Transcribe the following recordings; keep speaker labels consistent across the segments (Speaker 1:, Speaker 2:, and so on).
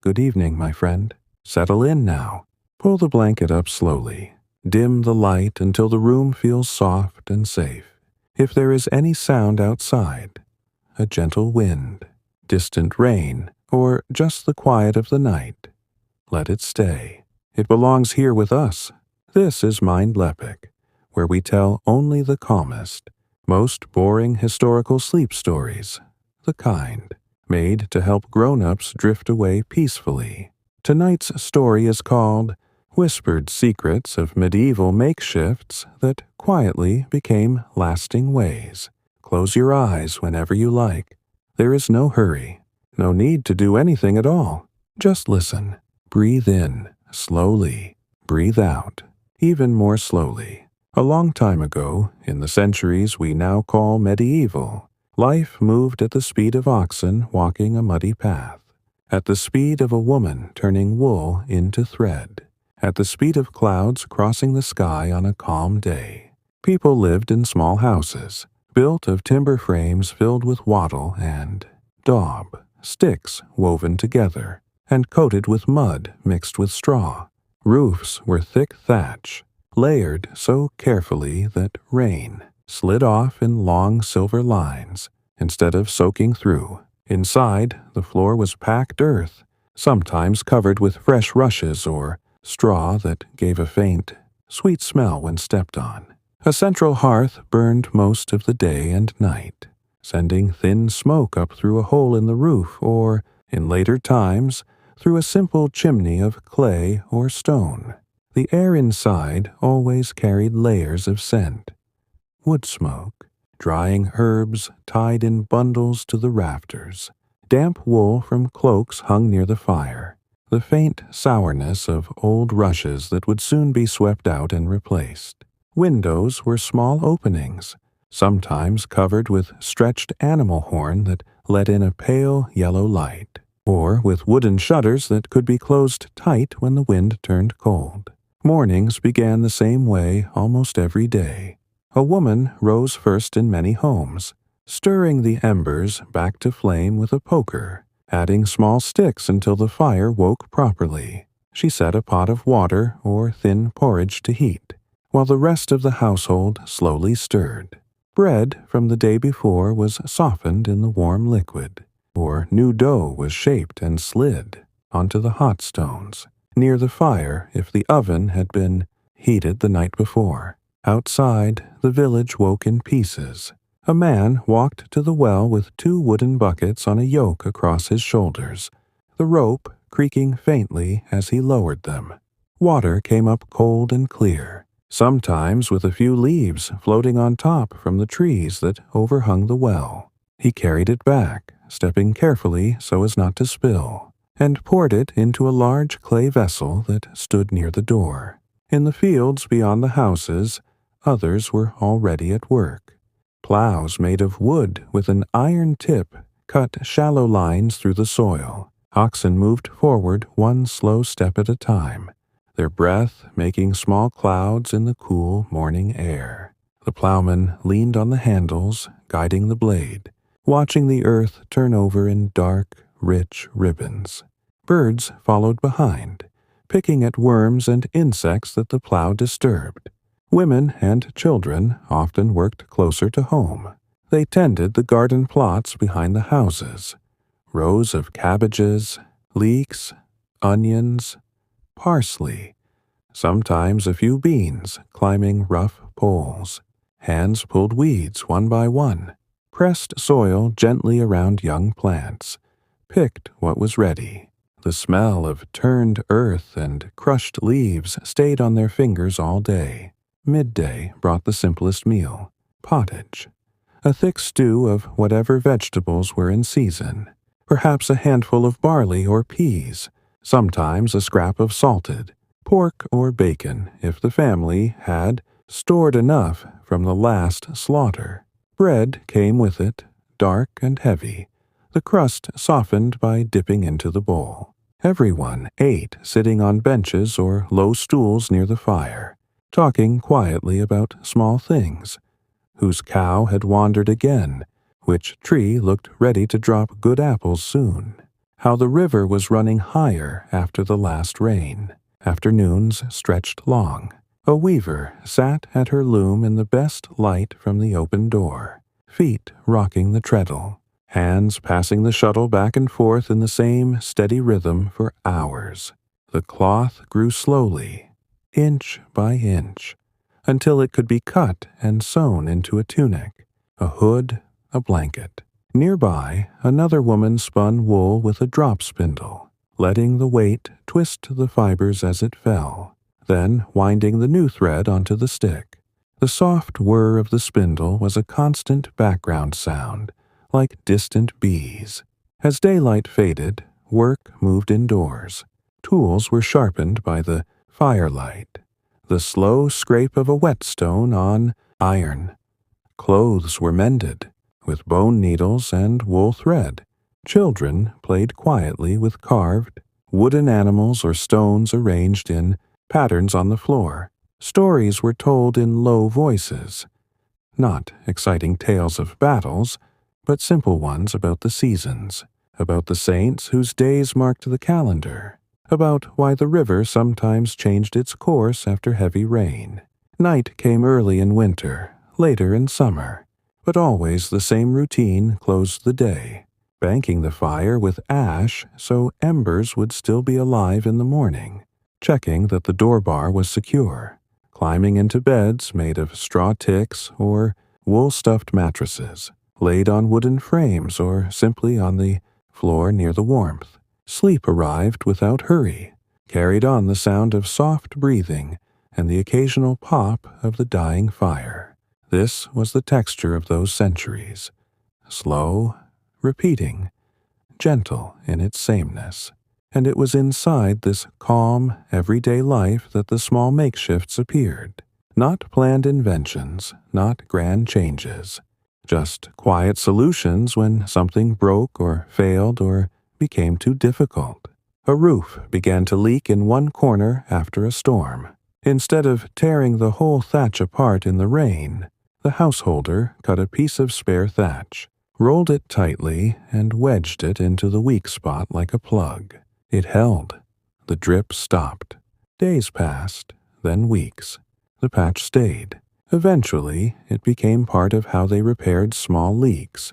Speaker 1: Good evening, my friend. Settle in now. Pull the blanket up slowly. Dim the light until the room feels soft and safe. If there is any sound outside, a gentle wind, distant rain, or just the quiet of the night, let it stay. It belongs here with us. This is Mindleapic, where we tell only the calmest, most boring historical sleep stories, the kind made to help grown-ups drift away peacefully. Tonight's story is called Whispered Secrets of Medieval Makeshifts That Quietly Became Lasting Ways. Close your eyes whenever you like. There is no hurry, no need to do anything at all. Just listen. Breathe in, slowly. Breathe out, even more slowly. A long time ago, in the centuries we now call medieval, life moved at the speed of oxen walking a muddy path, at the speed of a woman turning wool into thread, at the speed of clouds crossing the sky on a calm day. People lived in small houses, built of timber frames filled with wattle and daub, sticks woven together, and coated with mud mixed with straw. Roofs were thick thatch, layered so carefully that rain slid off in long silver lines instead of soaking through. Inside, the floor was packed earth, sometimes covered with fresh rushes or straw that gave a faint, sweet smell when stepped on. A central hearth burned most of the day and night, sending thin smoke up through a hole in the roof or, in later times, through a simple chimney of clay or stone. The air inside always carried layers of scent. Wood smoke, drying herbs tied in bundles to the rafters, damp wool from cloaks hung near the fire, the faint sourness of old rushes that would soon be swept out and replaced. Windows were small openings, sometimes covered with stretched animal horn that let in a pale yellow light, or with wooden shutters that could be closed tight when the wind turned cold. Mornings began the same way almost every day. A woman rose first in many homes, stirring the embers back to flame with a poker, adding small sticks until the fire woke properly. She set a pot of water or thin porridge to heat, while the rest of the household slowly stirred. Bread from the day before was softened in the warm liquid, or new dough was shaped and slid onto the hot stones near the fire if the oven had been heated the night before. Outside, the village woke in pieces. A man walked to the well with 2 wooden buckets on a yoke across his shoulders, the rope creaking faintly as he lowered them. Water came up cold and clear, sometimes with a few leaves floating on top from the trees that overhung the well. He carried it back, stepping carefully so as not to spill, and poured it into a large clay vessel that stood near the door. In the fields beyond the houses, others were already at work. Plows made of wood with an iron tip cut shallow lines through the soil. Oxen moved forward one slow step at a time, their breath making small clouds in the cool morning air. The plowman leaned on the handles, guiding the blade, watching the earth turn over in dark, rich ribbons. Birds followed behind, picking at worms and insects that the plow disturbed. Women and children often worked closer to home. They tended the garden plots behind the houses, rows of cabbages, leeks, onions, parsley, sometimes a few beans climbing rough poles. Hands pulled weeds one by one, pressed soil gently around young plants, picked what was ready. The smell of turned earth and crushed leaves stayed on their fingers all day. Midday brought the simplest meal, pottage, a thick stew of whatever vegetables were in season, perhaps a handful of barley or peas, sometimes a scrap of salted, pork or bacon if the family had stored enough from the last slaughter. Bread came with it, dark and heavy, the crust softened by dipping into the bowl. Everyone ate sitting on benches or low stools near the fire, talking quietly about small things, whose cow had wandered again, which tree looked ready to drop good apples soon. how the river was running higher after the last rain. Afternoons stretched long. A weaver sat at her loom in the best light from the open door, feet rocking the treadle, hands passing the shuttle back and forth in the same steady rhythm for hours. The cloth grew slowly, inch by inch, until it could be cut and sewn into a tunic, a hood, a blanket. Nearby, another woman spun wool with a drop spindle, letting the weight twist the fibers as it fell, then winding the new thread onto the stick. The soft whir of the spindle was a constant background sound, like distant bees. As daylight faded, work moved indoors. Tools were sharpened by the firelight, the slow scrape of a whetstone on iron. Clothes were mended with bone needles and wool thread. Children played quietly with carved, wooden animals or stones arranged in patterns on the floor. Stories were told in low voices, not exciting tales of battles, but simple ones about the seasons, about the saints whose days marked the calendar, about why the river sometimes changed its course after heavy rain. Night came early in winter, later in summer, but always the same routine closed the day, banking the fire with ash so embers would still be alive in the morning, checking that the door bar was secure, climbing into beds made of straw ticks or wool-stuffed mattresses, laid on wooden frames or simply on the floor near the warmth. Sleep arrived without hurry, carried on the sound of soft breathing and the occasional pop of the dying fire. This was the texture of those centuries, slow, repeating, gentle in its sameness. And it was inside this calm, everyday life that the small makeshifts appeared. Not planned inventions, not grand changes, just quiet solutions when something broke or failed or became too difficult. A roof began to leak in one corner after a storm. Instead of tearing the whole thatch apart in the rain, the householder cut a piece of spare thatch, rolled it tightly, and wedged it into the weak spot like a plug. It held. The drip stopped. Days passed, then weeks. The patch stayed. Eventually, it became part of how they repaired small leaks.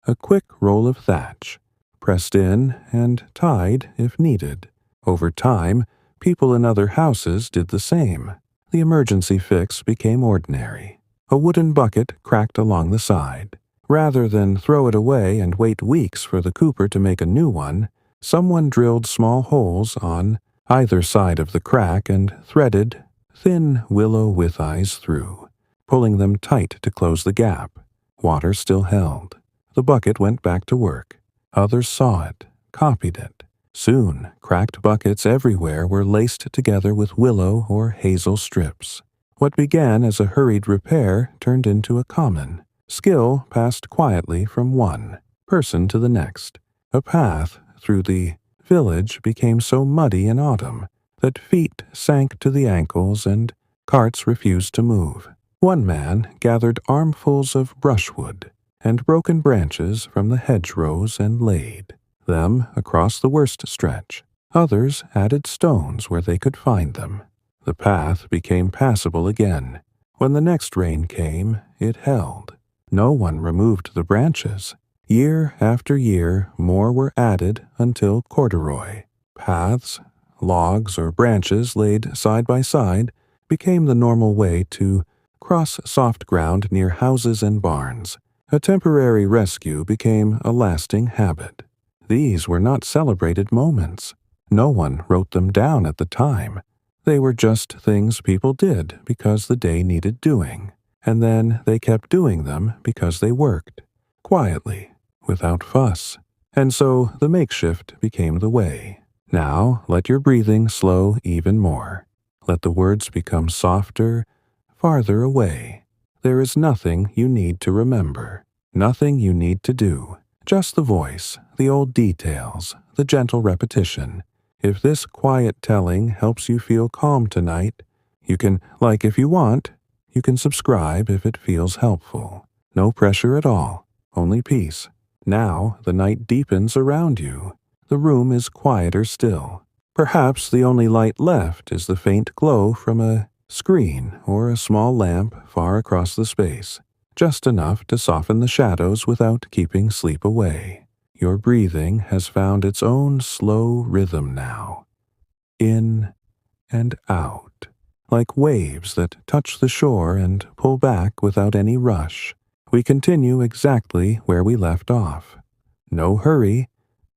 Speaker 1: A quick roll of thatch, pressed in and tied if needed. Over time, people in other houses did the same. The emergency fix became ordinary. A wooden bucket cracked along the side. Rather than throw it away and wait weeks for the cooper to make a new one, someone drilled small holes on either side of the crack and threaded thin willow withes through, pulling them tight to close the gap. Water still held. The bucket went back to work. Others saw it, copied it. Soon, cracked buckets everywhere were laced together with willow or hazel strips. What began as a hurried repair turned into a common. Skill passed quietly from one person to the next. A path through the village became so muddy in autumn that feet sank to the ankles and carts refused to move. One man gathered armfuls of brushwood and broken branches from the hedgerows and laid them across the worst stretch. Others added stones where they could find them. The path became passable again. When the next rain came, it held. No one removed the branches. Year after year, more were added until corduroy. Paths, logs, or branches laid side by side became the normal way to cross soft ground near houses and barns. A temporary rescue became a lasting habit. These were not celebrated moments. No one wrote them down at the time. They were just things people did because the day needed doing, and then they kept doing them because they worked, quietly, without fuss. And so the makeshift became the way. Now let your breathing slow even more. Let the words become softer, farther away. There is nothing you need to remember, nothing you need to do. Just the voice, the old details, the gentle repetition. If this quiet telling helps you feel calm tonight, you can like if you want. You can subscribe if it feels helpful. No pressure at all, only peace. Now the night deepens around you. the room is quieter still. Perhaps the only light left is the faint glow from a screen or a small lamp far across the space, just enough to soften the shadows without keeping sleep away. Your breathing has found its own slow rhythm now. In and out, like waves that touch the shore and pull back without any rush. We continue exactly where we left off. No hurry,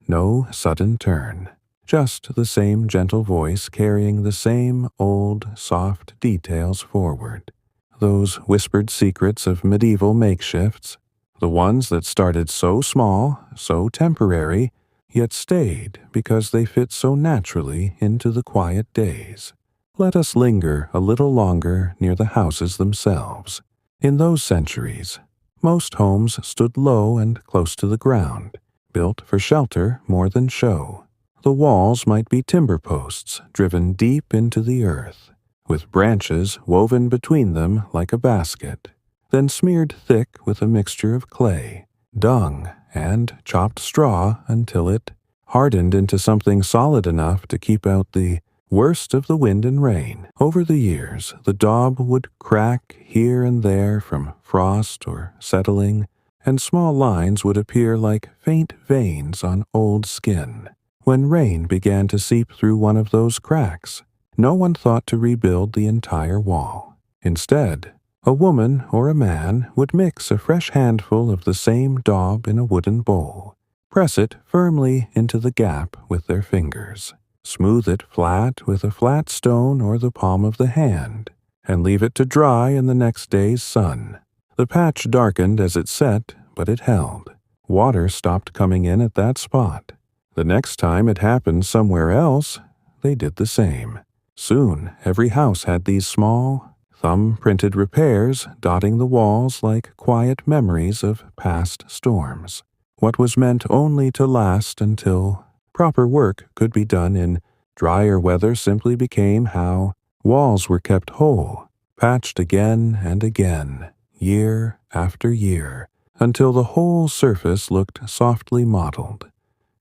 Speaker 1: no sudden turn. Just the same gentle voice carrying the same old, soft details forward. Those whispered secrets of medieval makeshifts, the ones that started so small, so temporary, yet stayed because they fit so naturally into the quiet days. Let us linger a little longer near the houses themselves. In those centuries, most homes stood low and close to the ground, built for shelter more than show. The walls might be timber posts driven deep into the earth, with branches woven between them like a basket, then smeared thick with a mixture of clay, dung, and chopped straw until it hardened into something solid enough to keep out the worst of the wind and rain. Over the years, the daub would crack here and there from frost or settling, and small lines would appear like faint veins on old skin. When rain began to seep through one of those cracks, no one thought to rebuild the entire wall. Instead, a woman or a man would mix a fresh handful of the same daub in a wooden bowl, press it firmly into the gap with their fingers, smooth it flat with a flat stone or the palm of the hand, and leave it to dry in the next day's sun. The patch darkened as it set, but it held. Water stopped coming in at that spot. The next time it happened somewhere else, they did the same. Soon, every house had these small, thumb-printed repairs dotting the walls like quiet memories of past storms. What was meant only to last until proper work could be done in drier weather simply became how walls were kept whole, patched again and again, year after year, until the whole surface looked softly mottled,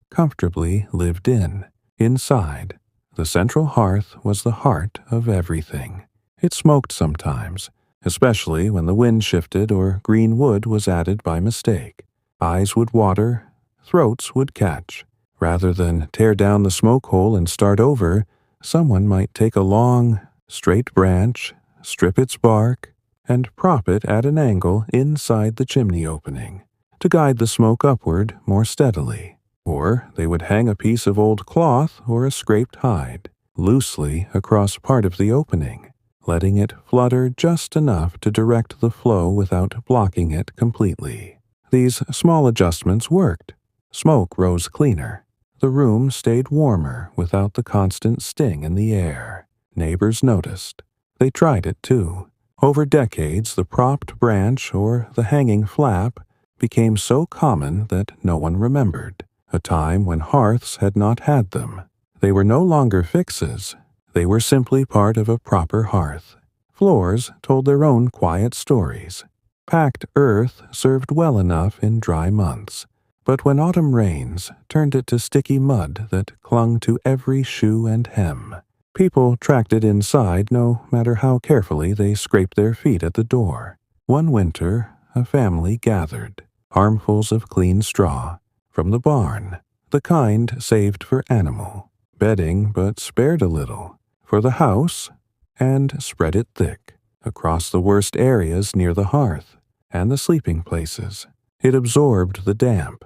Speaker 1: comfortably lived in. Inside, the central hearth was the heart of everything. It smoked sometimes, especially when the wind shifted or green wood was added by mistake. Eyes would water, throats would catch. Rather than tear down the smoke hole and start over, someone might take a long, straight branch, strip its bark, and prop it at an angle inside the chimney opening to guide the smoke upward more steadily. Or they would hang a piece of old cloth or a scraped hide loosely across part of the opening, letting it flutter just enough to direct the flow without blocking it completely. These small adjustments worked. Smoke rose cleaner. The room stayed warmer without the constant sting in the air. Neighbors noticed. They tried it too. Over decades, the propped branch or the hanging flap became so common that no one remembered. A time when hearths had not had them. They were no longer fixes. They were simply part of a proper hearth. Floors told their own quiet stories. Packed earth served well enough in dry months, but when autumn rains turned it to sticky mud that clung to every shoe and hem, people tracked it inside no matter how carefully they scraped their feet at the door. One winter, a family gathered, armfuls of clean straw, from the barn, the kind saved for animal, bedding but spared a little, for the house, and spread it thick, across the worst areas near the hearth, and the sleeping places. It absorbed the damp,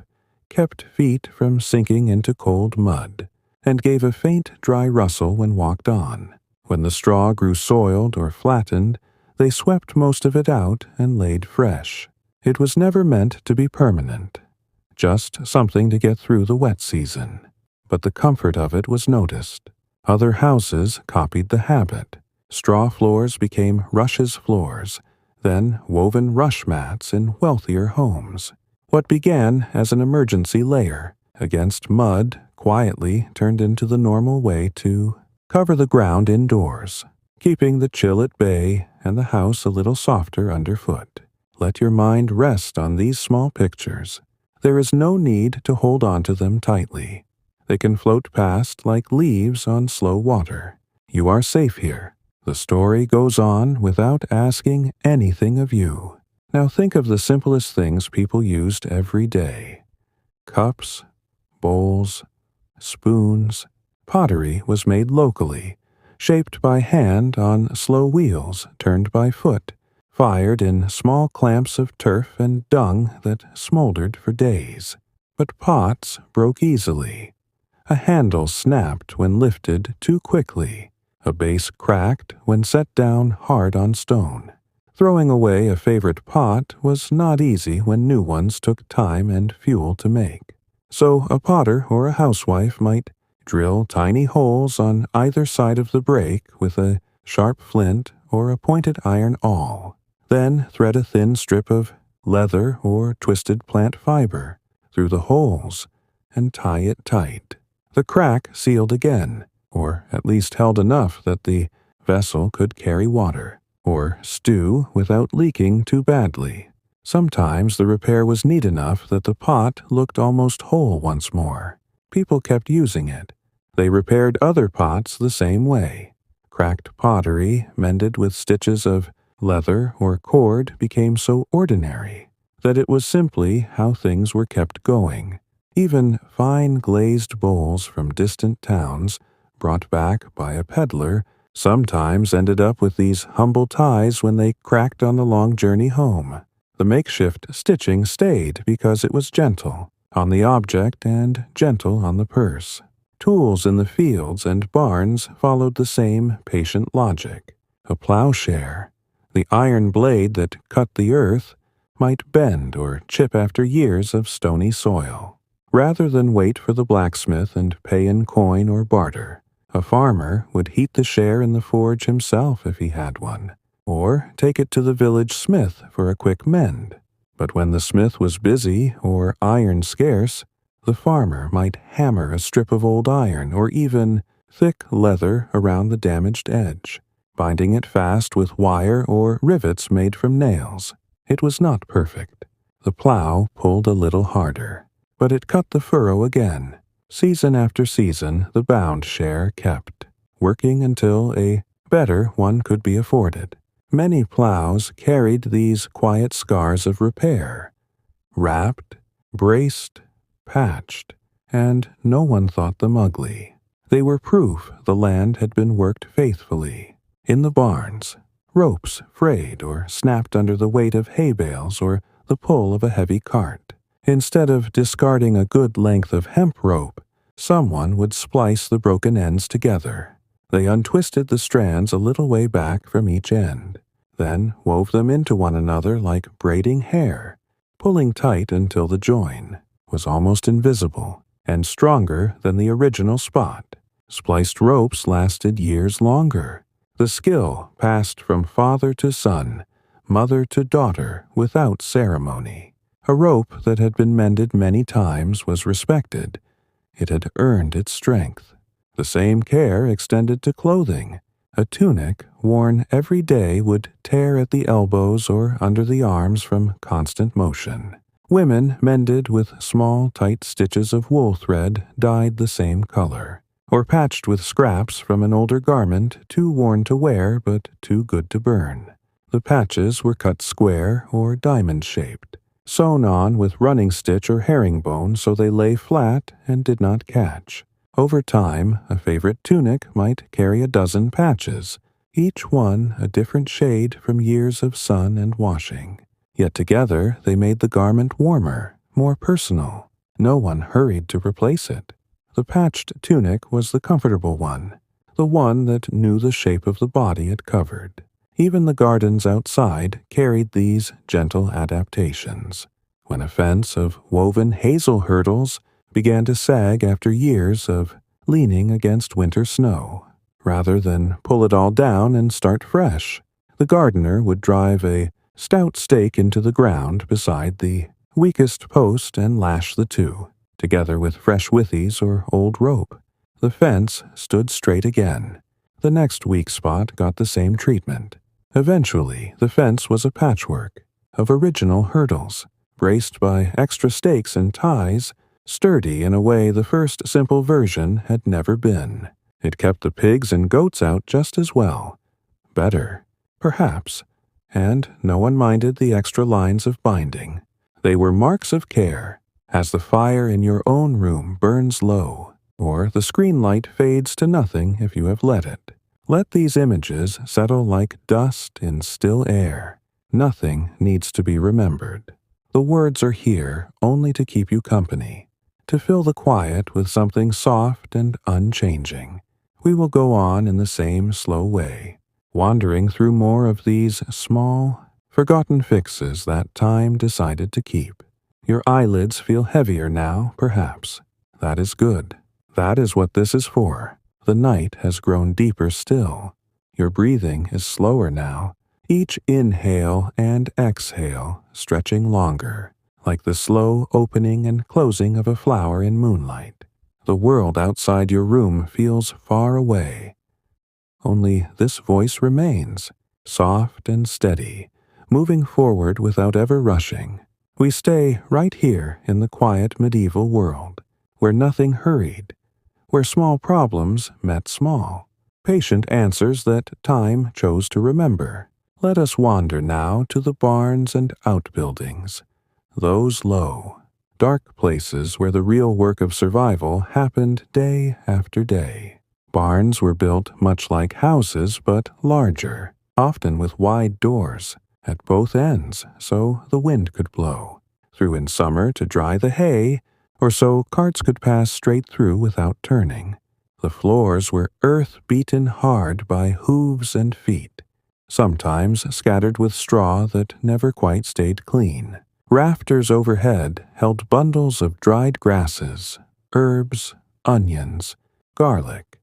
Speaker 1: kept feet from sinking into cold mud, and gave a faint dry rustle when walked on. When the straw grew soiled or flattened, they swept most of it out and laid fresh. It was never meant to be permanent, just something to get through the wet season. But the comfort of it was noticed. Other houses copied the habit. Straw floors became rushes floors, then woven rush mats in wealthier homes. What began as an emergency layer against mud quietly turned into the normal way to cover the ground indoors, keeping the chill at bay and the house a little softer underfoot. Let your mind rest on these small pictures. There is no need to hold on to them tightly. They can float past like leaves on slow water. You are safe here. The story goes on without asking anything of you. Now think of the simplest things people used every day. Cups, bowls, spoons. Pottery was made locally, shaped by hand on slow wheels turned by foot, fired in small clamps of turf and dung that smoldered for days. But pots broke easily. A handle snapped when lifted too quickly. A base cracked when set down hard on stone. Throwing away a favorite pot was not easy when new ones took time and fuel to make. So a potter or a housewife might drill tiny holes on either side of the break with a sharp flint or a pointed iron awl. Then thread a thin strip of leather or twisted plant fiber through the holes and tie it tight. The crack sealed again, or at least held enough that the vessel could carry water, or stew without leaking too badly. Sometimes the repair was neat enough that the pot looked almost whole once more. People kept using it. They repaired other pots the same way. Cracked pottery, mended with stitches of leather or cord, became so ordinary that it was simply how things were kept going. Even fine glazed bowls from distant towns, brought back by a peddler, sometimes ended up with these humble ties when they cracked on the long journey home. The makeshift stitching stayed because it was gentle on the object and gentle on the purse. Tools in the fields and barns followed the same patient logic. A plowshare, the iron blade that cut the earth, might bend or chip after years of stony soil. Rather than wait for the blacksmith and pay in coin or barter, a farmer would heat the share in the forge himself if he had one, or take it to the village smith for a quick mend. But when the smith was busy or iron scarce, the farmer might hammer a strip of old iron or even thick leather around the damaged edge, binding it fast with wire or rivets made from nails. It was not perfect. The plow pulled a little harder, but it cut the furrow again. Season after season, the bound share kept, working until a better one could be afforded. Many plows carried these quiet scars of repair, wrapped, braced, patched, and no one thought them ugly. They were proof the land had been worked faithfully. In the barns, ropes frayed or snapped under the weight of hay bales or the pull of a heavy cart. Instead of discarding a good length of hemp rope, someone would splice the broken ends together. They untwisted the strands a little way back from each end, then wove them into one another like braiding hair, pulling tight until the join was almost invisible and stronger than the original spot. Spliced ropes lasted years longer. The skill passed from father to son, mother to daughter without ceremony. A rope that had been mended many times was respected. It had earned its strength. The same care extended to clothing. A tunic worn every day would tear at the elbows or under the arms from constant motion. Women mended with small, tight stitches of wool thread dyed the same color, or patched with scraps from an older garment too worn to wear but too good to burn. The patches were cut square or diamond-shaped, sewn on with running stitch or herringbone so they lay flat and did not catch. Over time, a favorite tunic might carry a dozen patches, each one a different shade from years of sun and washing. Yet together they made the garment warmer, more personal. No one hurried to replace it. The patched tunic was the comfortable one, the one that knew the shape of the body it covered. Even the gardens outside carried these gentle adaptations. When a fence of woven hazel hurdles began to sag after years of leaning against winter snow, rather than pull it all down and start fresh, the gardener would drive a stout stake into the ground beside the weakest post and lash the two, together with fresh withies or old rope. The fence stood straight again. The next weak spot got the same treatment. Eventually, the fence was a patchwork of original hurdles, braced by extra stakes and ties sturdy in a way the first simple version had never been. It kept the pigs and goats out just as well. Better, perhaps, and no one minded the extra lines of binding. They were marks of care, as the fire in your own room burns low, or the screen light fades to nothing if you have let it. Let these images settle like dust in still air. Nothing needs to be remembered. The words are here only to keep you company, to fill the quiet with something soft and unchanging. We will go on in the same slow way, wandering through more of these small, forgotten fixes that time decided to keep. Your eyelids feel heavier now, perhaps. That is good. That is what this is for. The night has grown deeper still. Your breathing is slower now, each inhale and exhale stretching longer, like the slow opening and closing of a flower in moonlight. The world outside your room feels far away. Only this voice remains, soft and steady, moving forward without ever rushing. We stay right here in the quiet medieval world, where nothing hurried, where small problems met small, patient answers that time chose to remember. Let us wander now to the barns and outbuildings, those low, dark places where the real work of survival happened day after day. Barns were built much like houses, but larger, often with wide doors at both ends so the wind could blow through in summer to dry the hay, or so carts could pass straight through without turning. The floors were earth beaten hard by hooves and feet, sometimes scattered with straw that never quite stayed clean. Rafters overhead held bundles of dried grasses, herbs, onions, garlic,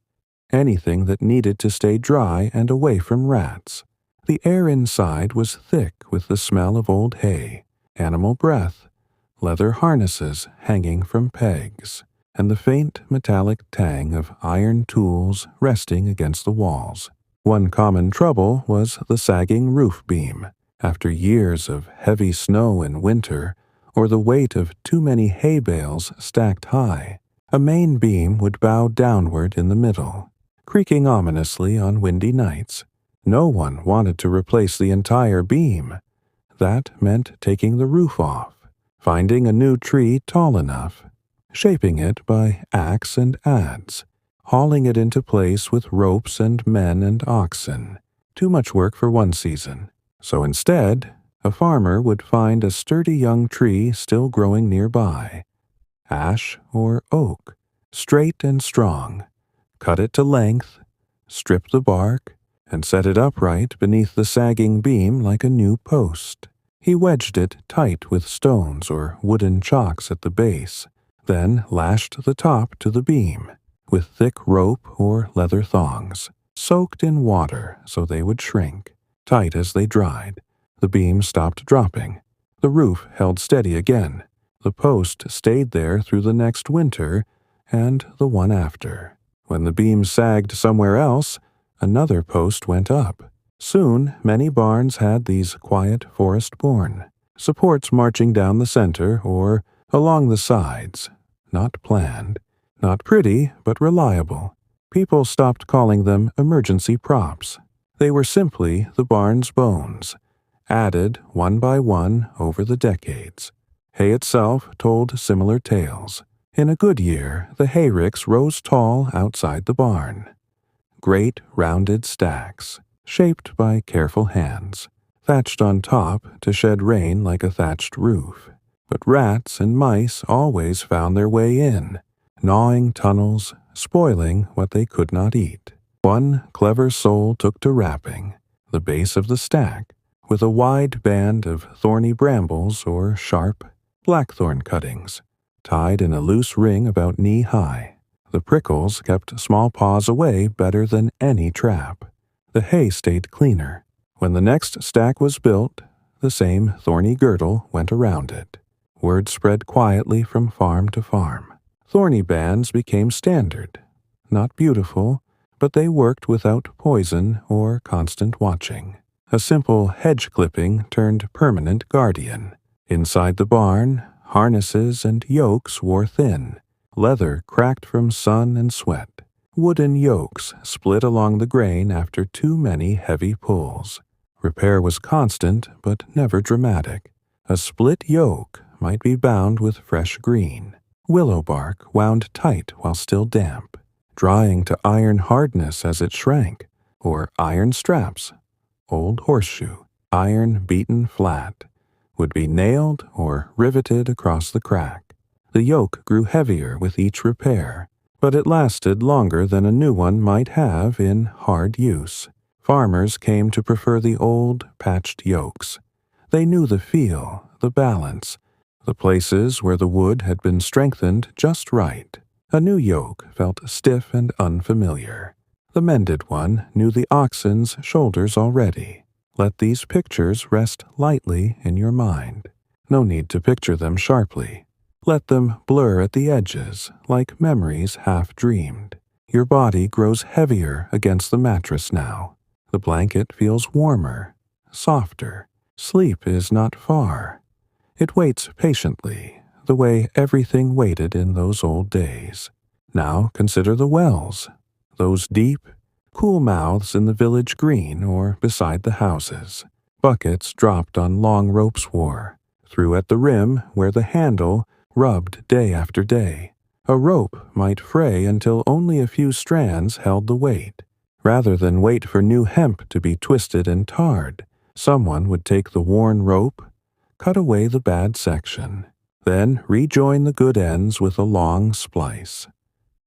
Speaker 1: anything that needed to stay dry and away from rats. The air inside was thick with the smell of old hay, animal breath, leather harnesses hanging from pegs, and the faint metallic tang of iron tools resting against the walls. One common trouble was the sagging roof beam. After years of heavy snow in winter, or the weight of too many hay bales stacked high, a main beam would bow downward in the middle, creaking ominously on windy nights. No one wanted to replace the entire beam. That meant taking the roof off, finding a new tree tall enough, shaping it by axe and adze, hauling it into place with ropes and men and oxen. Too much work for one season. So instead, a farmer would find a sturdy young tree still growing nearby, ash or oak, straight and strong, cut it to length, strip the bark, and set it upright beneath the sagging beam like a new post. He wedged it tight with stones or wooden chocks at the base, then lashed the top to the beam with thick rope or leather thongs, soaked in water so they would shrink. Tight as they dried, the beam stopped dropping. The roof held steady again. The post stayed there through the next winter and the one after. When the beam sagged somewhere else, another post went up. Soon, many barns had these quiet forest-born, supports marching down the center or along the sides, not planned, not pretty, but reliable. People stopped calling them emergency props. They were simply the barn's bones, added one by one over the decades. Hay itself told similar tales. In a good year, the hayricks rose tall outside the barn. Great rounded stacks, shaped by careful hands, thatched on top to shed rain like a thatched roof. But rats and mice always found their way in, gnawing tunnels, spoiling what they could not eat. One clever soul took to wrapping the base of the stack with a wide band of thorny brambles or sharp blackthorn cuttings, tied in a loose ring about knee-high. The prickles kept small paws away better than any trap. The hay stayed cleaner. When the next stack was built, the same thorny girdle went around it. Word spread quietly from farm to farm. Thorny bands became standard. Not beautiful, but they worked without poison or constant watching. A simple hedge clipping turned permanent guardian. Inside the barn, Harnesses and yokes wore thin, leather cracked from sun and sweat. Wooden yokes split along the grain after too many heavy pulls. Repair was constant but never dramatic. A split yoke might be bound with fresh green, willow bark wound tight while still damp, drying to iron hardness as it shrank, or iron straps, old horseshoe, iron beaten flat, would be nailed or riveted across the crack. The yoke grew heavier with each repair, but it lasted longer than a new one might have in hard use. Farmers came to prefer the old, patched yokes. They knew the feel, the balance, the places where the wood had been strengthened just right. A new yoke felt stiff and unfamiliar. The mended one knew the oxen's shoulders already. Let these pictures rest lightly in your mind. No need to picture them sharply. Let them blur at the edges, like memories half dreamed. Your body grows heavier against the mattress now. The blanket feels warmer, softer. Sleep is not far. It waits patiently, the way everything waited in those old days. Now consider the wells, those deep, cool mouths in the village green or beside the houses. Buckets dropped on long ropes wore, through at the rim where the handle rubbed day after day. A rope might fray until only a few strands held the weight. Rather than wait for new hemp to be twisted and tarred, someone would take the worn rope, cut away the bad section, then rejoin the good ends with a long splice.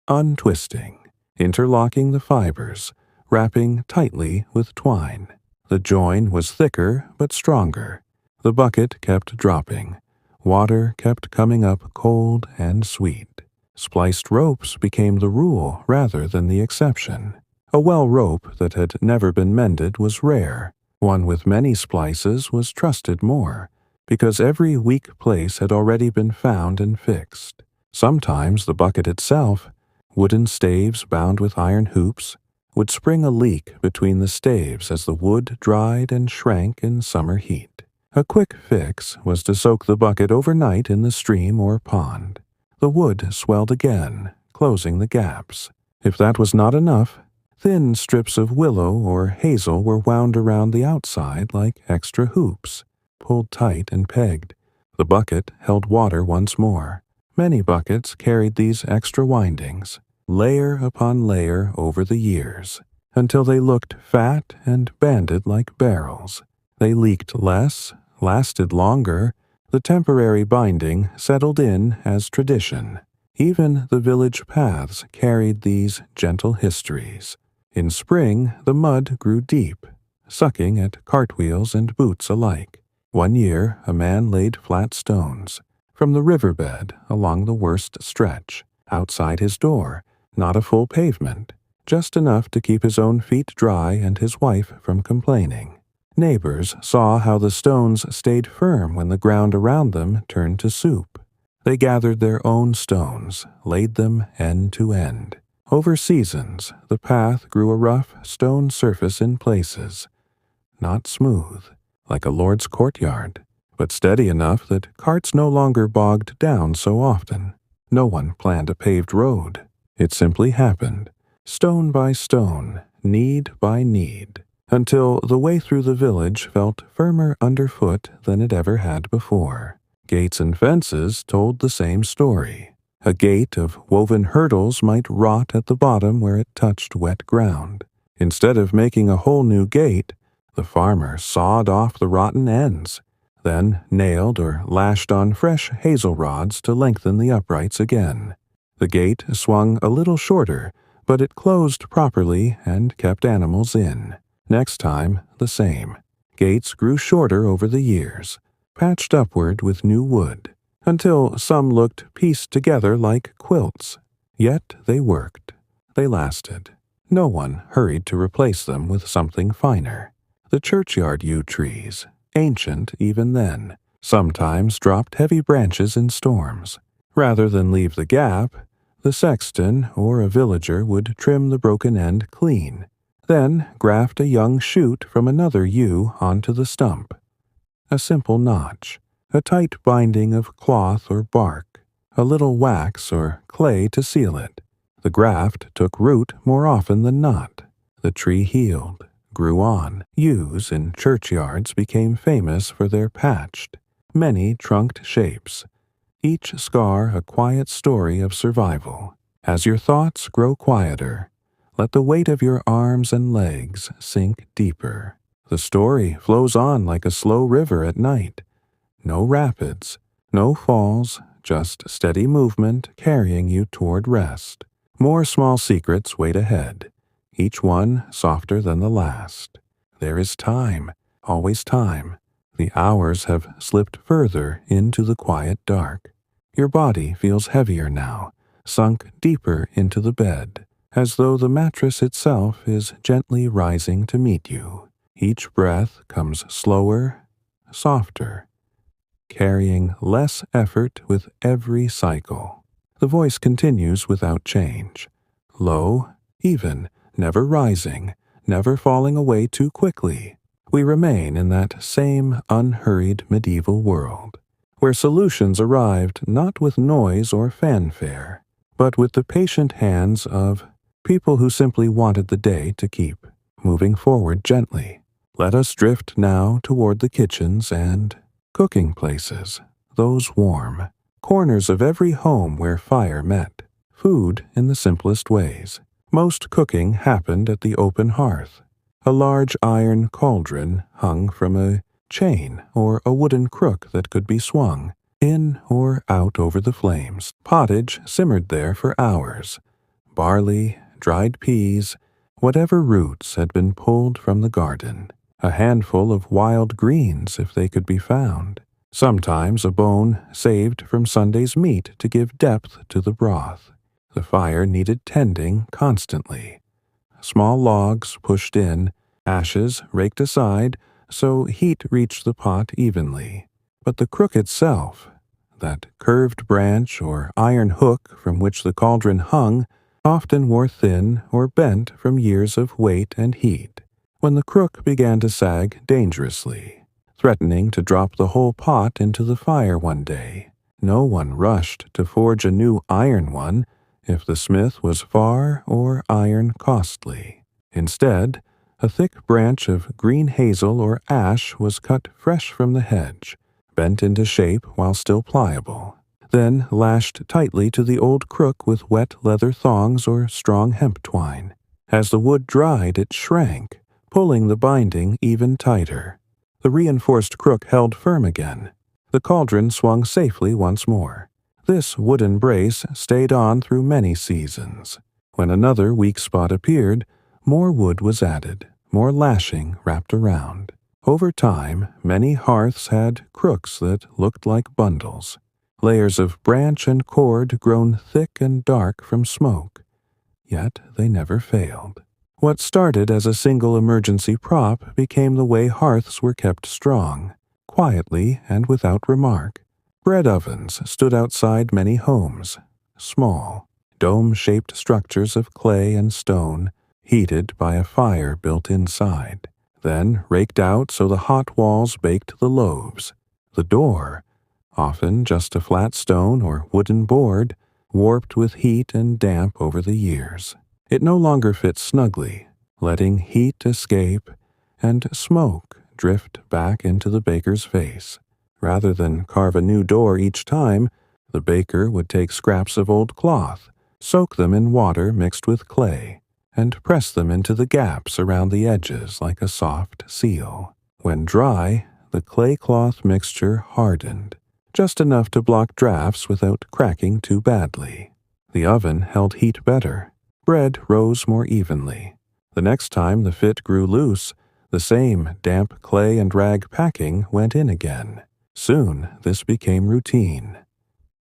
Speaker 1: Untwisting, interlocking the fibers, wrapping tightly with twine. The join was thicker but stronger. The bucket kept dropping. Water kept coming up cold and sweet. Spliced ropes became the rule rather than the exception. A well rope that had never been mended was rare. One with many splices was trusted more, because every weak place had already been found and fixed. Sometimes the bucket itself, wooden staves bound with iron hoops, would spring a leak between the staves as the wood dried and shrank in summer heat. A quick fix was to soak the bucket overnight in the stream or pond. The wood swelled again, closing the gaps. If that was not enough, thin strips of willow or hazel were wound around the outside like extra hoops, pulled tight and pegged. The bucket held water once more. Many buckets carried these extra windings, layer upon layer over the years, until they looked fat and banded like barrels. They leaked less, lasted longer. The temporary binding settled in as tradition. Even the village paths carried these gentle histories. In spring, the mud grew deep, sucking at cartwheels and boots alike. One year, a man laid flat stones from the riverbed along the worst stretch, outside his door, not a full pavement, just enough to keep his own feet dry and his wife from complaining. Neighbors saw how the stones stayed firm when the ground around them turned to soup. They gathered their own stones, laid them end to end. Over seasons, the path grew a rough stone surface in places, not smooth, like a lord's courtyard, but steady enough that carts no longer bogged down so often. No one planned a paved road. It simply happened, stone by stone, need by need, until the way through the village felt firmer underfoot than it ever had before. Gates and fences told the same story. A gate of woven hurdles might rot at the bottom where it touched wet ground. Instead of making a whole new gate, the farmer sawed off the rotten ends, then nailed or lashed on fresh hazel rods to lengthen the uprights again. The gate swung a little shorter, but it closed properly and kept animals in. Next time, the same. Gates grew shorter over the years, patched upward with new wood, until some looked pieced together like quilts. Yet they worked. They lasted. No one hurried to replace them with something finer. The churchyard yew trees, ancient even then, sometimes dropped heavy branches in storms. Rather than leave the gap, the sexton or a villager would trim the broken end clean, then graft a young shoot from another yew onto the stump. A simple notch, a tight binding of cloth or bark, a little wax or clay to seal it. The graft took root more often than not. The tree healed, grew on. Yews in churchyards became famous for their patched, many trunked shapes, each scar a quiet story of survival. As your thoughts grow quieter, let the weight of your arms and legs sink deeper. The story flows on like a slow river at night. No rapids, no falls, just steady movement carrying you toward rest. More small secrets wait ahead, each one softer than the last. There is time, always time. The hours have slipped further into the quiet dark. Your body feels heavier now, sunk deeper into the bed, as though the mattress itself is gently rising to meet you. Each breath comes slower, softer, carrying less effort with every cycle. The voice continues without change, low, even, never rising, never falling away too quickly. We remain in that same unhurried medieval world, where solutions arrived not with noise or fanfare, but with the patient hands of people who simply wanted the day to keep moving forward gently. Let us drift now toward the kitchens and cooking places, those warm corners of every home where fire met. Food in the simplest ways. Most cooking happened at the open hearth. A large iron cauldron hung from a chain or a wooden crook that could be swung in or out over the flames. Pottage simmered there for hours. Barley, dried peas, whatever roots had been pulled from the garden. A handful of wild greens if they could be found. Sometimes a bone saved from Sunday's meat to give depth to the broth. The fire needed tending constantly. Small logs pushed in, ashes raked aside, so heat reached the pot evenly. But the crook itself, that curved branch or iron hook from which the cauldron hung, often wore thin or bent from years of weight and heat. When the crook began to sag dangerously, threatening to drop the whole pot into the fire one day, no one rushed to forge a new iron one if the smith was far or iron costly. Instead, a thick branch of green hazel or ash was cut fresh from the hedge, bent into shape while still pliable, then lashed tightly to the old crook with wet leather thongs or strong hemp twine. As the wood dried, it shrank, pulling the binding even tighter. The reinforced crook held firm again. The cauldron swung safely once more. This wooden brace stayed on through many seasons. When another weak spot appeared, more wood was added, more lashing wrapped around. Over time, many hearths had crooks that looked like bundles, layers of branch and cord grown thick and dark from smoke. Yet they never failed. What started as a single emergency prop became the way hearths were kept strong, quietly and without remark. Bread ovens stood outside many homes, small, dome-shaped structures of clay and stone, heated by a fire built inside, then raked out so the hot walls baked the loaves. The door, often just a flat stone or wooden board, warped with heat and damp over the years. It no longer fit snugly, letting heat escape and smoke drift back into the baker's face. Rather than carve a new door each time, the baker would take scraps of old cloth, soak them in water mixed with clay, and press them into the gaps around the edges like a soft seal. When dry, the clay cloth mixture hardened, just enough to block drafts without cracking too badly. The oven held heat better. Bread rose more evenly. The next time the fit grew loose, the same damp clay and rag packing went in again. Soon this became routine.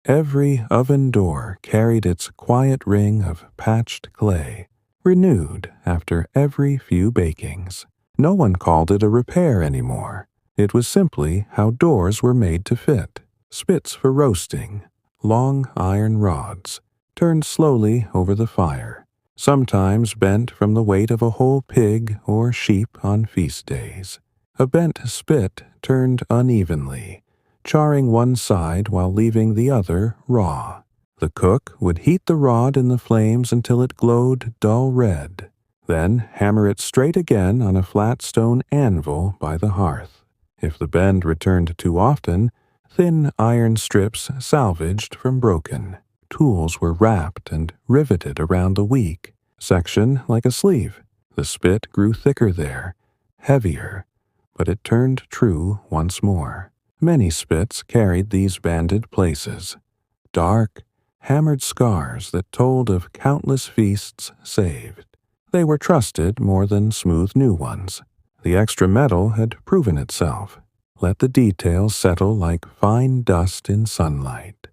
Speaker 1: Every oven door carried its quiet ring of patched clay, renewed after every few bakings. No one called it a repair anymore. It was simply how doors were made to fit. Spits for roasting, long iron rods, turned slowly over the fire, sometimes bent from the weight of a whole pig or sheep on feast days. A bent spit turned unevenly, charring one side while leaving the other raw. The cook would heat the rod in the flames until it glowed dull red, then hammer it straight again on a flat stone anvil by the hearth. If the bend returned too often, thin iron strips salvaged from broken. Tools were wrapped and riveted around the weak section like a sleeve. The spit grew thicker there, heavier, but it turned true once more. Many spits carried these banded places, dark, hammered scars that told of countless feasts saved. They were trusted more than smooth new ones. The extra metal had proven itself. Let the details settle like fine dust in sunlight.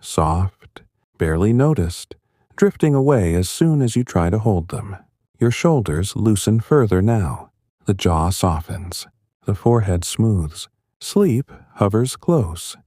Speaker 1: Soft, barely noticed, drifting away as soon as you try to hold them. Your shoulders loosen further now. The jaw softens. The forehead smooths. Sleep hovers close,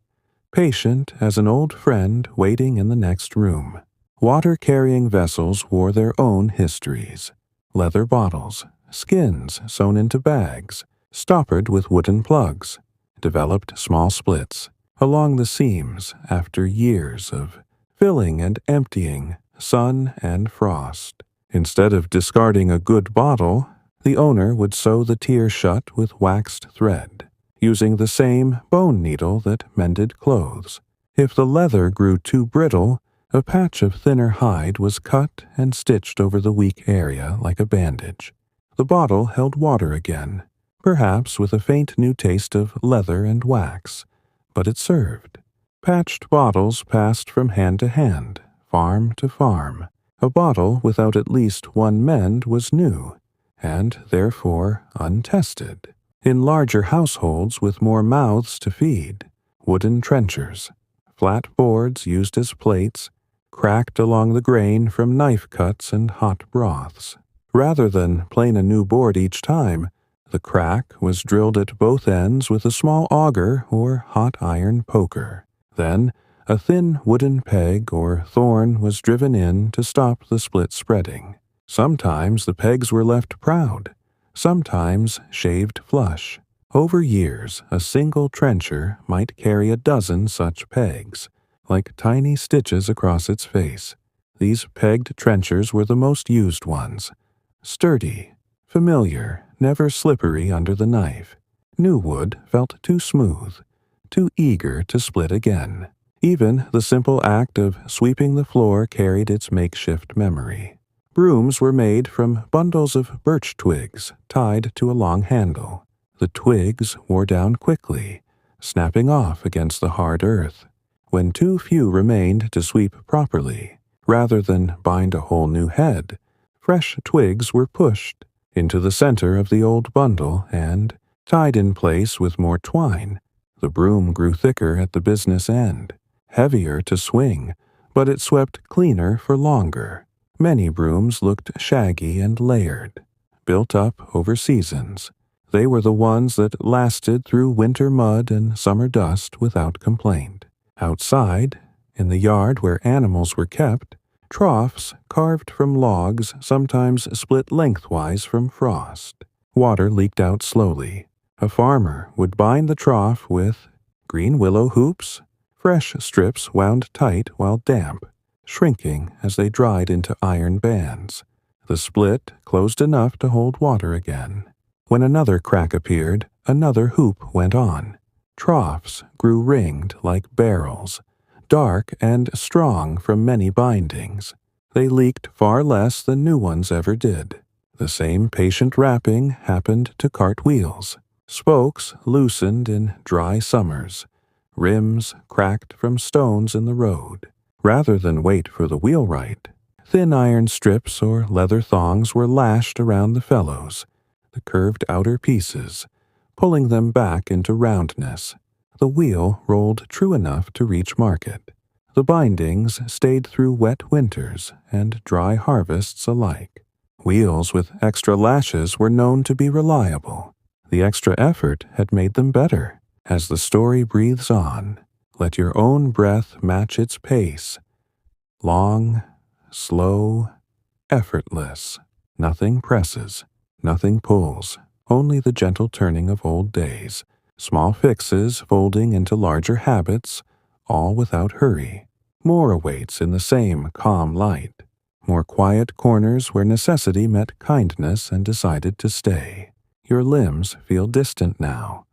Speaker 1: patient as an old friend waiting in the next room. Water-carrying vessels wore their own histories. Leather bottles, skins sewn into bags, stoppered with wooden plugs, developed small splits along the seams after years of filling and emptying, sun and frost. Instead of discarding a good bottle, the owner would sew the tear shut with waxed thread, using the same bone needle that mended clothes. If the leather grew too brittle, a patch of thinner hide was cut and stitched over the weak area like a bandage. The bottle held water again, perhaps with a faint new taste of leather and wax, but it served. Patched bottles passed from hand to hand, farm to farm. A bottle without at least one mend was new, and therefore untested. In larger households with more mouths to feed, wooden trenchers, flat boards used as plates, cracked along the grain from knife cuts and hot broths. Rather than plane a new board each time, the crack was drilled at both ends with a small auger or hot iron poker. Then, a thin wooden peg or thorn was driven in to stop the split spreading. Sometimes the pegs were left proud, sometimes shaved flush. Over years, a single trencher might carry a dozen such pegs, like tiny stitches across its face. These pegged trenchers were the most used ones. Sturdy, familiar, never slippery under the knife. New wood felt too smooth, too eager to split again. Even the simple act of sweeping the floor carried its makeshift memory. Brooms were made from bundles of birch twigs tied to a long handle. The twigs wore down quickly, snapping off against the hard earth. When too few remained to sweep properly, rather than bind a whole new head, fresh twigs were pushed into the center of the old bundle and, tied in place with more twine, the broom grew thicker at the business end, heavier to swing, but it swept cleaner for longer. Many brooms looked shaggy and layered, built up over seasons. They were the ones that lasted through winter mud and summer dust without complaint. Outside, in the yard where animals were kept, troughs carved from logs sometimes split lengthwise from frost. Water leaked out slowly. A farmer would bind the trough with green willow hoops, fresh strips wound tight while damp, shrinking as they dried into iron bands. The split closed enough to hold water again. When another crack appeared, another hoop went on. Troughs grew ringed like barrels, dark and strong from many bindings. They leaked far less than new ones ever did. The same patient wrapping happened to cart wheels. Spokes loosened in dry summers. Rims cracked from stones in the road. Rather than wait for the wheelwright, thin iron strips or leather thongs were lashed around the felloes, the curved outer pieces, pulling them back into roundness. The wheel rolled true enough to reach market. The bindings stayed through wet winters and dry harvests alike. Wheels with extra lashes were known to be reliable. The extra effort had made them better. As the story breathes on, let your own breath match its pace. Long, slow, effortless. Nothing presses, nothing pulls, only the gentle turning of old days. Small fixes folding into larger habits, all without hurry. More awaits in the same calm light. More quiet corners where necessity met kindness and decided to stay. Your limbs feel distant now,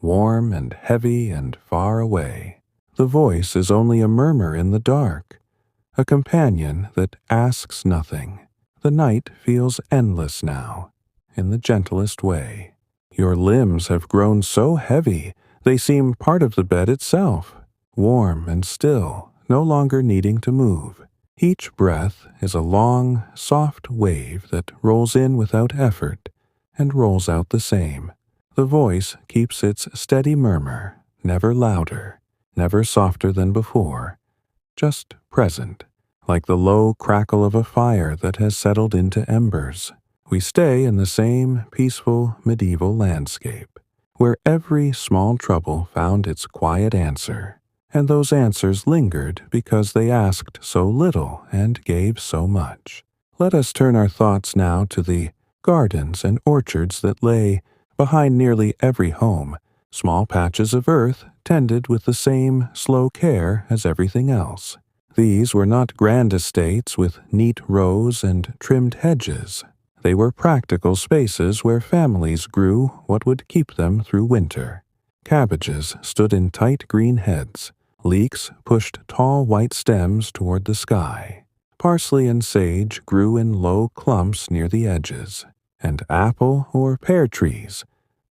Speaker 1: warm and heavy and far away. The voice is only a murmur in the dark, a companion that asks nothing. The night feels endless now, in the gentlest way. Your limbs have grown so heavy, they seem part of the bed itself, warm and still, no longer needing to move. Each breath is a long, soft wave that rolls in without effort and rolls out the same. The voice keeps its steady murmur, never louder, never softer than before, just present, like the low crackle of a fire that has settled into embers. We stay in the same peaceful medieval landscape, where every small trouble found its quiet answer, and those answers lingered because they asked so little and gave so much. Let us turn our thoughts now to the gardens and orchards that lay behind nearly every home, small patches of earth tended with the same slow care as everything else. These were not grand estates with neat rows and trimmed hedges. They were practical spaces where families grew what would keep them through winter. Cabbages stood in tight green heads. Leeks pushed tall white stems toward the sky. Parsley and sage grew in low clumps near the edges, and apple or pear trees,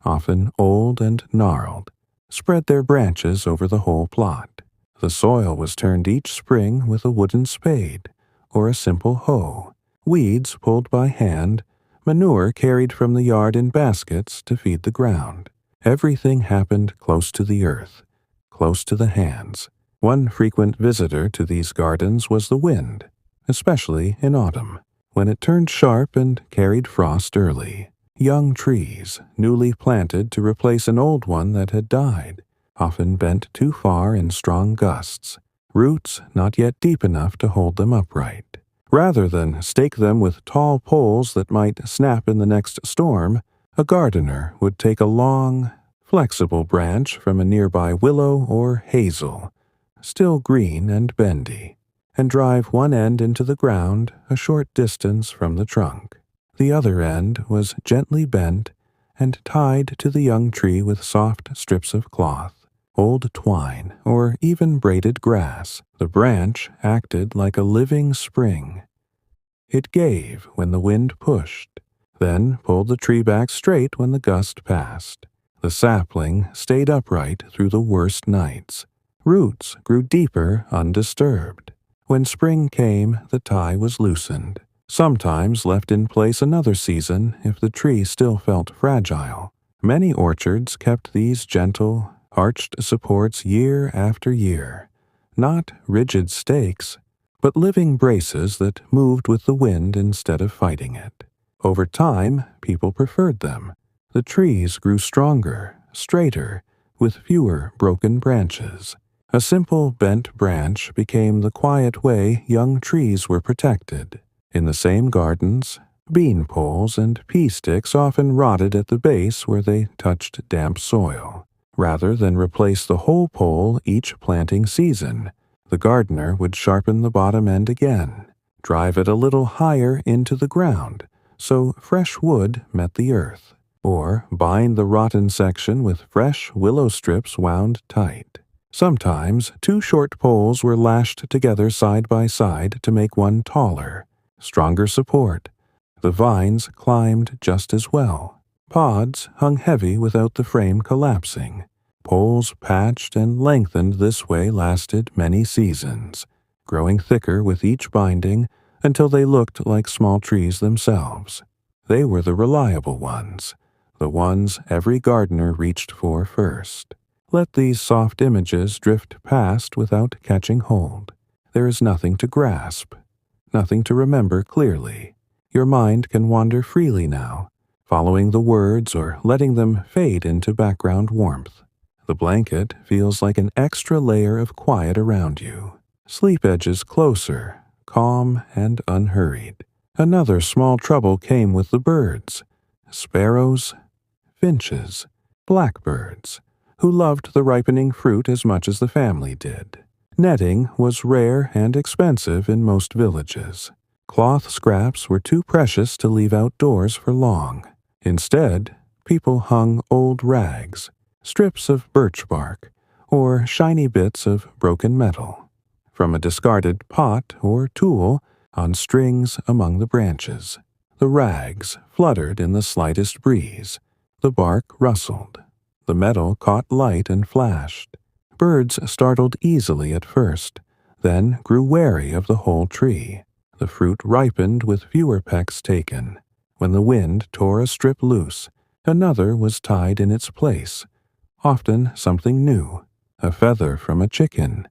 Speaker 1: often old and gnarled, spread their branches over the whole plot. The soil was turned each spring with a wooden spade or a simple hoe, weeds pulled by hand, manure carried from the yard in baskets to feed the ground. Everything happened close to the earth, close to the hands. One frequent visitor to these gardens was the wind, especially in autumn, when it turned sharp and carried frost early. Young trees, newly planted to replace an old one that had died, often bent too far in strong gusts, roots not yet deep enough to hold them upright. Rather than stake them with tall poles that might snap in the next storm, a gardener would take a long, flexible branch from a nearby willow or hazel, still green and bendy, and drive one end into the ground a short distance from the trunk. The other end was gently bent and tied to the young tree with soft strips of cloth, old twine, or even braided grass. The branch acted like a living spring. It gave when the wind pushed, then pulled the tree back straight when the gust passed. The sapling stayed upright through the worst nights. Roots grew deeper undisturbed. When spring came, the tie was loosened, sometimes left in place another season if the tree still felt fragile. Many orchards kept these gentle, arched supports year after year, not rigid stakes, but living braces that moved with the wind instead of fighting it. Over time, people preferred them. The trees grew stronger, straighter, with fewer broken branches. A simple bent branch became the quiet way young trees were protected. In the same gardens, bean poles and pea sticks often rotted at the base where they touched damp soil. Rather than replace the whole pole each planting season, the gardener would sharpen the bottom end again, drive it a little higher into the ground so fresh wood met the earth, or bind the rotten section with fresh willow strips wound tight. Sometimes 2 short poles were lashed together side by side to make one taller, stronger support. The vines climbed just as well. Pods hung heavy without the frame collapsing. Poles patched and lengthened this way lasted many seasons, growing thicker with each binding until they looked like small trees themselves. They were the reliable ones, the ones every gardener reached for first. Let these soft images drift past without catching hold. There is nothing to grasp, nothing to remember clearly. Your mind can wander freely now, following the words or letting them fade into background warmth. The blanket feels like an extra layer of quiet around you. Sleep edges closer, calm and unhurried. Another small trouble came with the birds. Sparrows, finches, blackbirds, who loved the ripening fruit as much as the family did. Netting was rare and expensive in most villages. Cloth scraps were too precious to leave outdoors for long. Instead, people hung old rags, strips of birch bark, or shiny bits of broken metal from a discarded pot or tool on strings among the branches. The rags fluttered in the slightest breeze. The bark rustled. The metal caught light and flashed. Birds startled easily at first, then grew wary of the whole tree. The fruit ripened with fewer pecks taken. When the wind tore a strip loose, another was tied in its place, often something new, a feather from a chicken,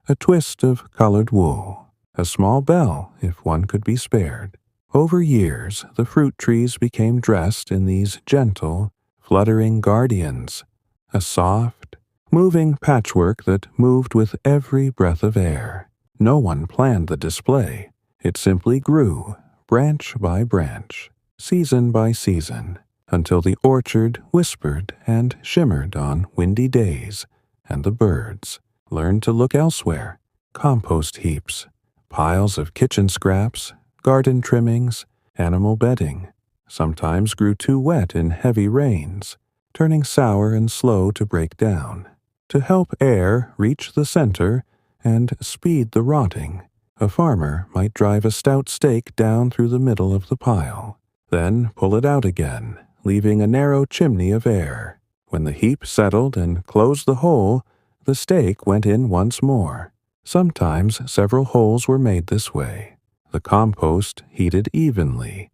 Speaker 1: a twist of colored wool, a small bell if one could be spared. Over years, the fruit trees became dressed in these gentle, fluttering guardians, a soft, moving patchwork that moved with every breath of air. No one planned the display. It simply grew, branch by branch, season by season, until the orchard whispered and shimmered on windy days, and the birds learned to look elsewhere. Compost heaps, piles of kitchen scraps, garden trimmings, animal bedding, sometimes grew too wet in heavy rains, turning sour and slow to break down. To help air reach the center and speed the rotting, a farmer might drive a stout stake down through the middle of the pile, then pull it out again, leaving a narrow chimney of air. When the heap settled and closed the hole, the stake went in once more. Sometimes several holes were made this way. The compost heated evenly,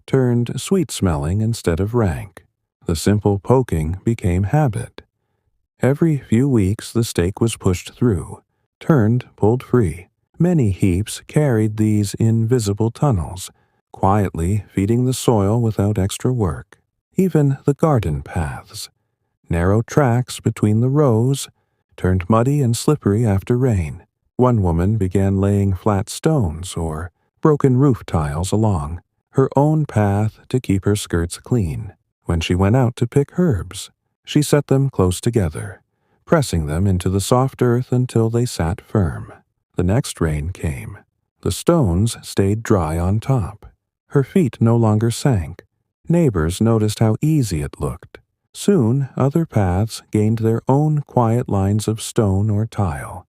Speaker 1: turned sweet-smelling instead of rank. The simple poking became habit. Every few weeks the stake was pushed through, turned, pulled free. Many heaps carried these invisible tunnels, quietly feeding the soil without extra work. Even the garden paths, narrow tracks between the rows, turned muddy and slippery after rain. One woman began laying flat stones or broken roof tiles along her own path to keep her skirts clean. When she went out to pick herbs, she set them close together, pressing them into the soft earth until they sat firm. The next rain came. The stones stayed dry on top. Her feet no longer sank. Neighbors noticed how easy it looked. Soon, other paths gained their own quiet lines of stone or tile.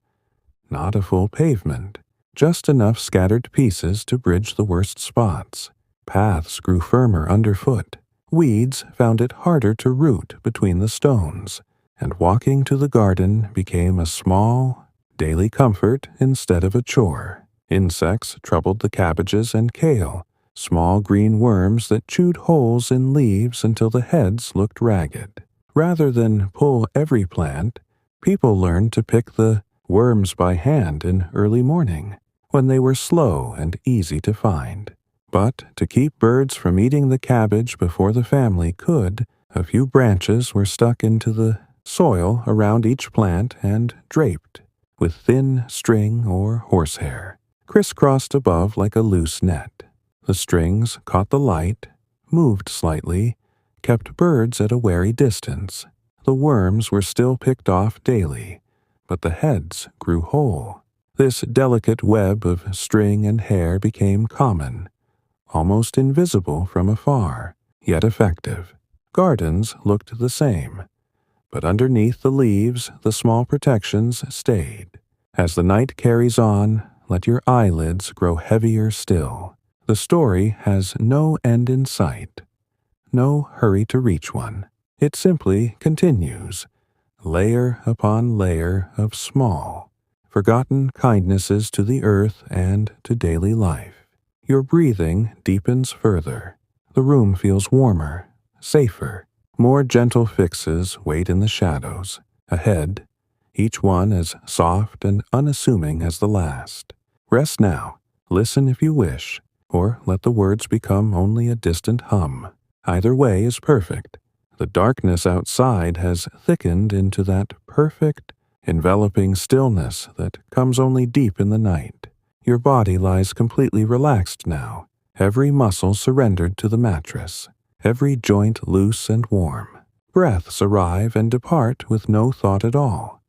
Speaker 1: Not a full pavement, just enough scattered pieces to bridge the worst spots. Paths grew firmer underfoot. Weeds found it harder to root between the stones, and walking to the garden became a small, daily comfort instead of a chore. Insects troubled the cabbages and kale, small green worms that chewed holes in leaves until the heads looked ragged. Rather than pull every plant, people learned to pick the worms by hand in early morning, when they were slow and easy to find. But to keep birds from eating the cabbage before the family could, a few branches were stuck into the soil around each plant and draped with thin string or horsehair, crisscrossed above like a loose net. The strings caught the light, moved slightly, kept birds at a wary distance. The worms were still picked off daily, but the heads grew whole. This delicate web of string and hair became common, almost invisible from afar, yet effective. Gardens looked the same, but underneath the leaves the small protections stayed. As the night carries on, let your eyelids grow heavier still. The story has no end in sight, no hurry to reach one. It simply continues, layer upon layer of small, forgotten kindnesses to the earth and to daily life. Your breathing deepens further. The room feels warmer, safer. More gentle fixes wait in the shadows. Ahead, each one as soft and unassuming as the last. Rest now, listen if you wish, or let the words become only a distant hum. Either way is perfect. The darkness outside has thickened into that perfect, enveloping stillness that comes only deep in the night. Your body lies completely relaxed now, every muscle surrendered to the mattress, every joint loose and warm. Breaths arrive and depart with no thought at all.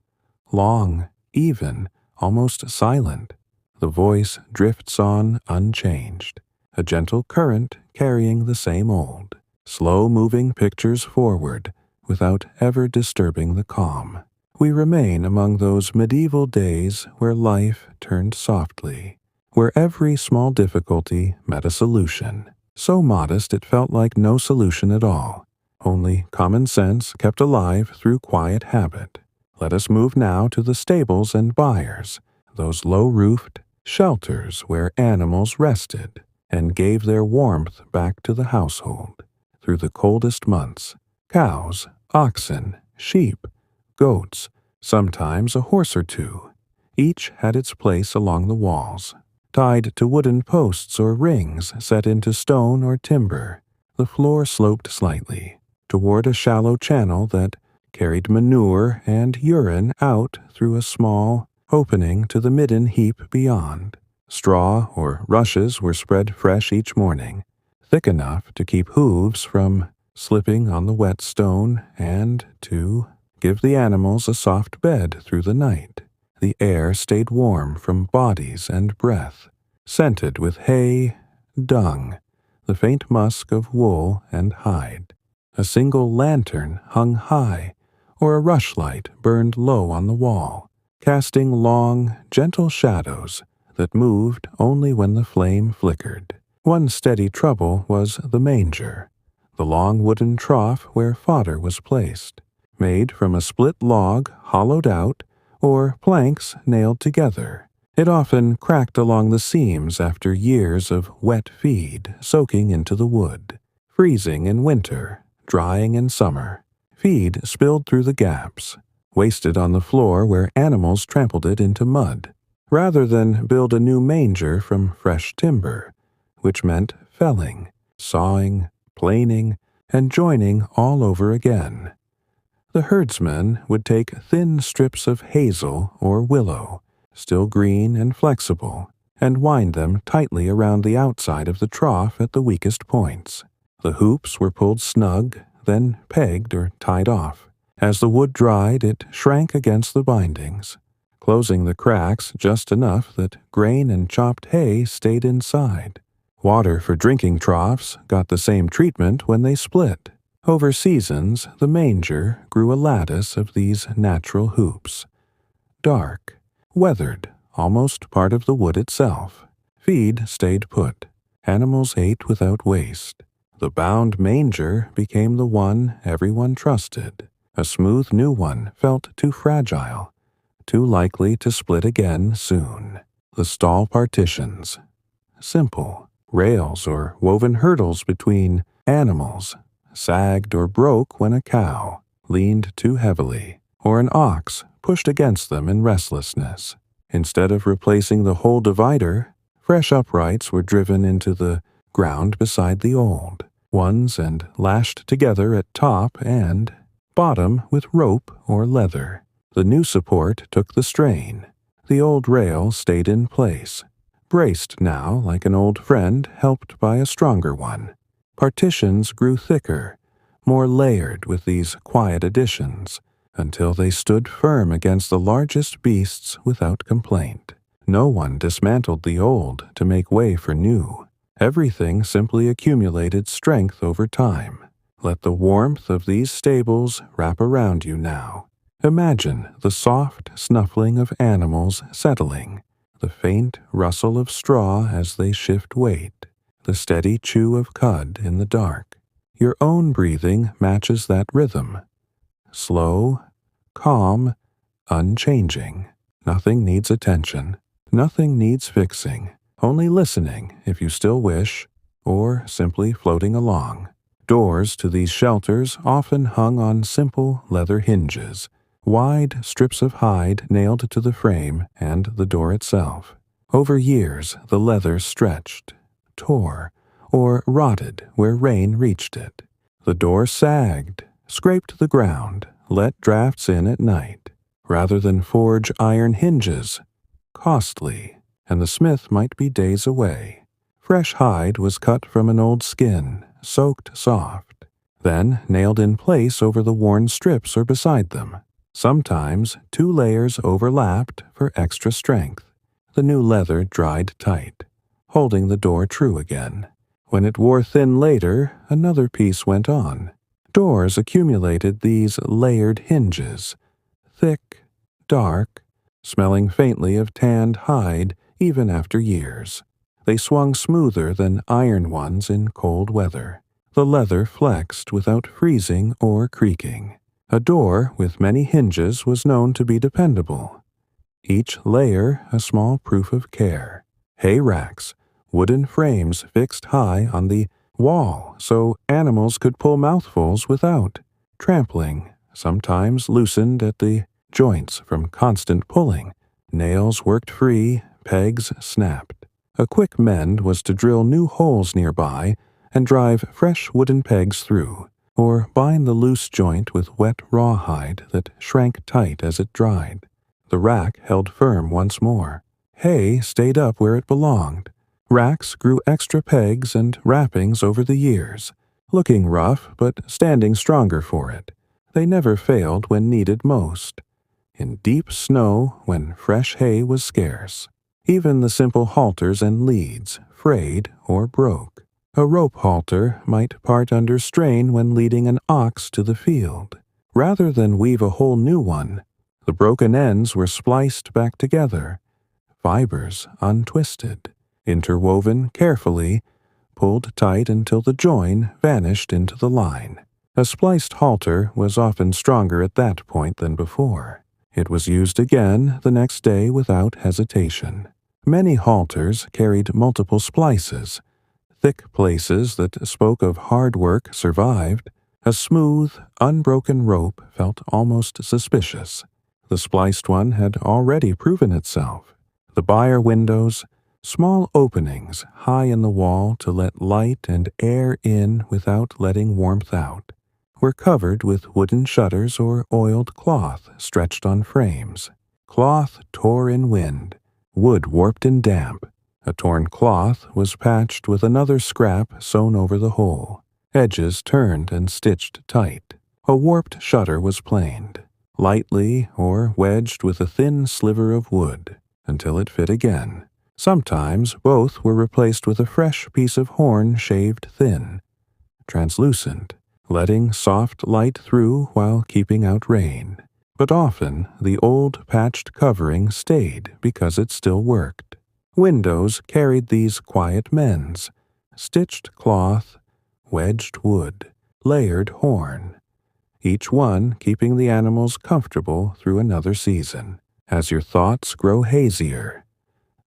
Speaker 1: Long, even, almost silent, the voice drifts on unchanged, a gentle current carrying the same old, slow-moving pictures forward without ever disturbing the calm. We remain among those medieval days where life turned softly, where every small difficulty met a solution, so modest it felt like no solution at all, only common sense kept alive through quiet habit. Let us move now to the stables and byres, those low-roofed shelters where animals rested and gave their warmth back to the household. Through the coldest months, cows, oxen, sheep, goats, sometimes a horse or two, each had its place along the walls. Tied to wooden posts or rings set into stone or timber, the floor sloped slightly toward a shallow channel that carried manure and urine out through a small opening to the midden heap beyond. Straw or rushes were spread fresh each morning, thick enough to keep hooves from slipping on the wet stone and to give the animals a soft bed through the night. The air stayed warm from bodies and breath, scented with hay, dung, the faint musk of wool and hide. A single lantern hung high, or a rushlight burned low on the wall, casting long, gentle shadows that moved only when the flame flickered. One steady trouble was the manger, the long wooden trough where fodder was placed, made from a split log hollowed out or planks nailed together. It often cracked along the seams after years of wet feed soaking into the wood, freezing in winter, drying in summer. Feed spilled through the gaps, wasted on the floor where animals trampled it into mud, rather than build a new manger from fresh timber, which meant felling, sawing, planing, and joining all over again. The herdsman would take thin strips of hazel or willow, still green and flexible, and wind them tightly around the outside of the trough at the weakest points. The hoops were pulled snug, then pegged or tied off. As the wood dried, it shrank against the bindings, closing the cracks just enough that grain and chopped hay stayed inside. Water for drinking troughs got the same treatment when they split. Over seasons, the manger grew a lattice of these natural hoops, dark, weathered, almost part of the wood itself. Feed stayed put. Animals ate without waste. The bound manger became the one everyone trusted. A smooth new one felt too fragile, too likely to split again soon. The stall partitions, simple, rails or woven hurdles between animals, sagged or broke when a cow leaned too heavily, or an ox pushed against them in restlessness. Instead of replacing the whole divider, fresh uprights were driven into the ground beside the old ones and lashed together at top and bottom with rope or leather. The new support took the strain. The old rail stayed in place, braced now like an old friend helped by a stronger one. Partitions grew thicker, more layered with these quiet additions, until they stood firm against the largest beasts without complaint. No one dismantled the old to make way for new. Everything simply accumulated strength over time. Let the warmth of these stables wrap around you now. Imagine the soft snuffling of animals settling, the faint rustle of straw as they shift weight, the steady chew of cud in the dark. Your own breathing matches that rhythm. Slow, calm, unchanging. Nothing needs attention. Nothing needs fixing. Only listening, if you still wish, or simply floating along. Doors to these shelters often hung on simple leather hinges, wide strips of hide nailed to the frame and the door itself. Over years, the leather stretched, tore, or rotted where rain reached it. The door sagged, scraped the ground, let drafts in at night. Rather than forge iron hinges, costly, and the smith might be days away. Fresh hide was cut from an old skin, soaked soft. then nailed in place over the worn strips or beside them. Sometimes 2 layers overlapped for extra strength. The new leather dried tight, holding the door true again. When it wore thin later, another piece went on. Doors accumulated these layered hinges, thick, dark, smelling faintly of tanned hide even after years. They swung smoother than iron ones in cold weather. The leather flexed without freezing or creaking. A door with many hinges was known to be dependable. Each layer a small proof of care. Hay racks, wooden frames fixed high on the wall so animals could pull mouthfuls without trampling, sometimes loosened at the joints from constant pulling. Nails worked free, pegs snapped. A quick mend was to drill new holes nearby and drive fresh wooden pegs through, or bind the loose joint with wet rawhide that shrank tight as it dried. The rack held firm once more. Hay stayed up where it belonged. Racks grew extra pegs and wrappings over the years, looking rough but standing stronger for it. They never failed when needed most. In deep snow when fresh hay was scarce. Even the simple halters and leads frayed or broke. A rope halter might part under strain when leading an ox to the field. Rather than weave a whole new one, the broken ends were spliced back together, fibers untwisted, interwoven carefully, pulled tight until the join vanished into the line. A spliced halter was often stronger at that point than before. It was used again the next day without hesitation. Many halters carried multiple splices. Thick places that spoke of hard work survived. A smooth, unbroken rope felt almost suspicious. The spliced one had already proven itself. The byre windows, small openings high in the wall to let light and air in without letting warmth out, were covered with wooden shutters or oiled cloth stretched on frames. Cloth tore in wind, wood warped in damp. A torn cloth was patched with another scrap sewn over the hole, edges turned and stitched tight. A warped shutter was planed, lightly or wedged with a thin sliver of wood, until it fit again. Sometimes both were replaced with a fresh piece of horn shaved thin, translucent, letting soft light through while keeping out rain. But often the old patched covering stayed because it still worked. Windows carried these quiet mends, stitched cloth, wedged wood, layered horn, each one keeping the animals comfortable through another season. As your thoughts grow hazier,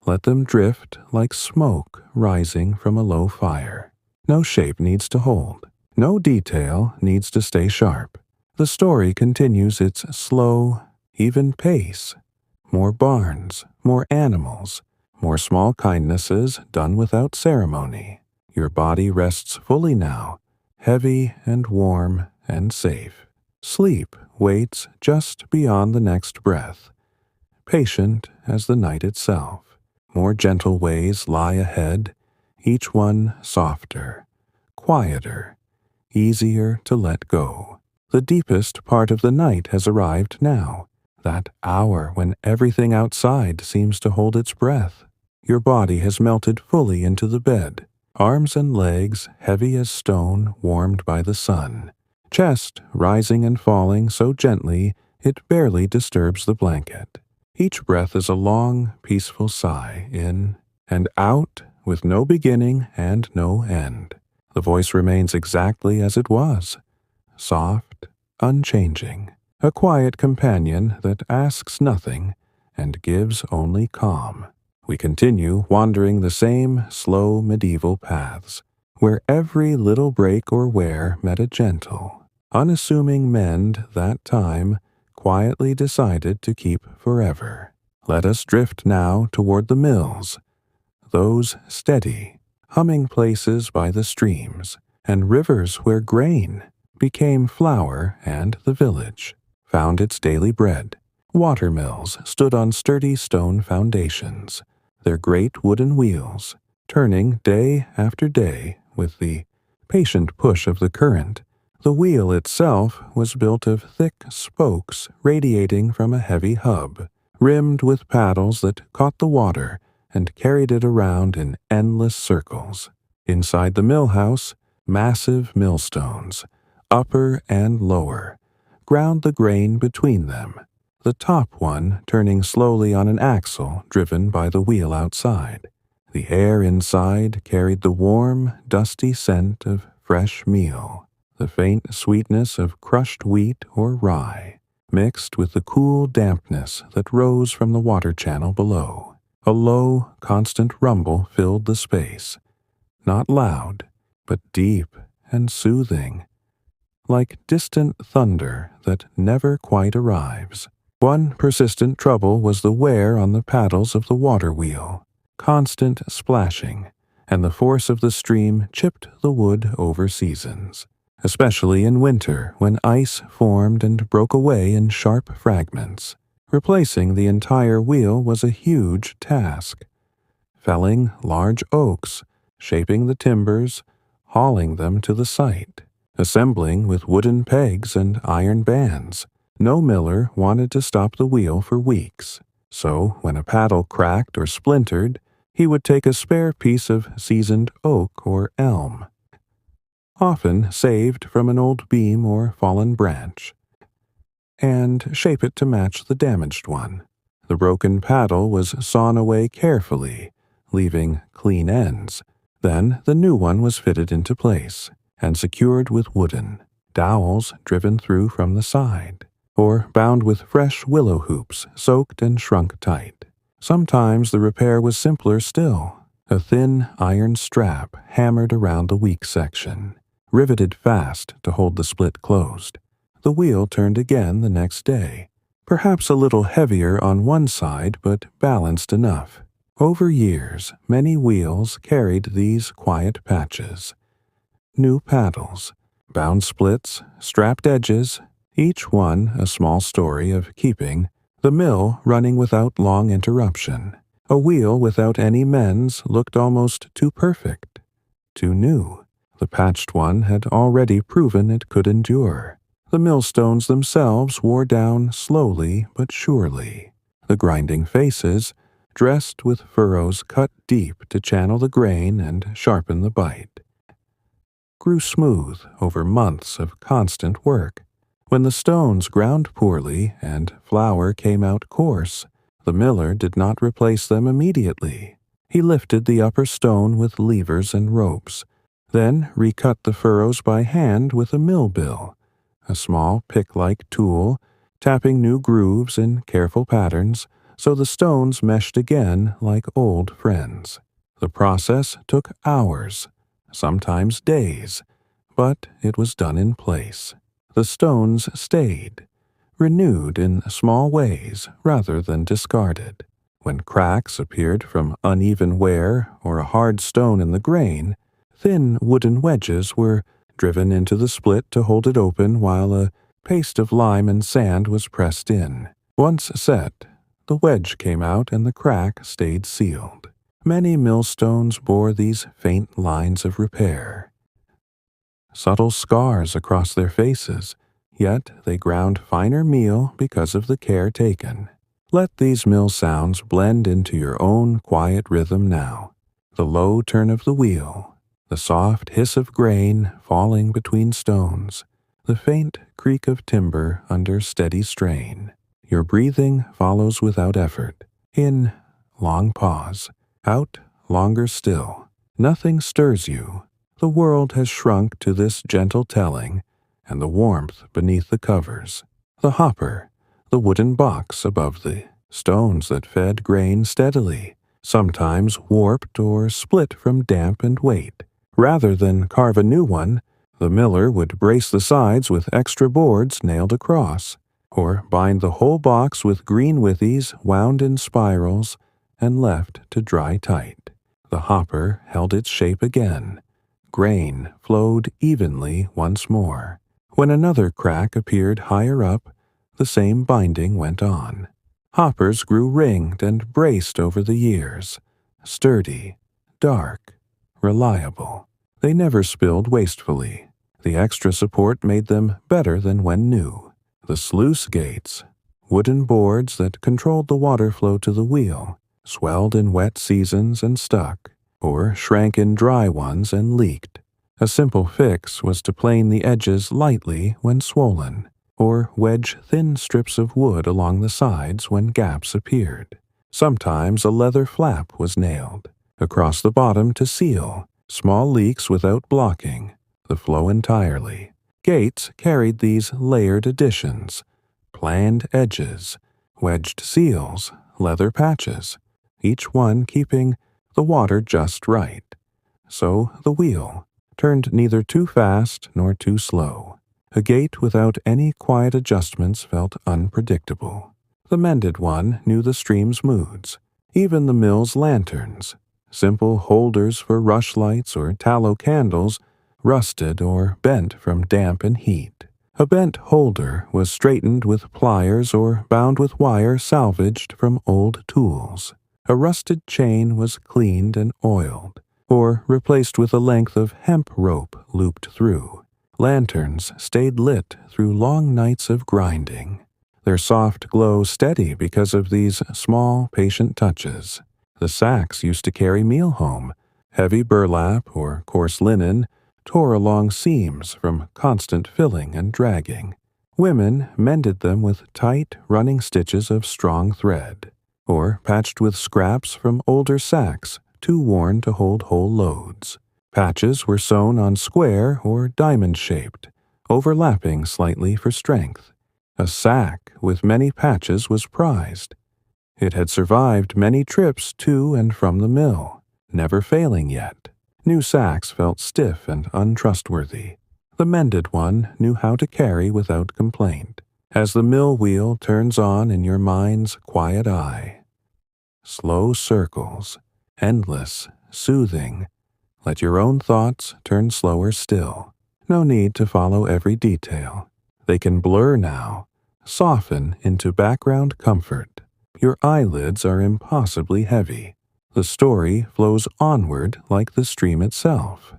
Speaker 1: let them drift like smoke rising from a low fire. No shape needs to hold. No detail needs to stay sharp. The story continues its slow, even pace. More barns, more animals, more small kindnesses done without ceremony. Your body rests fully now, heavy and warm and safe. Sleep waits just beyond the next breath, patient as the night itself. More gentle ways lie ahead, each one softer, quieter, easier to let go. The deepest part of the night has arrived now, that hour when everything outside seems to hold its breath. Your body has melted fully into the bed, arms and legs heavy as stone warmed by the sun, chest rising and falling so gently it barely disturbs the blanket. Each breath is a long, peaceful sigh in and out with no beginning and no end. The voice remains exactly as it was, soft, unchanging, a quiet companion that asks nothing and gives only calm. We continue wandering the same slow medieval paths, where every little break or wear met a gentle, unassuming mend that time quietly decided to keep forever. Let us drift now toward the mills, those steady, humming places by the streams, and rivers where grain became flour and the village found its daily bread. Water mills stood on sturdy stone foundations, their great wooden wheels, turning day after day with the patient push of the current. The wheel itself was built of thick spokes radiating from a heavy hub, rimmed with paddles that caught the water and carried it around in endless circles. Inside the mill house, massive millstones, upper and lower, ground the grain between them, the top one turning slowly on an axle driven by the wheel outside. The air inside carried the warm, dusty scent of fresh meal, the faint sweetness of crushed wheat or rye, mixed with the cool dampness that rose from the water channel below. A low, constant rumble filled the space, not loud, but deep and soothing, like distant thunder that never quite arrives. One persistent trouble was the wear on the paddles of the water wheel, constant splashing, and the force of the stream chipped the wood over seasons, especially in winter when ice formed and broke away in sharp fragments. Replacing the entire wheel was a huge task. Felling large oaks, shaping the timbers, hauling them to the site, assembling with wooden pegs and iron bands. No miller wanted to stop the wheel for weeks, so when a paddle cracked or splintered, he would take a spare piece of seasoned oak or elm, often saved from an old beam or fallen branch, and shape it to match the damaged one. The broken paddle was sawn away carefully, leaving clean ends. Then the new one was fitted into place and secured with wooden dowels driven through from the side, or bound with fresh willow hoops soaked and shrunk tight. Sometimes the repair was simpler still. A thin iron strap hammered around the weak section, riveted fast to hold the split closed. The wheel turned again the next day, perhaps a little heavier on one side but balanced enough. Over years, many wheels carried these quiet patches. New paddles, bound splits, strapped edges, each one a small story of keeping the mill running without long interruption. A wheel without any mends looked almost too perfect, too new. The patched one had already proven it could endure. The millstones themselves wore down slowly but surely. The grinding faces, dressed with furrows cut deep to channel the grain and sharpen the bite, grew smooth over months of constant work. When the stones ground poorly and flour came out coarse, the miller did not replace them immediately. He lifted the upper stone with levers and ropes, then recut the furrows by hand with a mill bill, a small pick-like tool, tapping new grooves in careful patterns so the stones meshed again like old friends. The process took hours, sometimes days, but it was done in place. The stones stayed, renewed in small ways rather than discarded. When cracks appeared from uneven wear or a hard stone in the grain, thin wooden wedges were driven into the split to hold it open while a paste of lime and sand was pressed in. Once set, the wedge came out and the crack stayed sealed. Many millstones bore these faint lines of repair, subtle scars across their faces, yet they ground finer meal because of the care taken. Let these mill sounds blend into your own quiet rhythm now. The low turn of the wheel, the soft hiss of grain falling between stones, the faint creak of timber under steady strain. Your breathing follows without effort. In, long pause. Out, longer still. Nothing stirs you. The world has shrunk to this gentle telling, and the warmth beneath the covers. The hopper, the wooden box above the stones that fed grain steadily, sometimes warped or split from damp and weight. Rather than carve a new one, the miller would brace the sides with extra boards nailed across, or bind the whole box with green withies wound in spirals and left to dry tight. The hopper held its shape again. Grain flowed evenly once more. When another crack appeared higher up, the same binding went on. Hoppers grew ringed and braced over the years, sturdy, dark, reliable. They never spilled wastefully. The extra support made them better than when new. The sluice gates, wooden boards that controlled the water flow to the wheel, swelled in wet seasons and stuck, or shrank in dry ones and leaked. A simple fix was to plane the edges lightly when swollen, or wedge thin strips of wood along the sides when gaps appeared. Sometimes a leather flap was nailed across the bottom to seal small leaks without blocking the flow entirely. Gates carried these layered additions: planed edges, wedged seals, leather patches, each one keeping the water just right. So the wheel turned neither too fast nor too slow. A gate without any quiet adjustments felt unpredictable. The mended one knew the stream's moods, even the mill's lanterns. Simple holders for rushlights or tallow candles rusted or bent from damp and heat. A bent holder was straightened with pliers or bound with wire salvaged from old tools. A rusted chain was cleaned and oiled, or replaced with a length of hemp rope looped through. Lanterns stayed lit through long nights of grinding, their soft glow steady because of these small, patient touches. The sacks used to carry meal home. Heavy burlap or coarse linen tore along seams from constant filling and dragging. Women mended them with tight, running stitches of strong thread, or patched with scraps from older sacks too worn to hold whole loads. Patches were sewn on square or diamond-shaped, overlapping slightly for strength. A sack with many patches was prized. It had survived many trips to and from the mill, never failing yet. New sacks felt stiff and untrustworthy. The mended one knew how to carry without complaint, as the mill wheel turns on in your mind's quiet eye. Slow circles, endless, soothing. Let your own thoughts turn slower still. No need to follow every detail. They can blur now, soften into background comfort. Your eyelids are impossibly heavy. The story flows onward like the stream itself.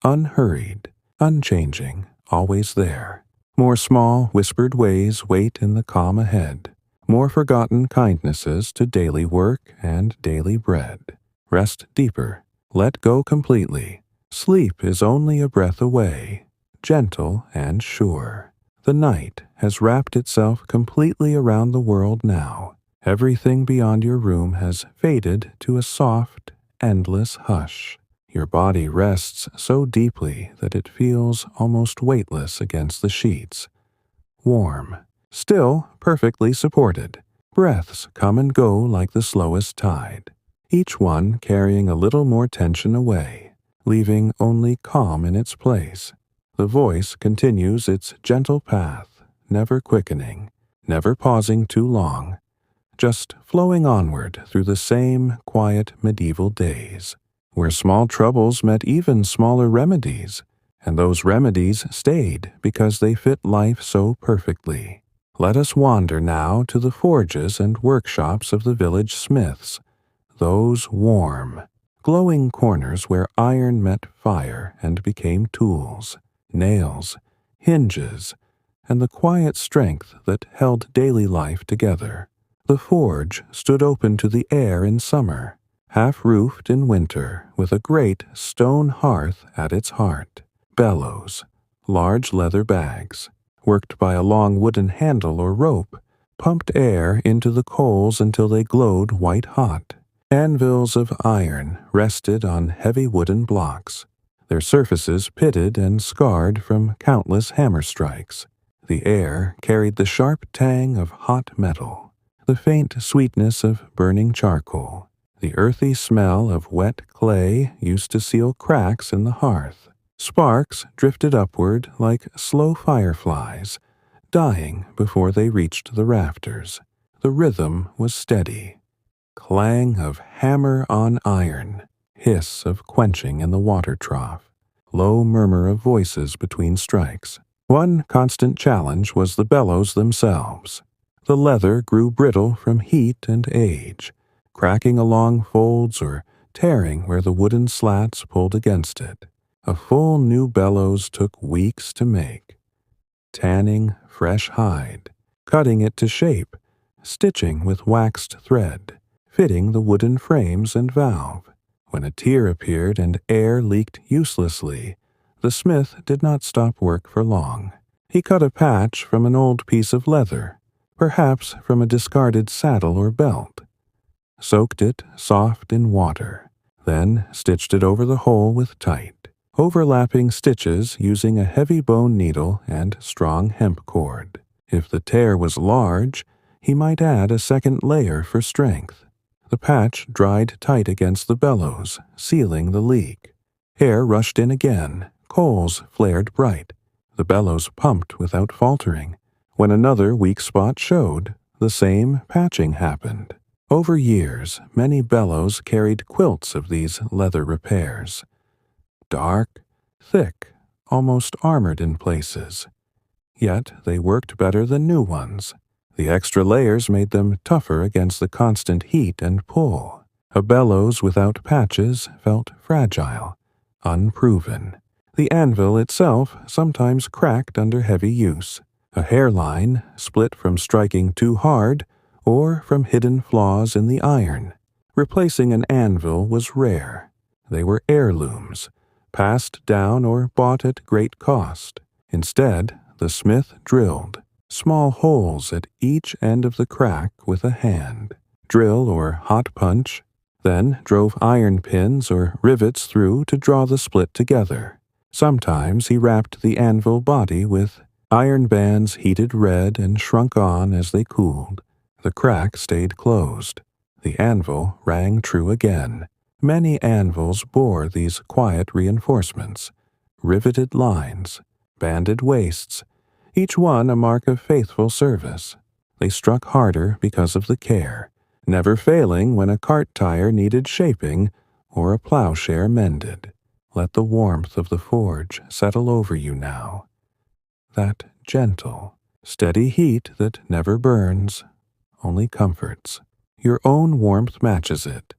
Speaker 1: Unhurried, unchanging, always there. More small, whispered ways wait in the calm ahead. More forgotten kindnesses to daily work and daily bread. Rest deeper. Let go completely. Sleep is only a breath away, gentle and sure. The night has wrapped itself completely around the world now. Everything beyond your room has faded to a soft, endless hush. Your body rests so deeply that it feels almost weightless against the sheets. Warm, still perfectly supported. Breaths come and go like the slowest tide, each one carrying a little more tension away, leaving only calm in its place. The voice continues its gentle path, never quickening, never pausing too long, just flowing onward through the same quiet medieval days, where small troubles met even smaller remedies, and those remedies stayed because they fit life so perfectly. Let us wander now to the forges and workshops of the village smiths, those warm, glowing corners where iron met fire and became tools, nails, hinges, and the quiet strength that held daily life together. The forge stood open to the air in summer, half-roofed in winter, with a great stone hearth at its heart. Bellows, large leather bags, worked by a long wooden handle or rope, pumped air into the coals until they glowed white-hot. Anvils of iron rested on heavy wooden blocks, their surfaces pitted and scarred from countless hammer strikes. The air carried the sharp tang of hot metal, the faint sweetness of burning charcoal. The earthy smell of wet clay used to seal cracks in the hearth. Sparks drifted upward like slow fireflies, dying before they reached the rafters. The rhythm was steady. Clang of hammer on iron, hiss of quenching in the water trough, low murmur of voices between strikes. One constant challenge was the bellows themselves. The leather grew brittle from heat and age, cracking along folds or tearing where the wooden slats pulled against it. A full new bellows took weeks to make. Tanning fresh hide, cutting it to shape, stitching with waxed thread, fitting the wooden frames and valve. When a tear appeared and air leaked uselessly, the smith did not stop work for long. He cut a patch from an old piece of leather, perhaps from a discarded saddle or belt, soaked it soft in water, then stitched it over the hole with tight, overlapping stitches using a heavy bone needle and strong hemp cord. If the tear was large, he might add a second layer for strength. The patch dried tight against the bellows, sealing the leak. Air rushed in again, coals flared bright. The bellows pumped without faltering. When another weak spot showed, the same patching happened. Over years, many bellows carried quilts of these leather repairs. Dark, thick, almost armored in places. Yet they worked better than new ones. The extra layers made them tougher against the constant heat and pull. A bellows without patches felt fragile, unproven. The anvil itself sometimes cracked under heavy use. A hairline split from striking too hard or from hidden flaws in the iron. Replacing an anvil was rare. They were heirlooms, passed down or bought at great cost. Instead, the smith drilled small holes at each end of the crack with a hand, drill or hot punch, then drove iron pins or rivets through to draw the split together. Sometimes he wrapped the anvil body with iron bands heated red and shrunk on as they cooled. The crack stayed closed. The anvil rang true again. Many anvils bore these quiet reinforcements, riveted lines, banded waists, each one a mark of faithful service. They struck harder because of the care, never failing when a cart tire needed shaping or a plowshare mended. Let the warmth of the forge settle over you now. That gentle, steady heat that never burns, only comforts. Your own warmth matches it.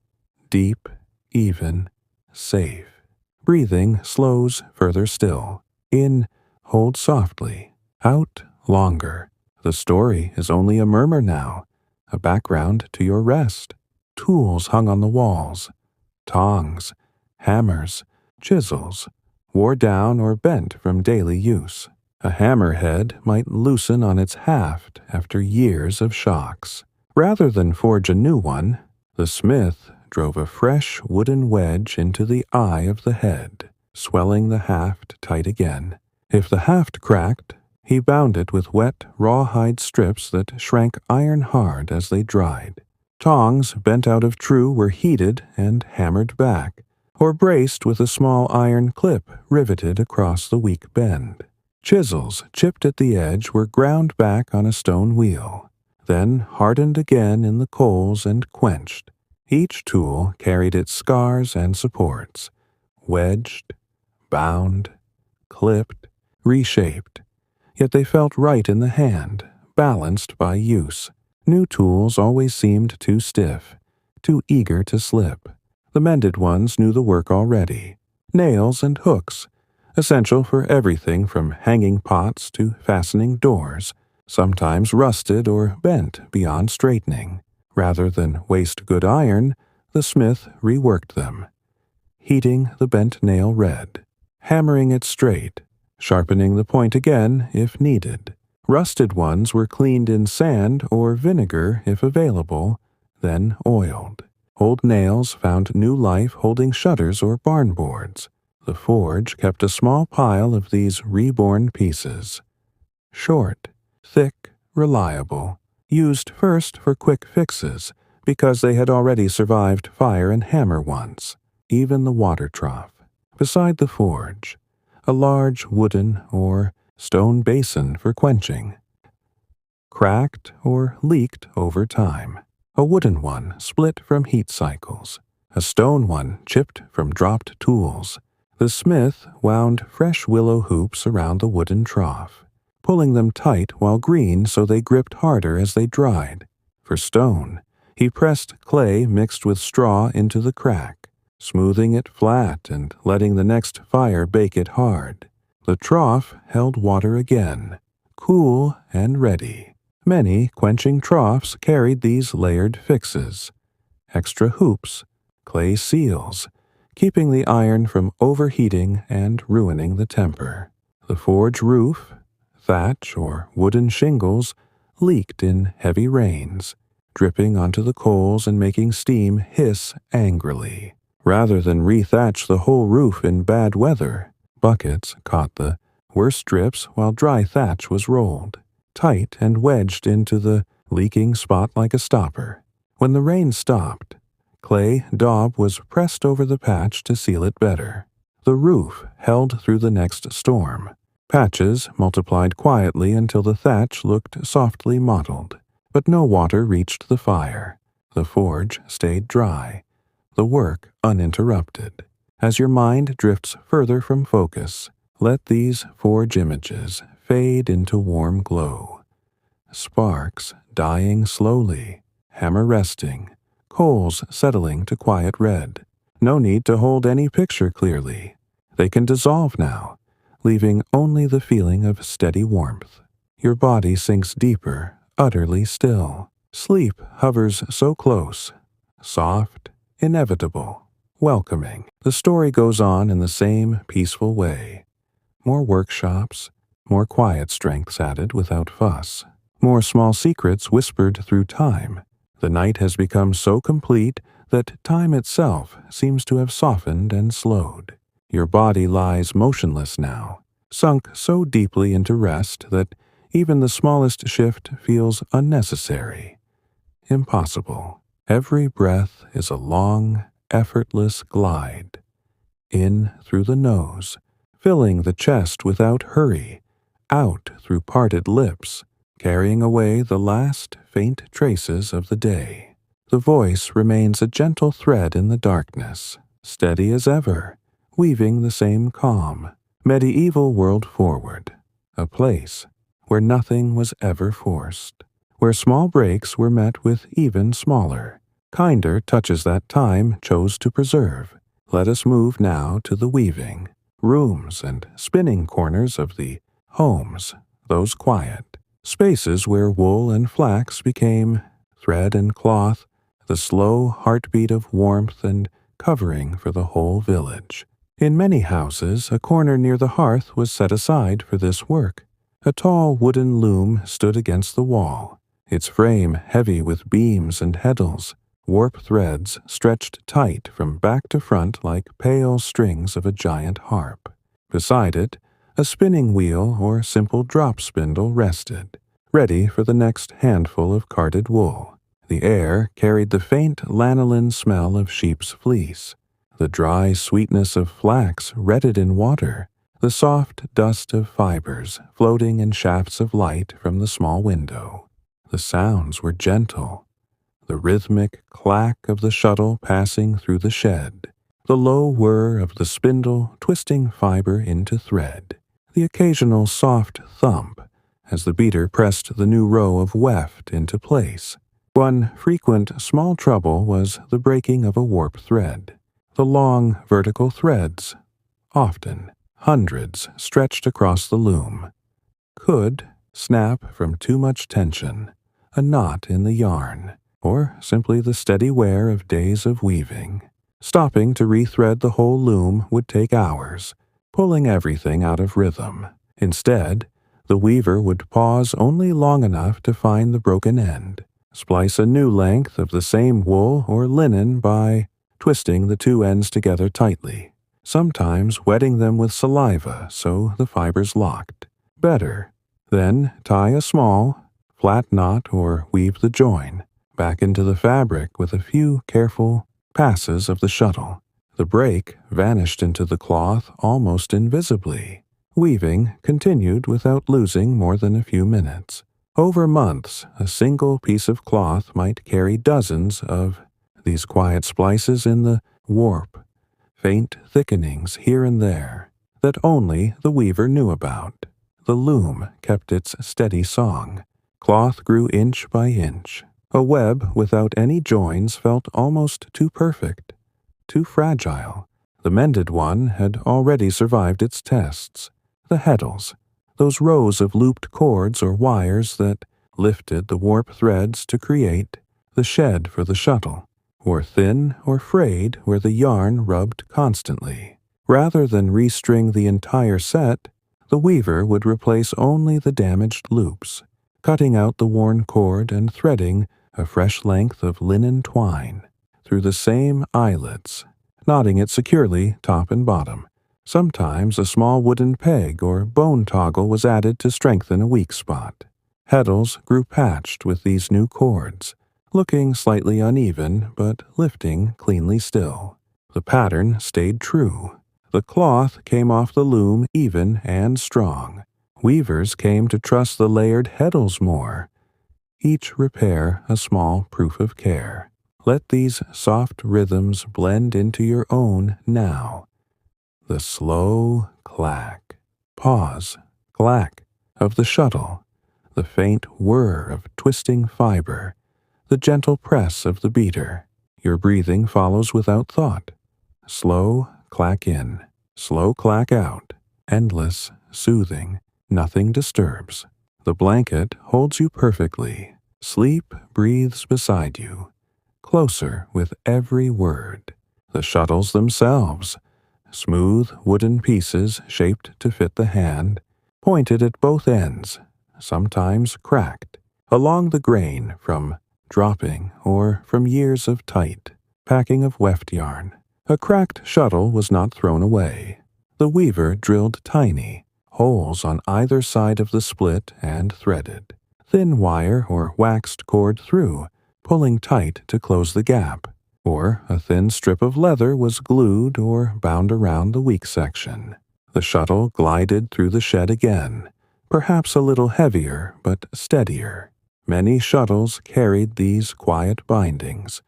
Speaker 1: Deep, even, safe. Breathing slows further still. In, hold softly. Out, longer. The story is only a murmur now, a background to your rest. Tools hung on the walls. Tongs, hammers, chisels, wore down or bent from daily use. A hammerhead might loosen on its haft after years of shocks. Rather than forge a new one, the smith drove a fresh wooden wedge into the eye of the head, swelling the haft tight again. If the haft cracked, he bound it with wet, rawhide strips that shrank iron hard as they dried. Tongs bent out of true were heated and hammered back, or braced with a small iron clip riveted across the weak bend. Chisels chipped at the edge were ground back on a stone wheel, then hardened again in the coals and quenched. Each tool carried its scars and supports, wedged, bound, clipped, reshaped. Yet they felt right in the hand, balanced by use. New tools always seemed too stiff, too eager to slip. The mended ones knew the work already. Nails and hooks, essential for everything from hanging pots to fastening doors, sometimes rusted or bent beyond straightening. Rather than waste good iron, the smith reworked them, heating the bent nail red, hammering it straight, sharpening the point again if needed. Rusted ones were cleaned in sand or vinegar if available, then oiled. Old nails found new life holding shutters or barn boards. The forge kept a small pile of these reborn pieces. Short, thick, reliable, used first for quick fixes because they had already survived fire and hammer once. Even the water trough. Beside the forge, a large wooden or stone basin for quenching. Cracked or leaked over time. A wooden one split from heat cycles. A stone one chipped from dropped tools. The smith wound fresh willow hoops around the wooden trough, pulling them tight while green so they gripped harder as they dried. For stone, he pressed clay mixed with straw into the crack, smoothing it flat and letting the next fire bake it hard. The trough held water again, cool and ready. Many quenching troughs carried these layered fixes. Extra hoops, clay seals, keeping the iron from overheating and ruining the temper. The forge roof, thatch or wooden shingles, leaked in heavy rains, dripping onto the coals and making steam hiss angrily. Rather than rethatch the whole roof in bad weather, buckets caught the worst drips while dry thatch was rolled, tight and wedged into the leaking spot like a stopper. When the rain stopped, clay daub was pressed over the patch to seal it better. The roof held through the next storm. Patches multiplied quietly until the thatch looked softly mottled, but no water reached the fire. The forge stayed dry, the work uninterrupted. As your mind drifts further from focus, let these forge images fade into warm glow. Sparks dying slowly, hammer resting, coals settling to quiet red. No need to hold any picture clearly. They can dissolve now, leaving only the feeling of steady warmth. Your body sinks deeper, utterly still. Sleep hovers so close, soft, inevitable, welcoming. The story goes on in the same peaceful way. More workshops, more quiet strengths added without fuss. More small secrets whispered through time. The night has become so complete that time itself seems to have softened and slowed. Your body lies motionless now, sunk so deeply into rest that even the smallest shift feels unnecessary. Impossible. Every breath is a long, effortless glide. In through the nose, filling the chest without hurry, out through parted lips, carrying away the last faint traces of the day. The voice remains a gentle thread in the darkness, steady as ever, weaving the same calm, medieval world forward, a place where nothing was ever forced, where small breaks were met with even smaller, kinder touches that time chose to preserve. Let us move now to the weaving, rooms and spinning corners of the homes, those quiet spaces where wool and flax became thread and cloth, the slow heartbeat of warmth and covering for the whole village. In many houses, a corner near the hearth was set aside for this work. A tall wooden loom stood against the wall, its frame heavy with beams and heddles. Warp threads stretched tight from back to front like pale strings of a giant harp. Beside it, a spinning wheel or simple drop spindle rested, ready for the next handful of carded wool. The air carried the faint lanolin smell of sheep's fleece, the dry sweetness of flax redded in water, the soft dust of fibers floating in shafts of light from the small window. The sounds were gentle, the rhythmic clack of the shuttle passing through the shed, the low whir of the spindle twisting fiber into thread, the occasional soft thump as the beater pressed the new row of weft into place. One frequent small trouble was the breaking of a warp thread. The long vertical threads, often hundreds stretched across the loom, could snap from too much tension, a knot in the yarn, or simply the steady wear of days of weaving. Stopping to rethread the whole loom would take hours, pulling everything out of rhythm. Instead, the weaver would pause only long enough to find the broken end, splice a new length of the same wool or linen by twisting the two ends together tightly, sometimes wetting them with saliva so the fibers locked. Better, then tie a small, flat knot or weave the join back into the fabric with a few careful passes of the shuttle. The break vanished into the cloth almost invisibly. Weaving continued without losing more than a few minutes. Over months, a single piece of cloth might carry dozens of these quiet splices in the warp, faint thickenings here and there that only the weaver knew about. The loom kept its steady song. Cloth grew inch by inch. A web without any joins felt almost too perfect. too fragile. The mended one had already survived its tests. The heddles, those rows of looped cords or wires that lifted the warp threads to create the shed for the shuttle, were thin or frayed where the yarn rubbed constantly. Rather than restring the entire set, the weaver would replace only the damaged loops, cutting out the worn cord and threading a fresh length of linen twine through the same eyelets, knotting it securely top and bottom. Sometimes a small wooden peg or bone toggle was added to strengthen a weak spot. Heddles grew patched with these new cords, looking slightly uneven but lifting cleanly still. The pattern stayed true. The cloth came off the loom even and strong. Weavers came to trust the layered heddles more. Each repair a small proof of care. Let these soft rhythms blend into your own now. The slow clack, pause, clack of the shuttle, the faint whir of twisting fiber, the gentle press of the beater. Your breathing follows without thought. Slow clack in, slow clack out, endless, soothing, nothing disturbs. The blanket holds you perfectly. Sleep breathes beside you, closer with every word. The shuttles themselves, smooth wooden pieces shaped to fit the hand, pointed at both ends, sometimes cracked, along the grain from dropping or from years of tight packing of weft yarn. A cracked shuttle was not thrown away. The weaver drilled tiny holes on either side of the split and threaded thin wire or waxed cord through, pulling tight to close the gap, or a thin strip of leather was glued or bound around the weak section. The shuttle glided through the shed again, perhaps a little heavier but steadier. Many shuttles carried these quiet bindings,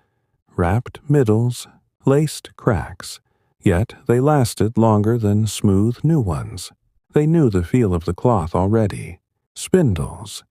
Speaker 1: wrapped middles, laced cracks, yet they lasted longer than smooth new ones. They knew the feel of the cloth already. Spindles,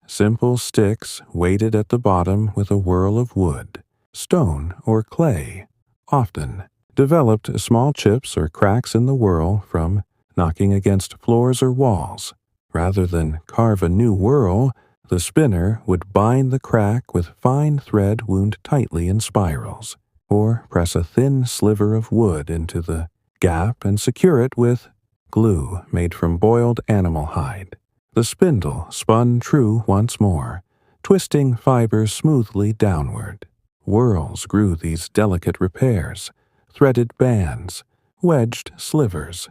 Speaker 1: simple sticks weighted at the bottom with a whirl of wood, stone, or clay, often developed small chips or cracks in the whirl from knocking against floors or walls. Rather than carve a new whirl, the spinner would bind the crack with fine thread wound tightly in spirals, or press a thin sliver of wood into the gap and secure it with glue made from boiled animal hide. The spindle spun true once more, twisting fibers smoothly downward. Whirls grew these delicate repairs, threaded bands, wedged slivers,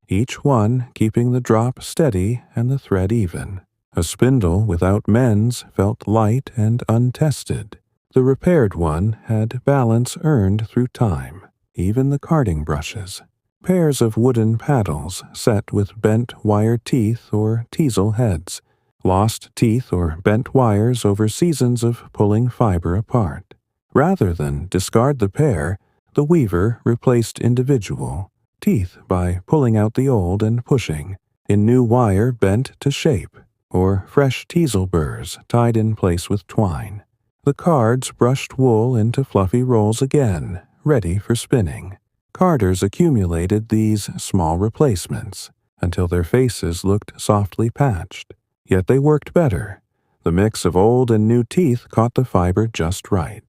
Speaker 1: each one keeping the drop steady and the thread even. A spindle without mends felt light and untested. The repaired one had balance earned through time, even the carding brushes. Pairs of wooden paddles set with bent wire teeth or teasel heads, lost teeth or bent wires over seasons of pulling fiber apart. Rather than discard the pair, the weaver replaced individual teeth by pulling out the old and pushing, in new wire bent to shape, or fresh teasel burrs tied in place with twine. The cards brushed wool into fluffy rolls again, ready for spinning. Carders accumulated these small replacements until their faces looked softly patched, yet they worked better. The mix of old and new teeth caught the fiber just right.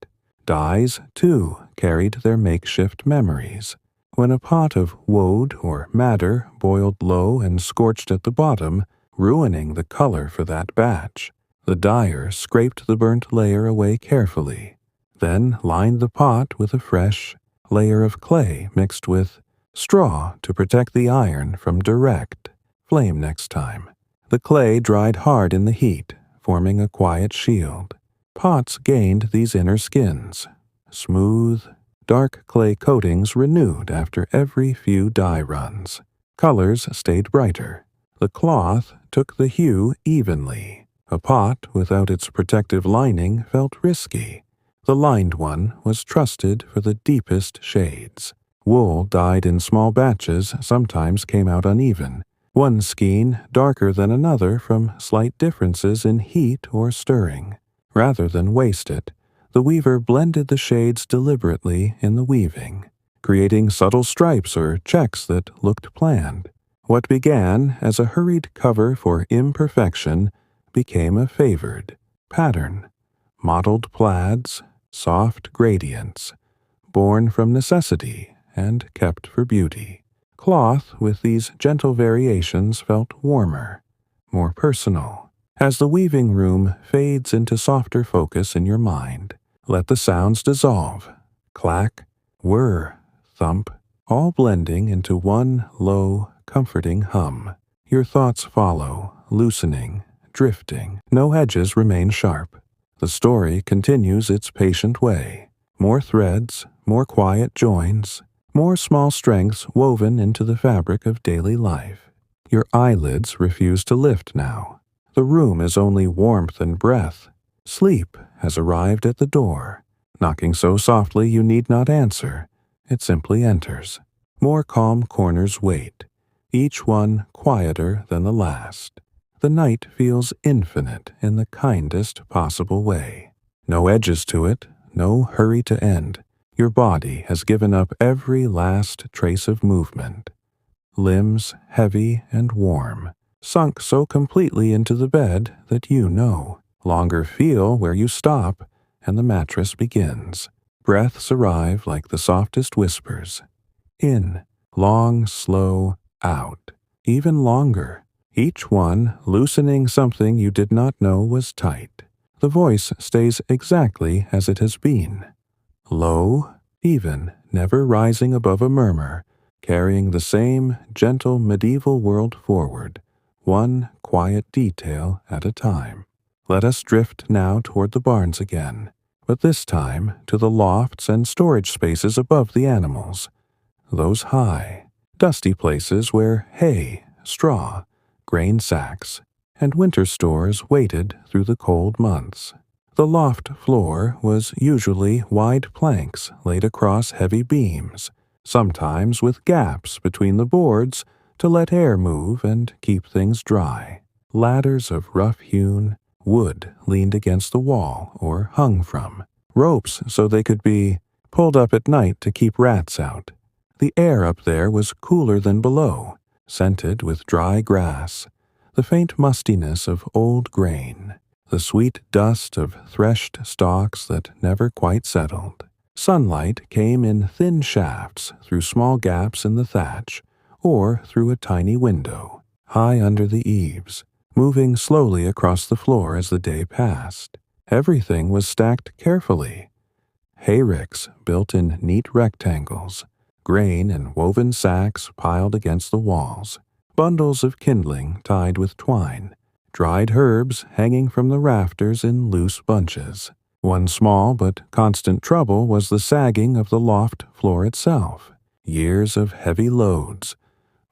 Speaker 1: Dies, too, carried their makeshift memories. When a pot of woad or madder boiled low and scorched at the bottom, ruining the color for that batch, the dyer scraped the burnt layer away carefully, then lined the pot with a fresh layer of clay mixed with straw to protect the iron from direct flame next time. The clay dried hard in the heat, forming a quiet shield. Pots gained these inner skins, smooth, dark clay coatings renewed after every few dye runs. Colors stayed brighter. The cloth took the hue evenly. A pot without its protective lining felt risky. The lined one was trusted for the deepest shades. Wool dyed in small batches sometimes came out uneven, one skein darker than another from slight differences in heat or stirring. Rather than waste it, The weaver blended the shades deliberately in the weaving, creating subtle stripes or checks that looked planned. What began as a hurried cover for imperfection became a favored pattern. Mottled plaids, soft gradients, born from necessity and kept for beauty. Cloth with these gentle variations felt warmer, more personal. As the weaving room fades into softer focus in your mind, let the sounds dissolve. Clack, whir, thump, all blending into one low, comforting hum. Your thoughts follow, loosening, drifting. No edges remain sharp. The story continues its patient way. More threads, more quiet joins, more small strengths woven into the fabric of daily life. Your eyelids refuse to lift now. The room is only warmth and breath. Sleep has arrived at the door, knocking so softly you need not answer. It simply enters. More calm corners wait, each one quieter than the last. The night feels infinite in the kindest possible way. No edges to it, no hurry to end. Your body has given up every last trace of movement. Limbs heavy and warm, sunk so completely into the bed that you no longer feel where you stop and the mattress begins. Breaths arrive like the softest whispers. In, long, slow, out, even longer, each one loosening something you did not know was tight. The voice stays exactly as it has been. Low, even, never rising above a murmur, carrying the same gentle medieval world forward, one quiet detail at a time. Let us drift now toward the barns again, but this time to the lofts and storage spaces above the animals. Those high, dusty places where hay, straw, grain sacks, and winter stores waited through the cold months. The loft floor was usually wide planks laid across heavy beams, sometimes with gaps between the boards to let air move and keep things dry. Ladders of rough-hewn wood leaned against the wall or hung from. Ropes so they could be pulled up at night to keep rats out. The air up there was cooler than below, scented with dry grass, the faint mustiness of old grain, the sweet dust of threshed stalks that never quite settled. Sunlight came in thin shafts through small gaps in the thatch, or through a tiny window, high under the eaves, moving slowly across the floor as the day passed. Everything was stacked carefully. Hayricks built in neat rectangles, grain in woven sacks piled against the walls, bundles of kindling tied with twine, dried herbs hanging from the rafters in loose bunches. One small but constant trouble was the sagging of the loft floor itself. Years of heavy loads,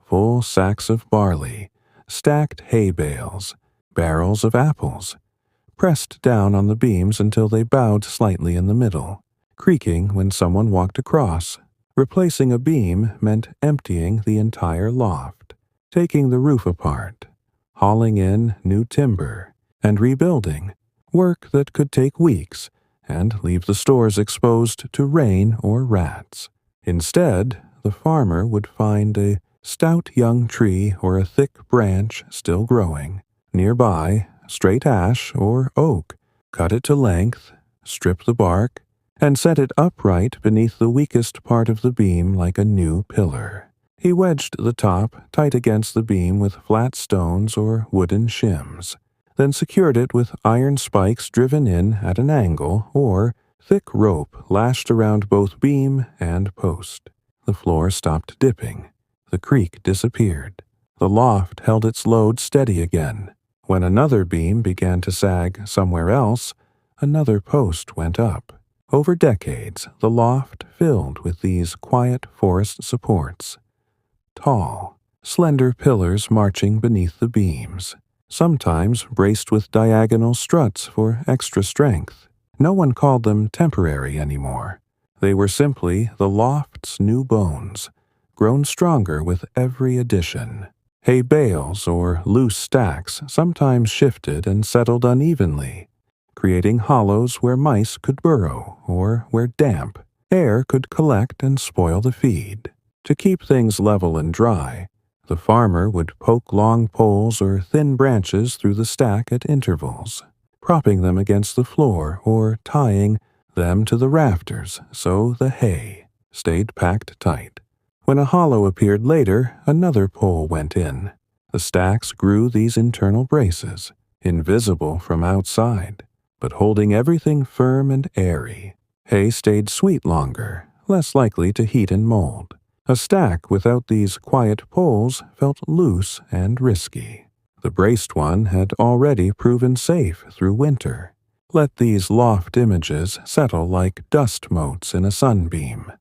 Speaker 1: full sacks of barley, stacked hay bales, barrels of apples, pressed down on the beams until they bowed slightly in the middle, creaking when someone walked across. Replacing a beam meant emptying the entire loft, taking the roof apart, hauling in new timber, and rebuilding, work that could take weeks and leave the stores exposed to rain or rats. Instead, the farmer would find a stout young tree or a thick branch still growing. Nearby, straight ash or oak, cut it to length, strip the bark, and set it upright beneath the weakest part of the beam like a new pillar. He wedged the top tight against the beam with flat stones or wooden shims, then secured it with iron spikes driven in at an angle or thick rope lashed around both beam and post. The floor stopped dipping. The creak disappeared. The loft held its load steady again. When another beam began to sag somewhere else, another post went up. Over decades, the loft filled with these quiet forest supports. Tall, slender pillars marching beneath the beams, sometimes braced with diagonal struts for extra strength. No one called them temporary anymore. They were simply the loft's new bones, grown stronger with every addition. Hay bales or loose stacks sometimes shifted and settled unevenly, creating hollows where mice could burrow or where damp air could collect and spoil the feed. To keep things level and dry, the farmer would poke long poles or thin branches through the stack at intervals, propping them against the floor or tying them to the rafters so the hay stayed packed tight. When a hollow appeared later, another pole went in. The stacks grew these internal braces, invisible from outside, but holding everything firm and airy. Hay stayed sweet longer, less likely to heat and mold. A stack without these quiet poles felt loose and risky. The braced one had already proven safe through winter. Let these loft images settle like dust motes in a sunbeam.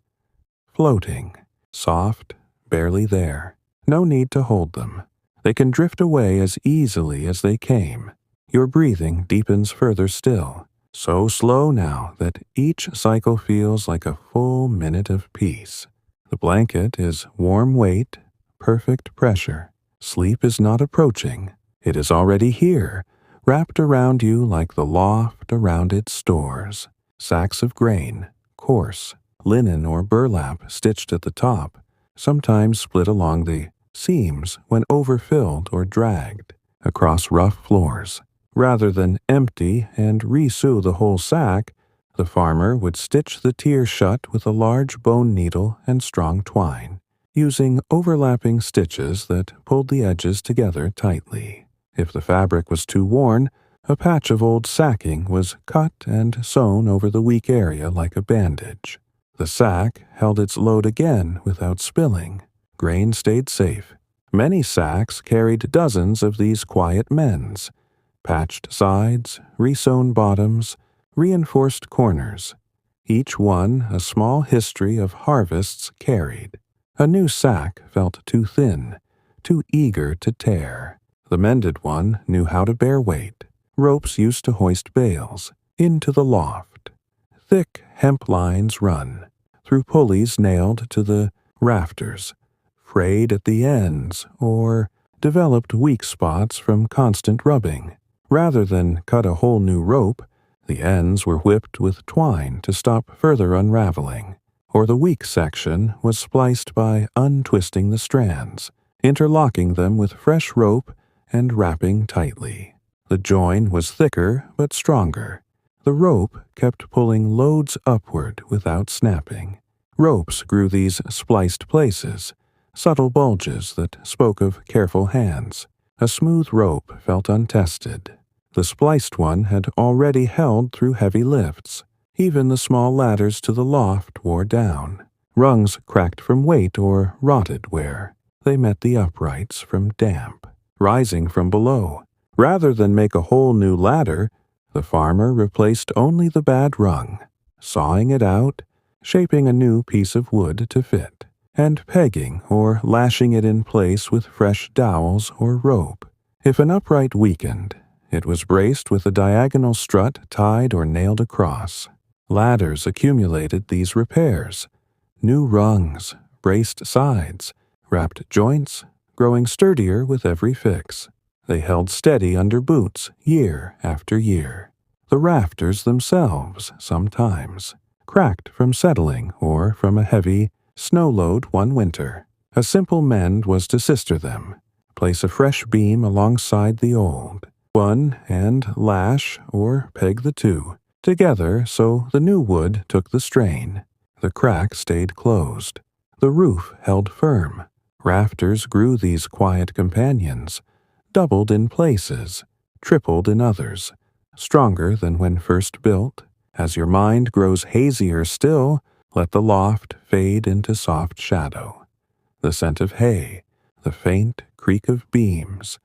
Speaker 1: Floating, soft, barely there. No need to hold them. They can drift away as easily as they came. Your breathing deepens further still, so slow now that each cycle feels like a full minute of peace. The blanket is warm weight, perfect pressure. Sleep is not approaching. It is already here, wrapped around you like the loft around its stores. Sacks of grain, coarse, linen or burlap stitched at the top, sometimes split along the seams when overfilled or dragged across rough floors. Rather than empty and re-sew the whole sack, the farmer would stitch the tier shut with a large bone needle and strong twine, using overlapping stitches that pulled the edges together tightly. If the fabric was too worn, a patch of old sacking was cut and sewn over the weak area like a bandage. The sack held its load again without spilling. Grain stayed safe. Many sacks carried dozens of these quiet mends, patched sides, re-sewn bottoms, reinforced corners, each one a small history of harvests carried. A new sack felt too thin, too eager to tear. The mended one knew how to bear weight. Ropes used to hoist bales into the loft. Thick hemp lines run through pulleys nailed to the rafters, frayed at the ends or developed weak spots from constant rubbing. Rather than cut a whole new rope, the ends were whipped with twine to stop further unraveling, or the weak section was spliced by untwisting the strands, interlocking them with fresh rope and wrapping tightly. The join was thicker but stronger. The rope kept pulling loads upward without snapping. Ropes grew these spliced places, subtle bulges that spoke of careful hands. A smooth rope felt untested. The spliced one had already held through heavy lifts. Even the small ladders to the loft wore down. Rungs cracked from weight or rotted where they met the uprights from damp, rising from below. Rather than make a whole new ladder, the farmer replaced only the bad rung, sawing it out, shaping a new piece of wood to fit, and pegging or lashing it in place with fresh dowels or rope. If an upright weakened, it was braced with a diagonal strut tied or nailed across. Ladders accumulated these repairs. New rungs, braced sides, wrapped joints, growing sturdier with every fix. They held steady under boots year after year. The rafters themselves, sometimes, cracked from settling or from a heavy snow load one winter. A simple mend was to sister them, place a fresh beam alongside the old one and lash or peg the two together so the new wood took the strain. The crack stayed closed. The roof held firm. Rafters grew these quiet companions, doubled in places, tripled in others, stronger than when first built. As your mind grows hazier still, let the loft fade into soft shadow. The scent of hay, the faint creak of beams,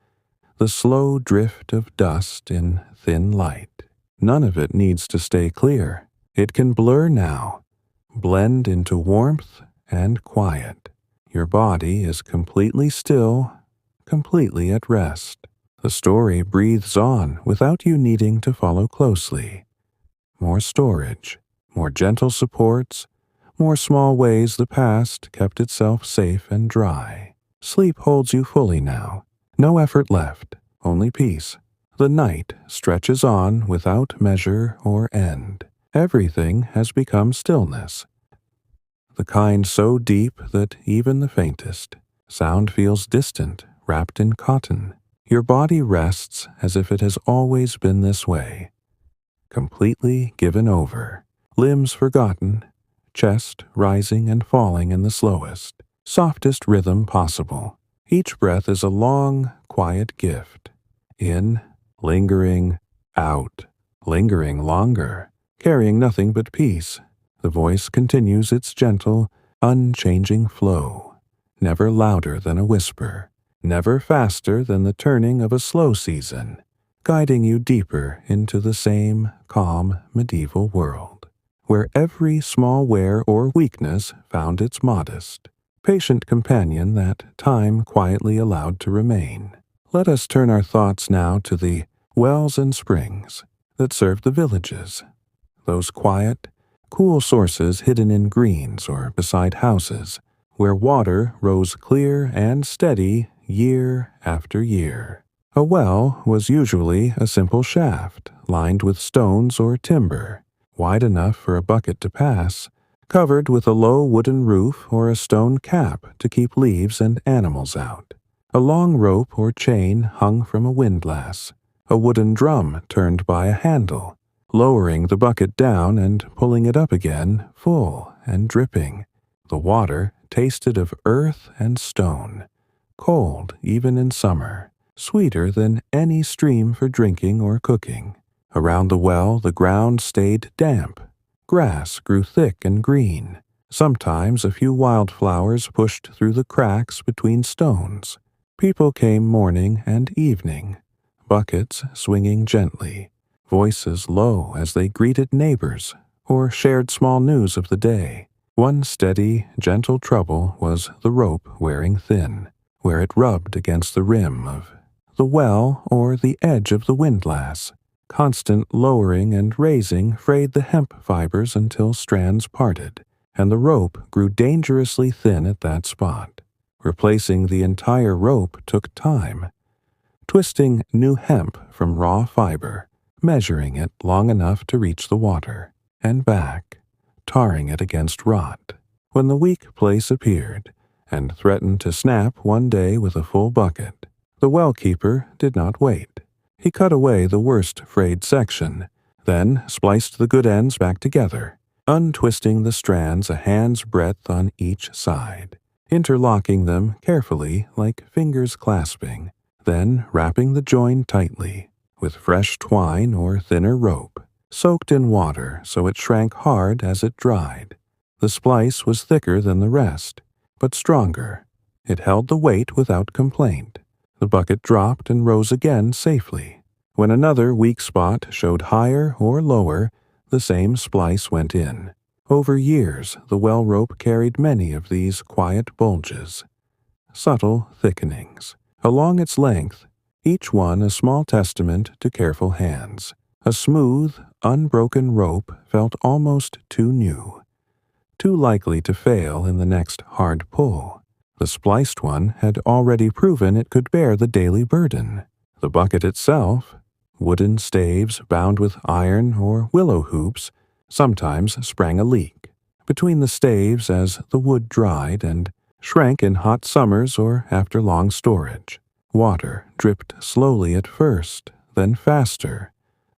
Speaker 1: the slow drift of dust in thin light. None of it needs to stay clear. It can blur now, blend into warmth and quiet. Your body is completely still, completely at rest. The story breathes on without you needing to follow closely. More storage, more gentle supports, more small ways the past kept itself safe and dry. Sleep holds you fully now. No effort left, only peace. The night stretches on without measure or end. Everything has become stillness, the kind so deep that even the faintest sound feels distant, wrapped in cotton. Your body rests as if it has always been this way, completely given over, limbs forgotten, chest rising and falling in the slowest, softest rhythm possible. Each breath is a long, quiet gift. In, lingering, out, lingering longer, carrying nothing but peace. The voice continues its gentle, unchanging flow, never louder than a whisper, never faster than the turning of a slow season, guiding you deeper into the same calm medieval world, where every small wear or weakness found its modest, patient companion that time quietly allowed to remain. Let us turn our thoughts now to the wells and springs that serve the villages, those quiet, cool sources hidden in greens or beside houses, where water rose clear and steady year after year. A well was usually a simple shaft, lined with stones or timber, wide enough for a bucket to pass, covered with a low wooden roof or a stone cap to keep leaves and animals out. A long rope or chain hung from a windlass, a wooden drum turned by a handle, lowering the bucket down and pulling it up again, full and dripping. The water tasted of earth and stone, cold even in summer, sweeter than any stream for drinking or cooking. Around the well the ground stayed damp. Grass grew thick and green. Sometimes a few wildflowers pushed through the cracks between stones. People came morning and evening, buckets swinging gently, voices low as they greeted neighbors or shared small news of the day. One steady, gentle trouble was the rope wearing thin, where it rubbed against the rim of the well or the edge of the windlass. Constant lowering and raising frayed the hemp fibers until strands parted, and the rope grew dangerously thin at that spot. Replacing the entire rope took time, twisting new hemp from raw fiber, measuring it long enough to reach the water, and back, tarring it against rot. When the weak place appeared, and threatened to snap one day with a full bucket, the well-keeper did not wait. He cut away the worst frayed section, then spliced the good ends back together, untwisting the strands a hand's breadth on each side, interlocking them carefully like fingers clasping, then wrapping the join tightly with fresh twine or thinner rope, soaked in water so it shrank hard as it dried. The splice was thicker than the rest, but stronger. It held the weight without complaint. The bucket dropped and rose again safely. When another weak spot showed higher or lower, the same splice went in. Over years, the well rope carried many of these quiet bulges, subtle thickenings. Along its length, each one a small testament to careful hands. A smooth, unbroken rope felt almost too new, too likely to fail in the next hard pull. The spliced one had already proven it could bear the daily burden. The bucket itself, wooden staves bound with iron or willow hoops, sometimes sprang a leak. Between the staves as the wood dried and shrank in hot summers or after long storage, water dripped slowly at first, then faster,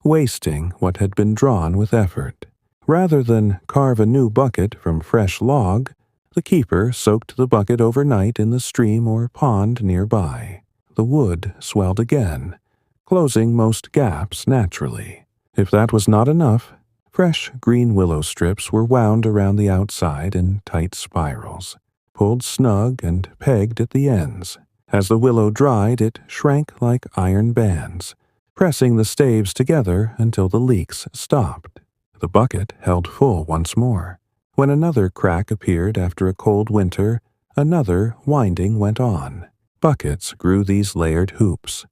Speaker 1: wasting what had been drawn with effort. Rather than carve a new bucket from fresh log, the keeper soaked the bucket overnight in the stream or pond nearby. The wood swelled again, closing most gaps naturally. If that was not enough, fresh green willow strips were wound around the outside in tight spirals, pulled snug and pegged at the ends. As the willow dried, it shrank like iron bands, pressing the staves together until the leaks stopped. The bucket held full once more. When another crack appeared after a cold winter, another winding went on. Buckets grew these layered hoops,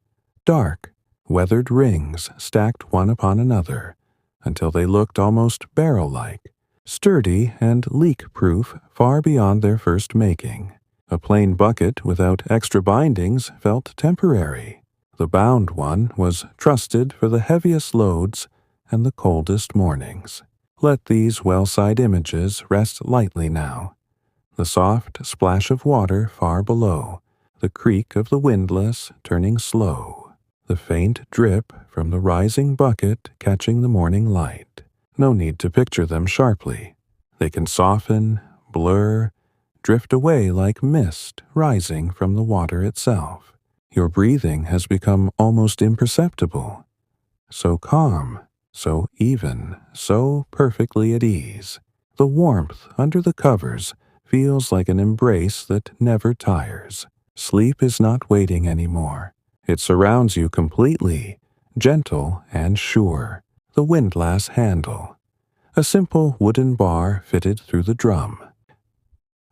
Speaker 1: dark, weathered rings stacked one upon another, until they looked almost barrel-like, sturdy and leak-proof far beyond their first making. A plain bucket without extra bindings felt temporary. The bound one was trusted for the heaviest loads and the coldest mornings. Let these well-side images rest lightly now. The soft splash of water far below, the creak of the windlass turning slow, the faint drip from the rising bucket catching the morning light. No need to picture them sharply. They can soften, blur, drift away like mist rising from the water itself. Your breathing has become almost imperceptible. So calm, so even, so perfectly at ease. The warmth under the covers feels like an embrace that never tires. Sleep is not waiting anymore. It surrounds you completely, gentle and sure. The windlass handle. A simple wooden bar fitted through the drum.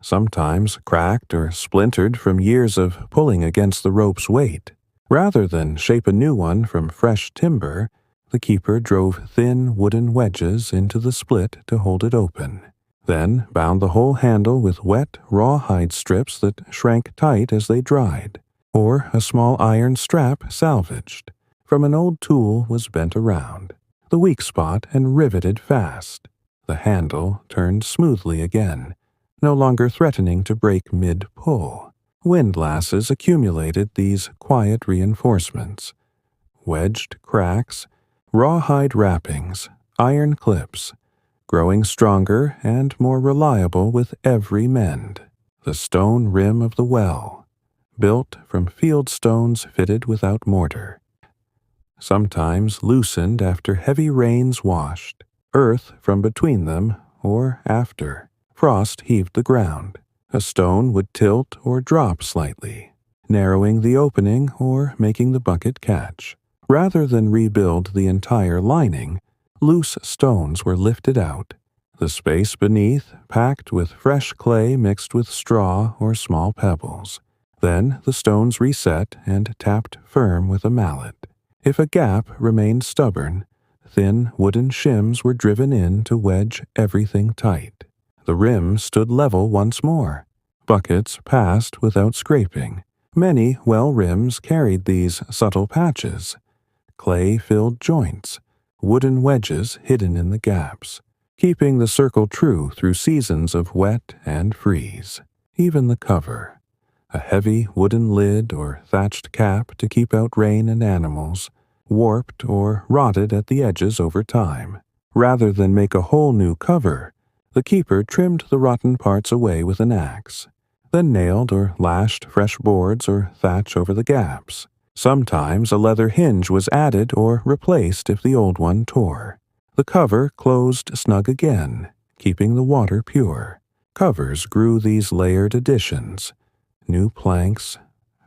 Speaker 1: Sometimes cracked or splintered from years of pulling against the rope's weight. Rather than shape a new one from fresh timber, the keeper drove thin wooden wedges into the split to hold it open, then bound the whole handle with wet, rawhide strips that shrank tight as they dried, or a small iron strap salvaged from an old tool was bent around, the weak spot and riveted fast. The handle turned smoothly again, no longer threatening to break mid-pull. Windlasses accumulated these quiet reinforcements. Wedged cracks, rawhide wrappings, iron clips, growing stronger and more reliable with every mend. The stone rim of the well, built from field stones fitted without mortar. Sometimes loosened after heavy rains washed, earth from between them, or after. Frost heaved the ground. A stone would tilt or drop slightly, narrowing the opening or making the bucket catch. Rather than rebuild the entire lining, loose stones were lifted out, the space beneath packed with fresh clay mixed with straw or small pebbles. Then the stones reset and tapped firm with a mallet. If a gap remained stubborn, thin wooden shims were driven in to wedge everything tight. The rim stood level once more. Buckets passed without scraping. Many well rims carried these subtle patches. Clay-filled joints, wooden wedges hidden in the gaps, keeping the circle true through seasons of wet and freeze. Even the cover, a heavy wooden lid or thatched cap to keep out rain and animals, warped or rotted at the edges over time. Rather than make a whole new cover, the keeper trimmed the rotten parts away with an axe, then nailed or lashed fresh boards or thatch over the gaps. Sometimes a leather hinge was added or replaced if the old one tore. The cover closed snug again, keeping the water pure. Covers grew these layered additions, new planks,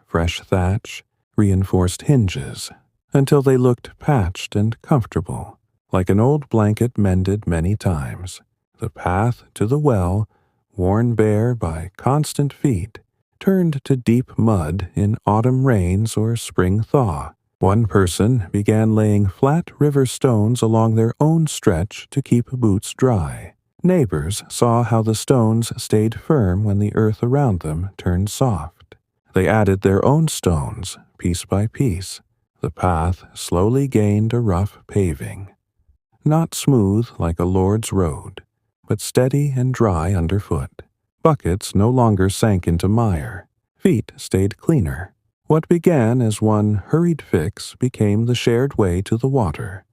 Speaker 1: fresh thatch, reinforced hinges, until they looked patched and comfortable, like an old blanket mended many times. The path to the well, worn bare by constant feet, turned to deep mud in autumn rains or spring thaw. One person began laying flat river stones along their own stretch to keep boots dry. Neighbors saw how the stones stayed firm when the earth around them turned soft. They added their own stones, piece by piece. The path slowly gained a rough paving. Not smooth like a lord's road, but steady and dry underfoot. Buckets no longer sank into mire. Feet stayed cleaner. What began as one hurried fix became the shared way to the water,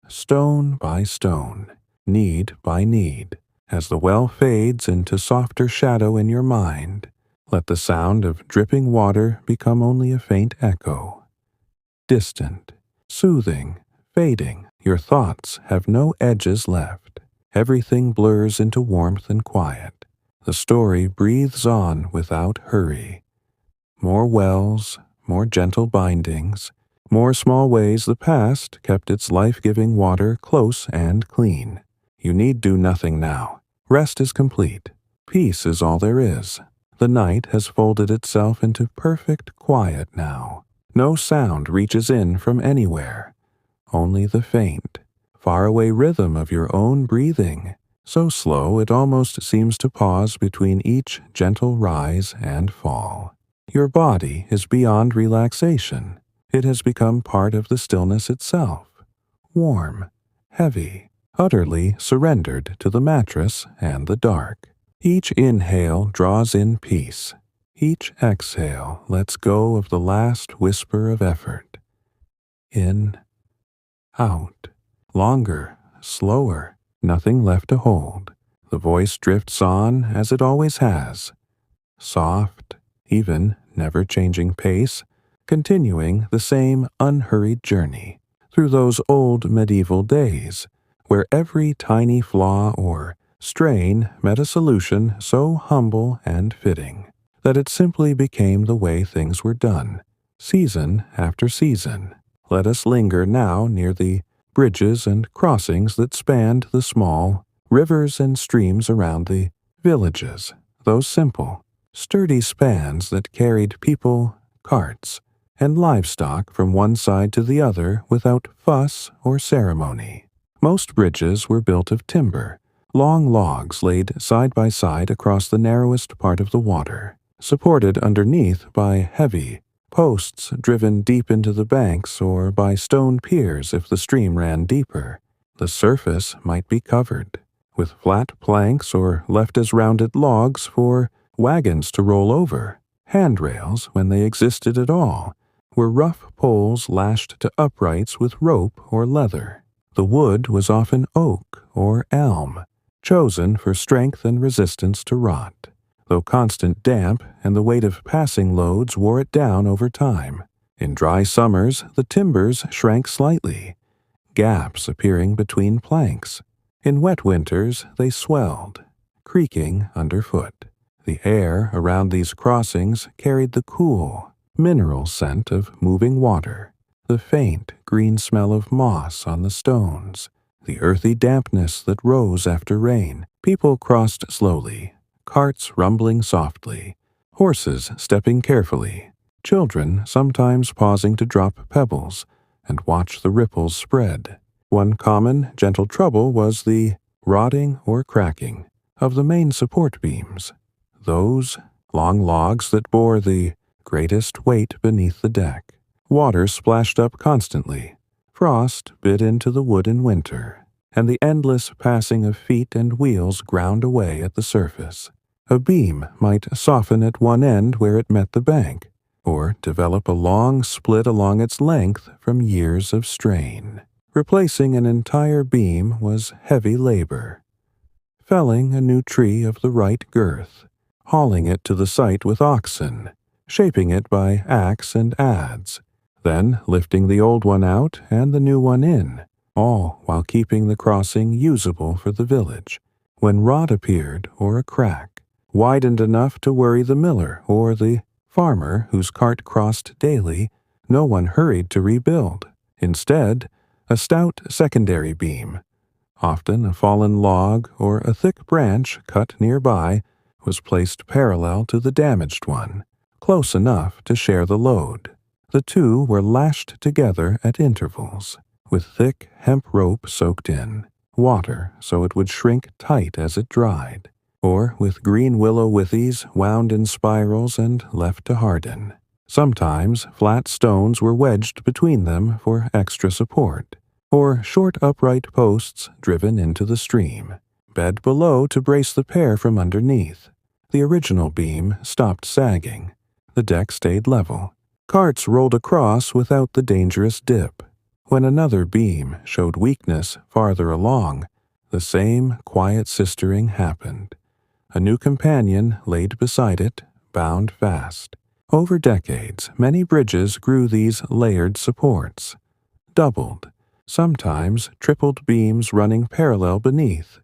Speaker 1: stone by stone, need by need. As the well fades into softer shadow in your mind, let the sound of dripping water become only a faint echo. Distant, soothing, fading, your thoughts have no edges left. Everything blurs into warmth and quiet. The story breathes on without hurry. More wells, more gentle bindings, more small ways the past kept its life-giving water close and clean. You need do nothing now. Rest is complete. Peace is all there is. The night has folded itself into perfect quiet now. No sound reaches in from anywhere. Only the faint, faraway rhythm of your own breathing, so slow it almost seems to pause between each gentle rise and fall. Your body is beyond relaxation. It has become part of the stillness itself, warm, heavy, utterly surrendered to the mattress and the dark. Each inhale draws in peace. Each exhale lets go of the last whisper of effort. In, out, longer, slower, nothing left to hold. The voice drifts on as it always has, soft, even, never changing pace, continuing the same unhurried journey through those old medieval days where every tiny flaw or strain met a solution so humble and fitting that it simply became the way things were done, season after season. Let us linger now near the bridges and crossings that spanned the small rivers and streams around the villages, those simple, sturdy spans that carried people, carts, and livestock from one side to the other without fuss or ceremony. Most bridges were built of timber, long logs laid side by side across the narrowest part of the water, supported underneath by heavy posts driven deep into the banks or by stone piers if the stream ran deeper. The surface might be covered with flat planks or left as rounded logs for wagons to roll over. Handrails, when they existed at all, were rough poles lashed to uprights with rope or leather. The wood was often oak or elm, chosen for strength and resistance to rot, though constant damp and the weight of passing loads wore it down over time. In dry summers, the timbers shrank slightly, gaps appearing between planks. In wet winters, they swelled, creaking underfoot. The air around these crossings carried the cool, mineral scent of moving water, the faint green smell of moss on the stones, the earthy dampness that rose after rain. People crossed slowly, carts rumbling softly, horses stepping carefully, children sometimes pausing to drop pebbles and watch the ripples spread. One common, gentle trouble was the rotting or cracking of the main support beams, those long logs that bore the greatest weight beneath the deck. Water splashed up constantly, frost bit into the wood in winter, and the endless passing of feet and wheels ground away at the surface. A beam might soften at one end where it met the bank, or develop a long split along its length from years of strain. Replacing an entire beam was heavy labor. Felling a new tree of the right girth, hauling it to the site with oxen, shaping it by axe and adze, then lifting the old one out and the new one in, all while keeping the crossing usable for the village. When rot appeared or a crack, widened enough to worry the miller or the farmer whose cart crossed daily, no one hurried to rebuild. Instead, a stout secondary beam, often a fallen log or a thick branch cut nearby, was placed parallel to the damaged one, close enough to share the load. The two were lashed together at intervals, with thick hemp rope soaked in, water so it would shrink tight as it dried, or with green willow withies wound in spirals and left to harden. Sometimes flat stones were wedged between them for extra support, or short upright posts driven into the stream, bed below to brace the pair from underneath. The original beam stopped sagging. The deck stayed level. Carts rolled across without the dangerous dip. When another beam showed weakness farther along, the same quiet sistering happened. A new companion laid beside it, bound fast. Over decades, many bridges grew these layered supports, doubled, sometimes tripled beams running parallel beneath,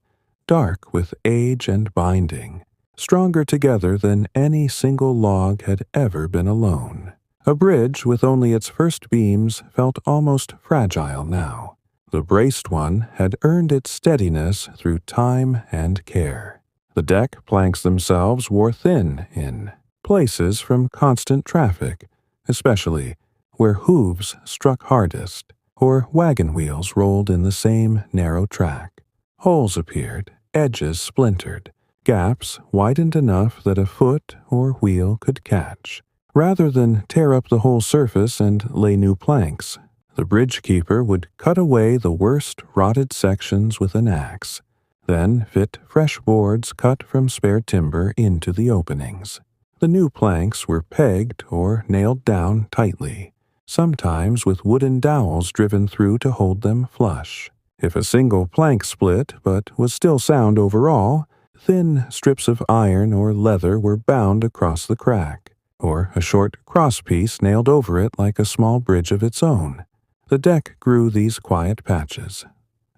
Speaker 1: dark with age and binding, stronger together than any single log had ever been alone. A bridge with only its first beams felt almost fragile now. The braced one had earned its steadiness through time and care. The deck planks themselves wore thin in places from constant traffic, especially where hooves struck hardest, or wagon wheels rolled in the same narrow track. Holes appeared, edges splintered, gaps widened enough that a foot or wheel could catch. Rather than tear up the whole surface and lay new planks, the bridge keeper would cut away the worst rotted sections with an axe, then fit fresh boards cut from spare timber into the openings. The new planks were pegged or nailed down tightly, sometimes with wooden dowels driven through to hold them flush. If a single plank split but was still sound overall, thin strips of iron or leather were bound across the crack, or a short crosspiece nailed over it like a small bridge of its own. The deck grew these quiet patches.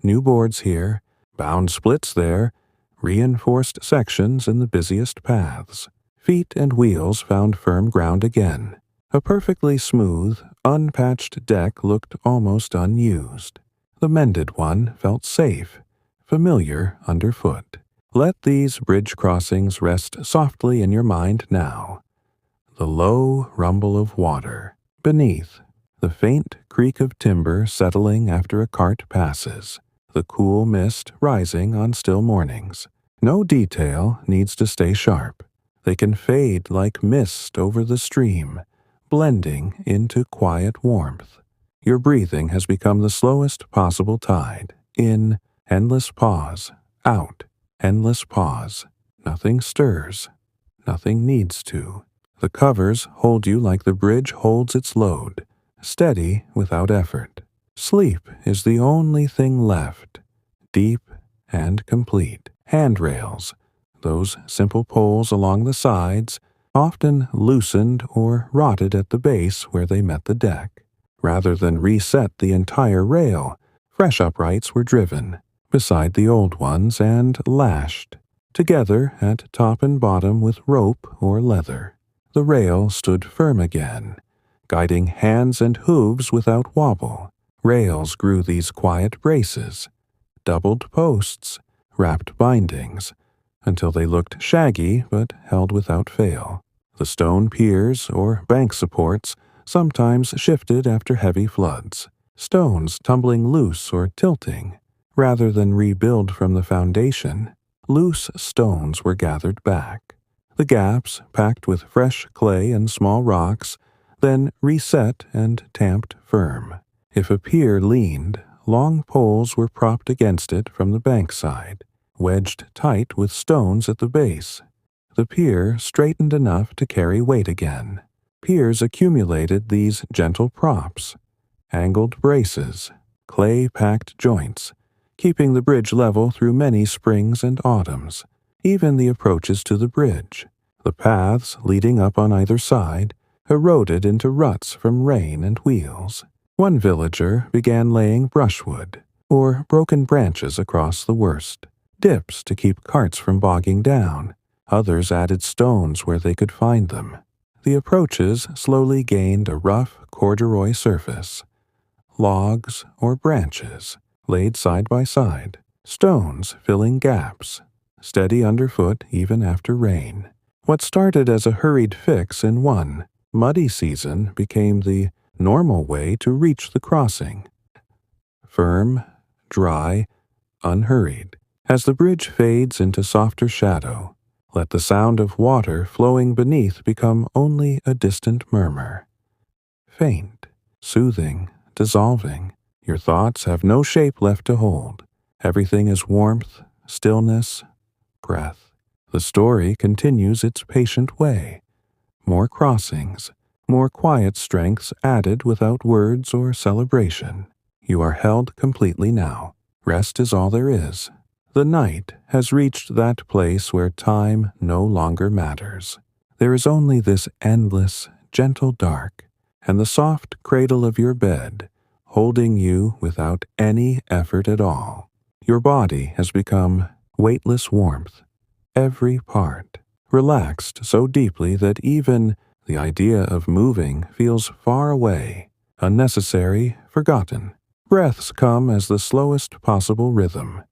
Speaker 1: New boards here, bound splits there, reinforced sections in the busiest paths. Feet and wheels found firm ground again. A perfectly smooth, unpatched deck looked almost unused. The mended one felt safe, familiar underfoot. Let these bridge crossings rest softly in your mind now. The low rumble of water beneath, the faint creak of timber settling after a cart passes, the cool mist rising on still mornings. No detail needs to stay sharp. They can fade like mist over the stream, blending into quiet warmth. Your breathing has become the slowest possible tide. In, endless pause. Out, endless pause. Nothing stirs. Nothing needs to. The covers hold you like the bridge holds its load, steady without effort. Sleep is the only thing left, deep and complete. Handrails, those simple poles along the sides, often loosened or rotted at the base where they met the deck. Rather than reset the entire rail, fresh uprights were driven beside the old ones and lashed together at top and bottom with rope or leather. The rail stood firm again, guiding hands and hooves without wobble. Rails grew these quiet braces, doubled posts, wrapped bindings, until they looked shaggy but held without fail. The stone piers or bank supports sometimes shifted after heavy floods, stones tumbling loose or tilting. Rather than rebuild from the foundation, loose stones were gathered back. The gaps packed with fresh clay and small rocks, then reset and tamped firm. If a pier leaned, long poles were propped against it from the bankside, wedged tight with stones at the base. The pier straightened enough to carry weight again. Piers accumulated these gentle props, angled braces, clay-packed joints, keeping the bridge level through many springs and autumns, even the approaches to the bridge. The paths leading up on either side eroded into ruts from rain and wheels. One villager began laying brushwood, or broken branches across the worst, dips to keep carts from bogging down. Others added stones where they could find them. The approaches slowly gained a rough corduroy surface. Logs or branches laid side by side, stones filling gaps, steady underfoot even after rain. What started as a hurried fix in one muddy season became the normal way to reach the crossing. Firm, dry, unhurried. As the bridge fades into softer shadow, let the sound of water flowing beneath become only a distant murmur. Faint, soothing, dissolving. Your thoughts have no shape left to hold. Everything is warmth, stillness, breath. The story continues its patient way. More crossings, more quiet strengths added without words or celebration. You are held completely now. Rest is all there is. The night has reached that place where time no longer matters. There is only this endless, gentle dark, and the soft cradle of your bed, holding you without any effort at all. Your body has become weightless warmth, every part, relaxed so deeply that even the idea of moving feels far away, unnecessary, forgotten. Breaths come as the slowest possible rhythm.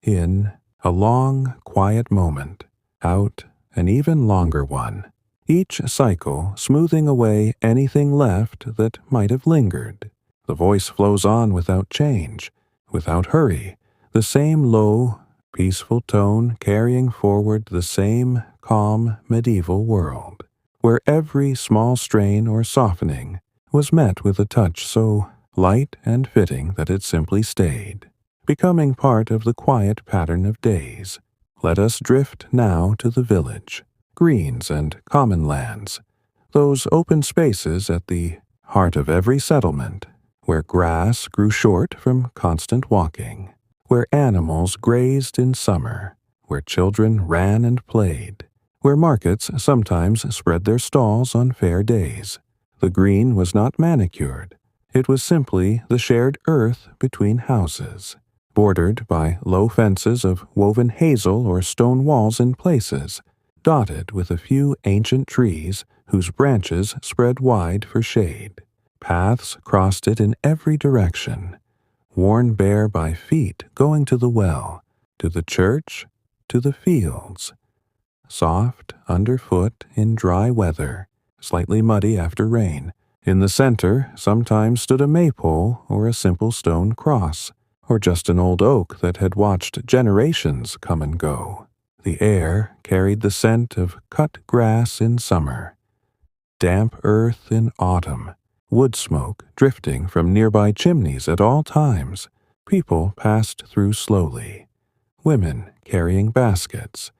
Speaker 1: In, a long, quiet moment. Out, an even longer one. Each cycle smoothing away anything left that might have lingered. The voice flows on without change, without hurry, the same low, peaceful tone carrying forward the same calm medieval world. where every small strain or softening was met with a touch so light and fitting that it simply stayed, becoming part of the quiet pattern of days. Let us drift now to the village, greens and common lands, those open spaces at the heart of every settlement, where grass grew short from constant walking, where animals grazed in summer, where children ran and played, where markets sometimes spread their stalls on fair days. The green was not manicured. It was simply the shared earth between houses, bordered by low fences of woven hazel or stone walls in places, dotted with a few ancient trees whose branches spread wide for shade. Paths crossed it in every direction, worn bare by feet going to the well, to the church, to the fields. Soft underfoot in dry weather, slightly muddy after rain. In the center sometimes stood a maypole or a simple stone cross, or just an old oak that had watched generations come and go. The air carried the scent of cut grass in summer, damp earth in autumn, wood smoke drifting from nearby chimneys at all times. People passed through slowly, women carrying baskets,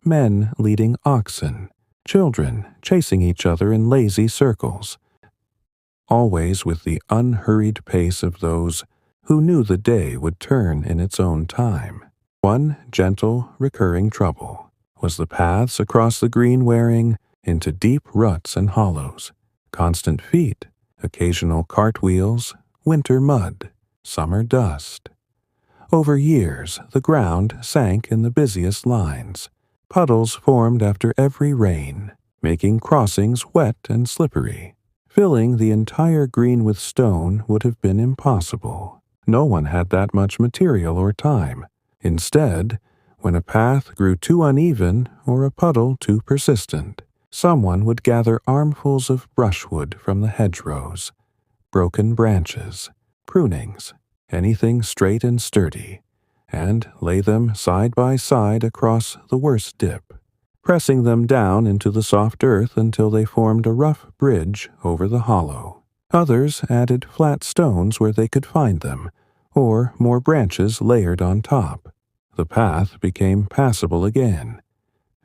Speaker 1: men leading oxen, children chasing each other in lazy circles, always with the unhurried pace of those who knew the day would turn in its own time. One gentle, recurring trouble was the paths across the green wearing into deep ruts and hollows, constant feet, occasional cartwheels, winter mud, summer dust. Over years, the ground sank in the busiest lines. Puddles formed after every rain, making crossings wet and slippery. Filling the entire green with stone would have been impossible. No one had that much material or time. Instead, when a path grew too uneven or a puddle too persistent, someone would gather armfuls of brushwood from the hedgerows, broken branches, prunings, anything straight and sturdy, and lay them side by side across the worst dip, pressing them down into the soft earth until they formed a rough bridge over the hollow. Others added flat stones where they could find them, or more branches layered on top. The path became passable again.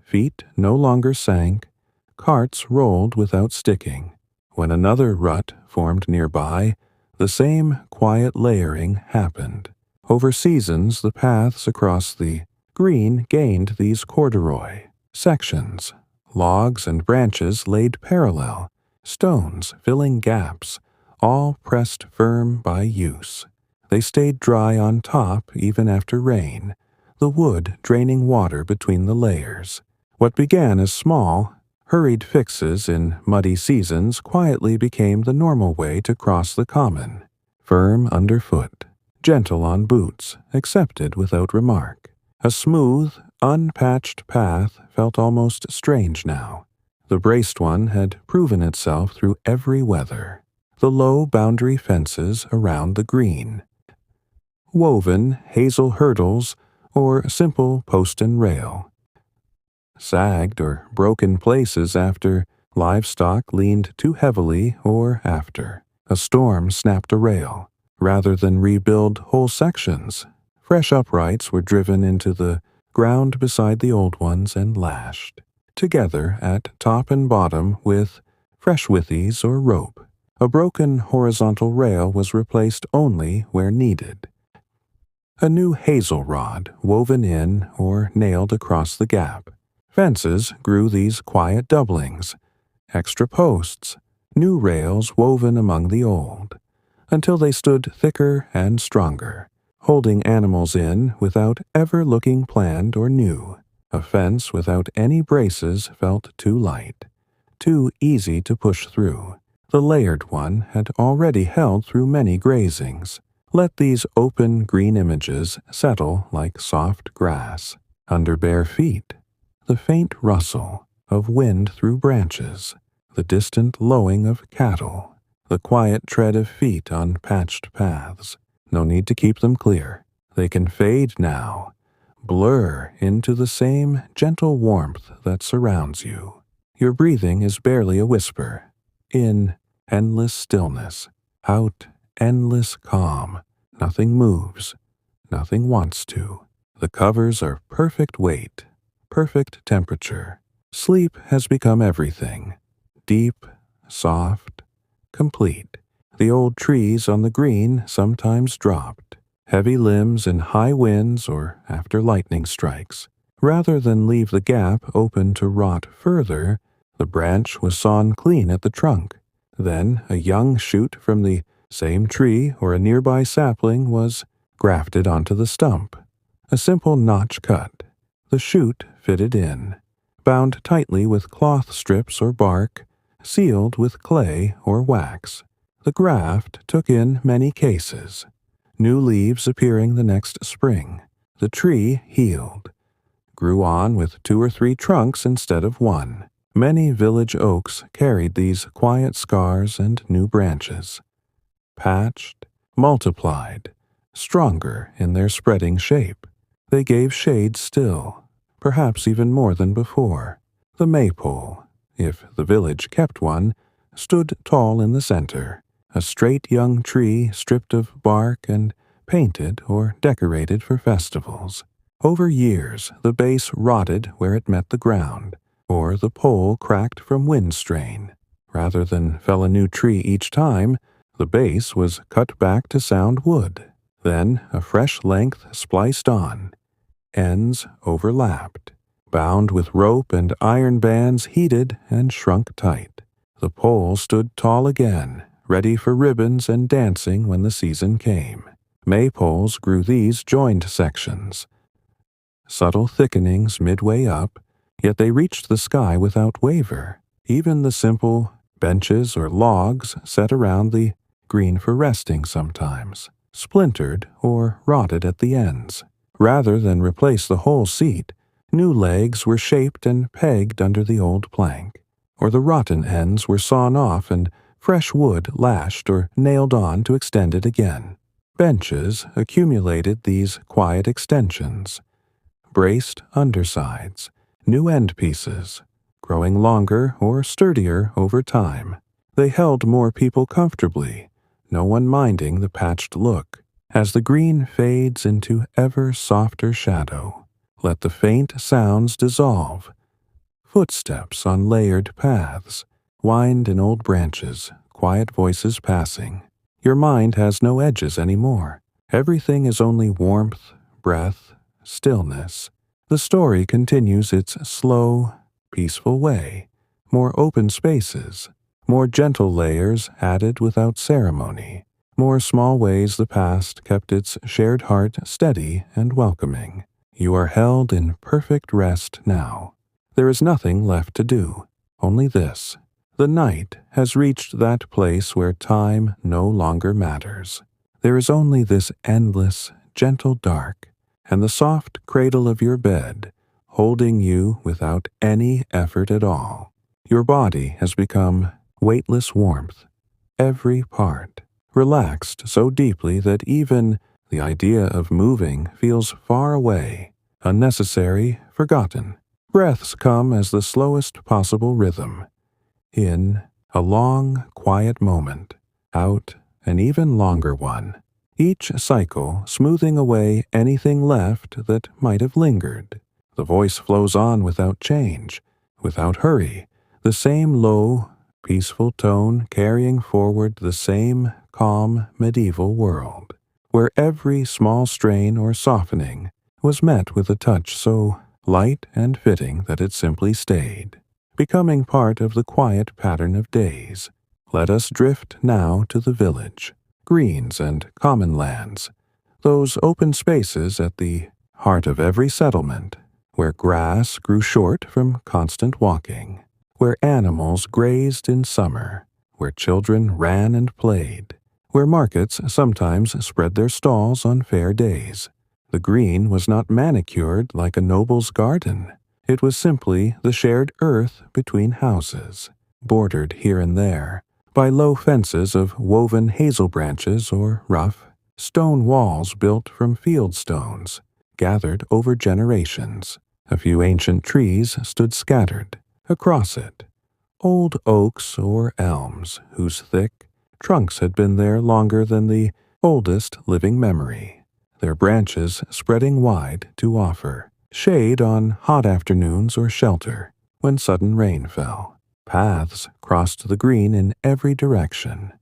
Speaker 1: Feet no longer sank, carts rolled without sticking. When another rut formed nearby, the same quiet layering happened. Over seasons, the paths across the green gained these corduroy sections, logs and branches laid parallel, stones filling gaps, all pressed firm by use. They stayed dry on top even after rain, the wood draining water between the layers. What began as small, hurried fixes in muddy seasons quietly became the normal way to cross the common, firm underfoot, gentle on boots, accepted without remark. A smooth, unpatched path felt almost strange now. The braced one had proven itself through every weather. The low boundary fences around the green, woven hazel hurdles or simple post and rail, sagged or broke in places after livestock leaned too heavily or after a storm snapped a rail. Rather than rebuild whole sections, fresh uprights were driven into the ground beside the old ones and lashed, together at top and bottom with fresh withies or rope. A broken horizontal rail was replaced only where needed. A new hazel rod woven in or nailed across the gap. Fences grew these quiet doublings, extra posts, new rails woven among the old, until they stood thicker and stronger, holding animals in without ever looking planned or new. A fence without any braces felt too light, too easy to push through. The layered one had already held through many grazings. Let these open green images settle like soft grass. Under bare feet, the faint rustle of wind through branches, the distant lowing of cattle, the quiet tread of feet on patched paths. No need to keep them clear. They can fade now, blur into the same gentle warmth that surrounds you. Your breathing is barely a whisper. In, endless stillness. Out, endless calm. Nothing moves. Nothing wants to. The covers are perfect weight, perfect temperature. Sleep has become everything. Deep, soft, complete. The old trees on the green sometimes dropped, heavy limbs in high winds or after lightning strikes. Rather than leave the gap open to rot further, the branch was sawn clean at the trunk. Then a young shoot from the same tree or a nearby sapling was grafted onto the stump. A simple notch cut. The shoot fitted in, bound tightly with cloth strips or bark, sealed with clay or wax. The graft took in many cases, new leaves appearing the next spring. The tree healed, grew on with 2 or 3 trunks instead of 1. Many village oaks carried these quiet scars and new branches, patched, multiplied, stronger in their spreading shape. They gave shade still, perhaps even more than before. The maypole, if the village kept one, stood tall in the center, a straight young tree stripped of bark and painted or decorated for festivals. Over years, the base rotted where it met the ground, or the pole cracked from wind strain. Rather than fell a new tree each time, the base was cut back to sound wood. Then a fresh length spliced on. Ends overlapped, bound with rope and iron bands heated and shrunk tight. The pole stood tall again, ready for ribbons and dancing when the season came. Maypoles grew these joined sections, subtle thickenings midway up, yet they reached the sky without waver. Even the simple benches or logs set around the green for resting sometimes splintered or rotted at the ends. Rather than replace the whole seat, new legs were shaped and pegged under the old plank, or the rotten ends were sawn off and fresh wood lashed or nailed on to extend it again. Benches accumulated these quiet extensions, braced undersides, new end pieces, growing longer or sturdier over time. They held more people comfortably, no one minding the patched look. As the green fades into ever softer shadow, let the faint sounds dissolve. Footsteps on layered paths, wind in old branches, quiet voices passing. Your mind has no edges anymore. Everything is only warmth, breath, stillness. The story continues its slow, peaceful way. More open spaces, more gentle layers added without ceremony. More small ways the past kept its shared heart steady and welcoming. You are held in perfect rest now. There is nothing left to do, only this. The night has reached that place where time no longer matters. There is only this endless, gentle dark, and the soft cradle of your bed, holding you without any effort at all. Your body has become weightless warmth, every part, relaxed so deeply that even the idea of moving feels far away, unnecessary, forgotten. Breaths come as the slowest possible rhythm. In, a long, quiet moment. Out, an even longer one. Each cycle smoothing away anything left that might have lingered. The voice flows on without change, without hurry, the same low, peaceful tone carrying forward the same calm medieval world, where every small strain or softening was met with a touch so light and fitting that it simply stayed, becoming part of the quiet pattern of days. Let us drift now to the village, greens and common lands, those open spaces at the heart of every settlement, where grass grew short from constant walking, where animals grazed in summer, where children ran and played, where markets sometimes spread their stalls on fair days. The green was not manicured like a noble's garden. It was simply the shared earth between houses, bordered here and there by low fences of woven hazel branches or rough stone walls built from field stones, gathered over generations. A few ancient trees stood scattered. Across it, Old oaks or elms whose thick trunks had been there longer than the oldest living memory, their branches spreading wide to offer shade on hot afternoons or shelter when sudden rain fell. Paths crossed the green in every direction,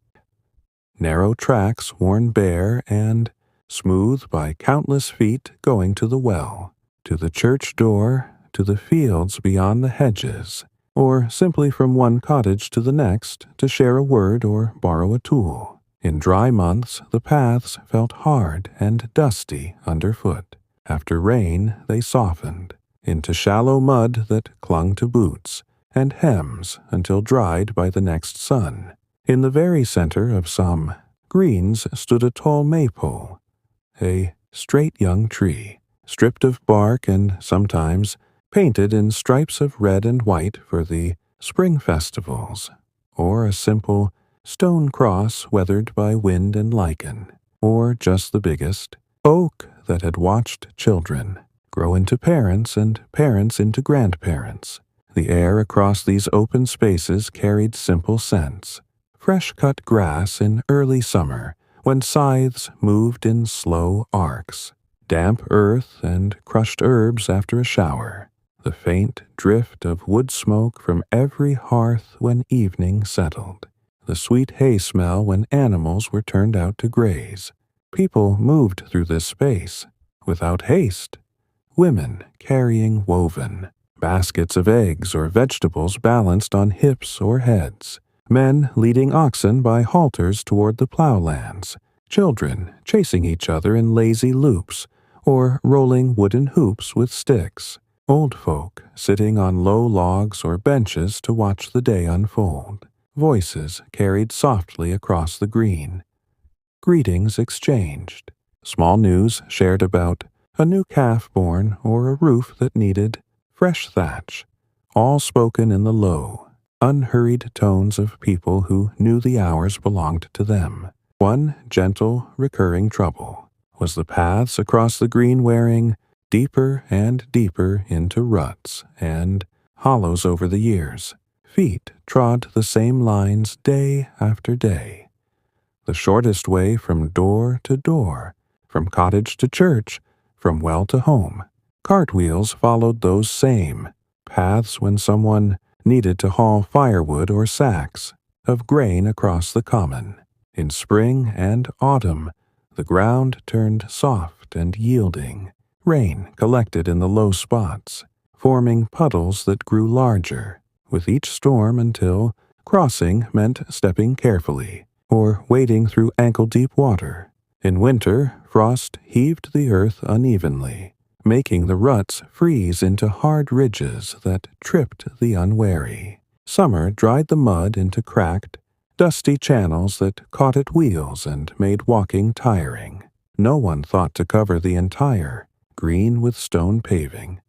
Speaker 1: narrow tracks worn bare and smooth by countless feet going to the well, to the church door, to the fields beyond the hedges, or simply from one cottage to the next to share a word or borrow a tool. In dry months, the paths felt hard and dusty underfoot. After rain, they softened into shallow mud that clung to boots and hems until dried by the next sun. In the very center of some greens stood a tall maypole, a straight young tree, stripped of bark and sometimes painted in stripes of red and white for the spring festivals, or a simple stone cross weathered by wind and lichen, or just the biggest oak that had watched children grow into parents and parents into grandparents. The air across these open spaces carried simple scents, fresh-cut grass in early summer when scythes moved in slow arcs, damp earth and crushed herbs after a shower, the faint drift of wood smoke from every hearth when evening settled, the sweet hay smell when animals were turned out to graze. People moved through this space without haste, women carrying woven baskets of eggs or vegetables balanced on hips or heads, men leading oxen by halters toward the plowlands, children chasing each other in lazy loops or rolling wooden hoops with sticks, old folk sitting on low logs or benches to watch the day unfold, voices carried softly across the green, greetings exchanged, small news shared about a new calf born or a roof that needed fresh thatch, all spoken in the low, unhurried tones of people who knew the hours belonged to them. One gentle, recurring trouble was the paths across the green wearing deeper and deeper into ruts and hollows over the years. Feet trod the same lines day after day. The shortest way from door to door, from cottage to church, from well to home. Cartwheels followed those same paths when someone needed to haul firewood or sacks of grain across the common. In spring and autumn, the ground turned soft and yielding. Rain collected in the low spots, forming puddles that grew larger with each storm until crossing meant stepping carefully or wading through ankle-deep water. In winter, frost heaved the earth unevenly, making the ruts freeze into hard ridges that tripped the unwary. Summer dried the mud into cracked, dusty channels that caught at wheels and made walking tiring. No one thought to cover the entire green with stone paving.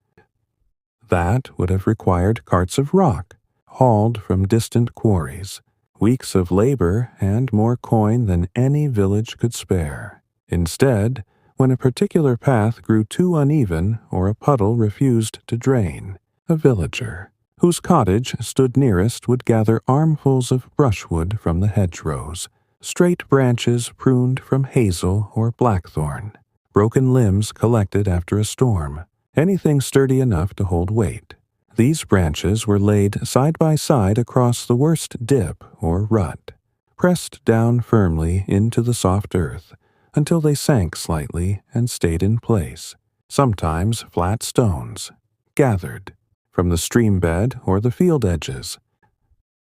Speaker 1: That would have required carts of rock, hauled from distant quarries, weeks of labor and more coin than any village could spare. Instead, when a particular path grew too uneven or a puddle refused to drain, a villager, whose cottage stood nearest, would gather armfuls of brushwood from the hedgerows, straight branches pruned from hazel or blackthorn, broken limbs collected after a storm, anything sturdy enough to hold weight. These branches were laid side by side across the worst dip or rut, pressed down firmly into the soft earth until they sank slightly and stayed in place. Sometimes flat stones, gathered from the stream bed or the field edges,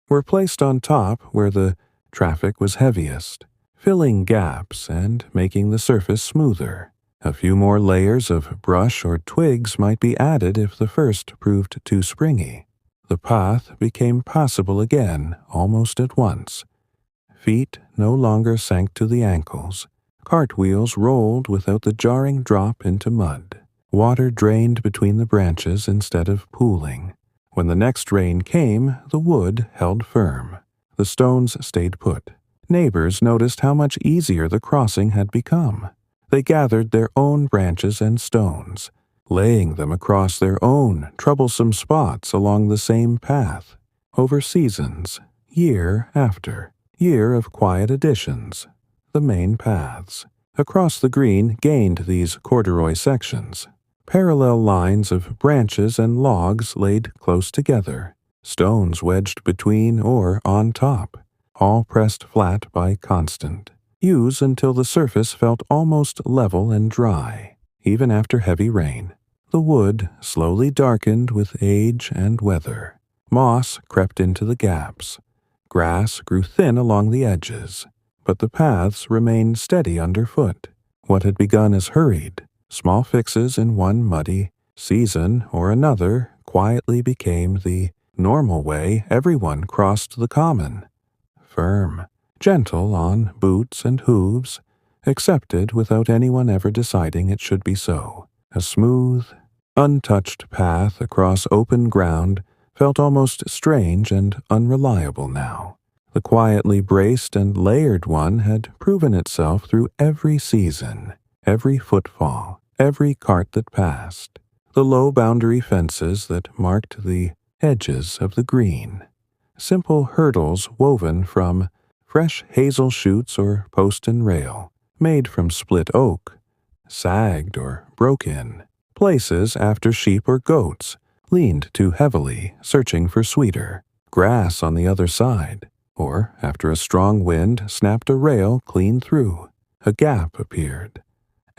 Speaker 1: were placed on top where the traffic was heaviest, filling gaps and making the surface smoother. A few more layers of brush or twigs might be added if the first proved too springy. The path became passable again almost at once. Feet no longer sank to the ankles. Cartwheels rolled without the jarring drop into mud. Water drained between the branches instead of pooling. When the next rain came, the wood held firm. The stones stayed put. Neighbors noticed how much easier the crossing had become. They gathered their own branches and stones, laying them across their own troublesome spots along the same path. over seasons, year after year of quiet additions. The main paths across the green gained these corduroy sections, parallel lines of branches and logs laid close together, stones wedged between or on top, all pressed flat by constant use until the surface felt almost level and dry, even after heavy rain. The wood slowly darkened with age and weather. Moss crept into the gaps. Grass grew thin along the edges, but the paths remained steady underfoot. What had begun as hurried, small fixes in one muddy season or another quietly became the normal way everyone crossed the common. Firm, gentle on boots and hooves, accepted without anyone ever deciding it should be so. A smooth, untouched path across open ground felt almost strange and unreliable now. The quietly braced and layered one had proven itself through every season, every footfall, every cart that passed. The low boundary fences that marked the edges of the green, simple hurdles woven from fresh hazel shoots or post and rail, made from split oak, sagged or broke in. Places after sheep or goats leaned too heavily, searching for sweeter grass on the other side, or after a strong wind snapped a rail clean through, a gap appeared.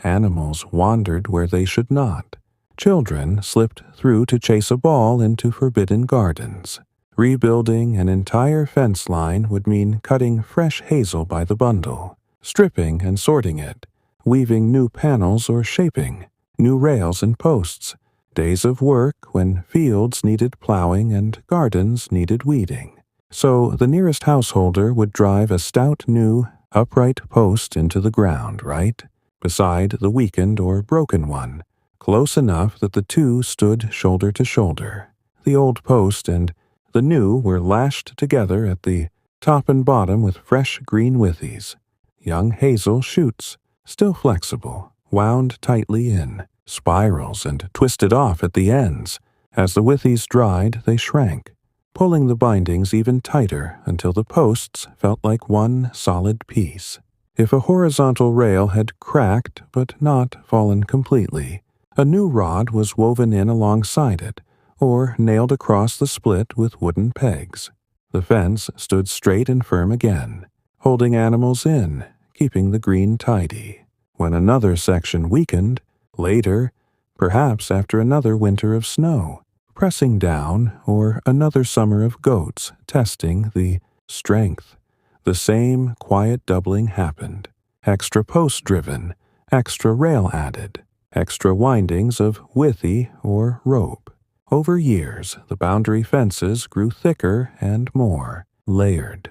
Speaker 1: Animals wandered where they should not. Children slipped through to chase a ball into forbidden gardens. Rebuilding an entire fence line would mean cutting fresh hazel by the bundle, stripping and sorting it, weaving new panels or shaping new rails and posts. Days of work when fields needed plowing and gardens needed weeding. So the nearest householder would drive a stout new upright post into the ground, right beside the weakened or broken one, close enough that the two stood shoulder to shoulder. The old post and the new were lashed together at the top and bottom with fresh green withies, young hazel shoots, still flexible, wound tightly in, spirals and twisted off at the ends. As the withies dried, they shrank, pulling the bindings even tighter until the posts felt like one solid piece. If a horizontal rail had cracked but not fallen completely, a new rod was woven in alongside it, or nailed across the split with wooden pegs. The fence stood straight and firm again, holding animals in, keeping the green tidy. When another section weakened, later, perhaps after another winter of snow, pressing down, or another summer of goats testing the strength, the same quiet doubling happened. Extra post driven, extra rail added, extra windings of withy or rope. Over years, the boundary fences grew thicker and more layered.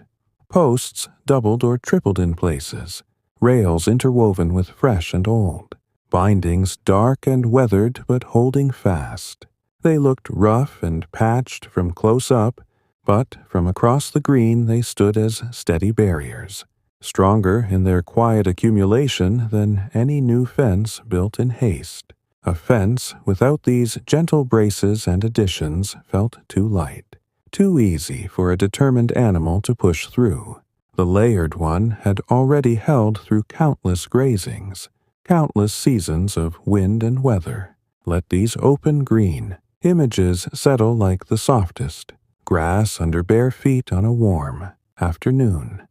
Speaker 1: Posts doubled or tripled in places, rails interwoven with fresh and old, bindings dark and weathered but holding fast. They looked rough and patched from close up, but from across the green they stood as steady barriers, stronger in their quiet accumulation than any new fence built in haste. A fence without these gentle braces and additions felt too light, too easy for a determined animal to push through. The layered one had already held through countless grazings, countless seasons of wind and weather. Let these open green images settle like the softest grass under bare feet on a warm afternoon,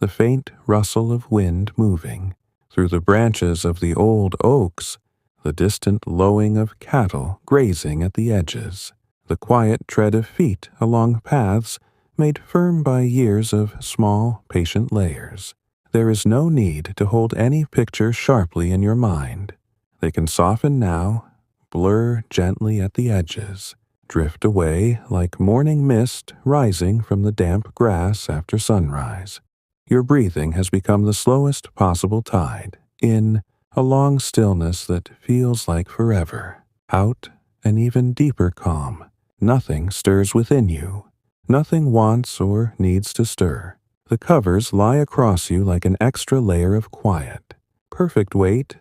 Speaker 1: the faint rustle of wind moving through the branches of the old oaks, the distant lowing of cattle grazing at the edges, the quiet tread of feet along paths made firm by years of small, patient layers. There is no need to hold any picture sharply in your mind. They can soften now, blur gently at the edges, drift away like morning mist rising from the damp grass after sunrise. Your breathing has become the slowest possible tide, in a long stillness that feels like forever. Out, an even deeper calm. Nothing stirs within you. Nothing wants or needs to stir. The covers lie across you like an extra layer of quiet. Perfect weight,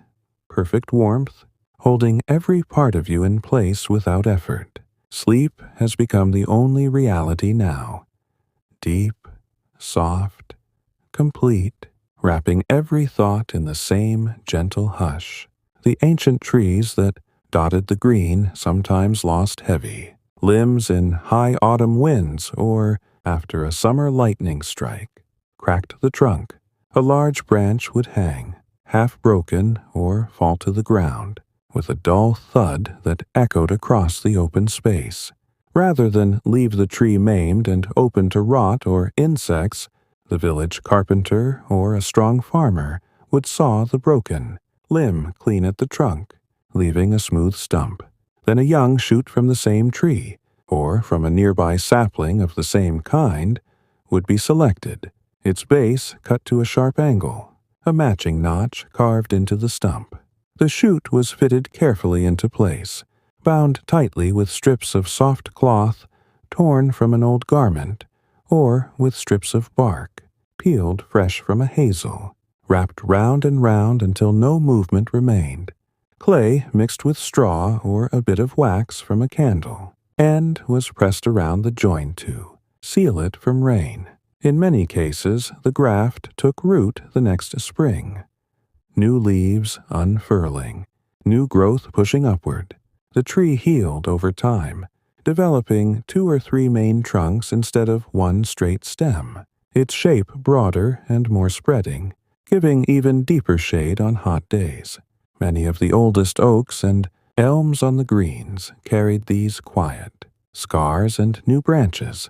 Speaker 1: perfect warmth, holding every part of you in place without effort. Sleep has become the only reality now. Deep, soft, complete, wrapping every thought in the same gentle hush. The ancient trees that dotted the green sometimes lost heavy, limbs in high autumn winds or after a summer lightning strike. Cracked the trunk, a large branch would hang, half broken or fall to the ground, with a dull thud that echoed across the open space. Rather than leave the tree maimed and open to rot or insects, the village carpenter or a strong farmer would saw the broken limb clean at the trunk, leaving a smooth stump. Then a young shoot from the same tree, or from a nearby sapling of the same kind, would be selected, its base cut to a sharp angle, a matching notch carved into the stump. The shoot was fitted carefully into place, bound tightly with strips of soft cloth torn from an old garment, or with strips of bark, peeled fresh from a hazel, wrapped round and round until no movement remained. Clay mixed with straw or a bit of wax from a candle, and was pressed around the join to seal it from rain. In many cases, the graft took root the next spring, new leaves unfurling, new growth pushing upward. The tree healed over time, developing 2 or 3 main trunks instead of one straight stem, its shape broader and more spreading, giving even deeper shade on hot days. Many of the oldest oaks and elms on the greens carried these quiet scars and new branches,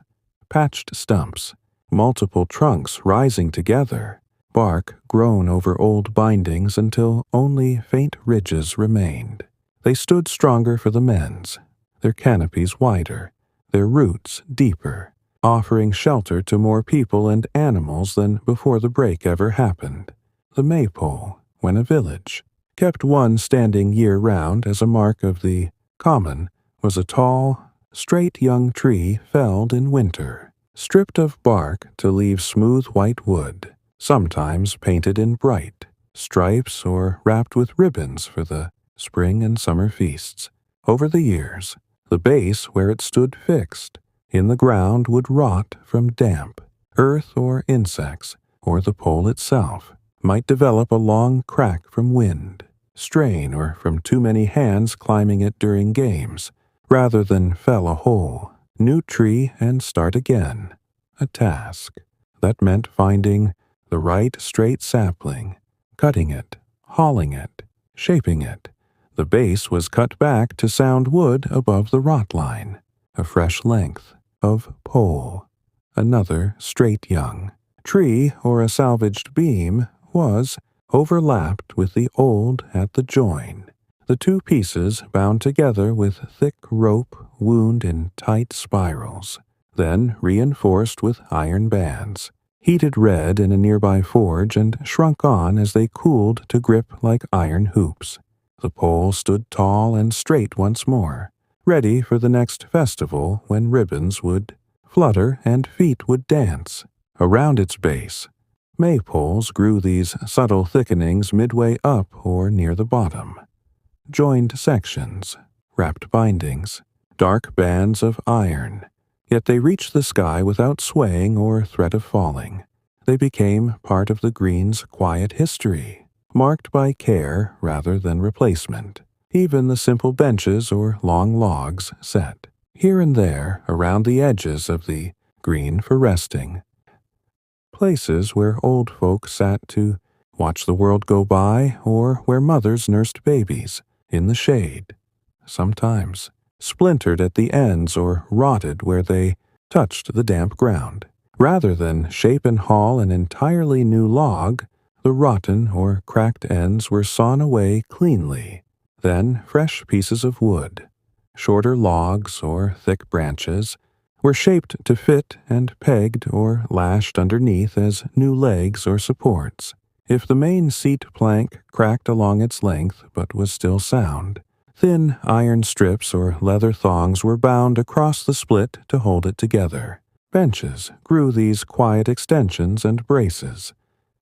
Speaker 1: patched stumps, multiple trunks rising together, bark grown over old bindings until only faint ridges remained. They stood stronger for the men's, their canopies wider, their roots deeper, offering shelter to more people and animals than before the break ever happened. The maypole, when a village, kept one standing year-round as a mark of the common, was a tall, straight young tree felled in winter, stripped of bark to leave smooth white wood, sometimes painted in bright stripes or wrapped with ribbons for the spring and summer feasts. Over the years, the base where it stood fixed in the ground would rot from damp, earth or insects, or the pole itself might develop a long crack from wind, strain, or from too many hands climbing it during games, rather than fell a whole, new tree and start again. A task that meant finding the right straight sapling, cutting it, hauling it, shaping it. The base was cut back to sound wood above the rot line, a fresh length of pole. Another straight young tree or a salvaged beam was overlapped with the old at the join, the two pieces bound together with thick rope wound in tight spirals, then reinforced with iron bands, heated red in a nearby forge and shrunk on as they cooled to grip like iron hoops. The pole stood tall and straight once more, ready for the next festival when ribbons would flutter and feet would dance. Around its base, maypoles grew these subtle thickenings midway up or near the bottom. Joined sections, wrapped bindings, dark bands of iron, yet they reached the sky without swaying or threat of falling. They became part of the green's quiet history, marked by care rather than replacement. Even the simple benches or long logs set, here and there around the edges of the green for resting. Places where old folk sat to watch the world go by or where mothers nursed babies in the shade. Sometimes splintered at the ends or rotted where they touched the damp ground. Rather than shape and haul an entirely new log, the rotten or cracked ends were sawn away cleanly. Then fresh pieces of wood, shorter logs or thick branches, were shaped to fit and pegged or lashed underneath as new legs or supports. If the main seat plank cracked along its length but was still sound, thin iron strips or leather thongs were bound across the split to hold it together. Benches grew these quiet extensions and braces,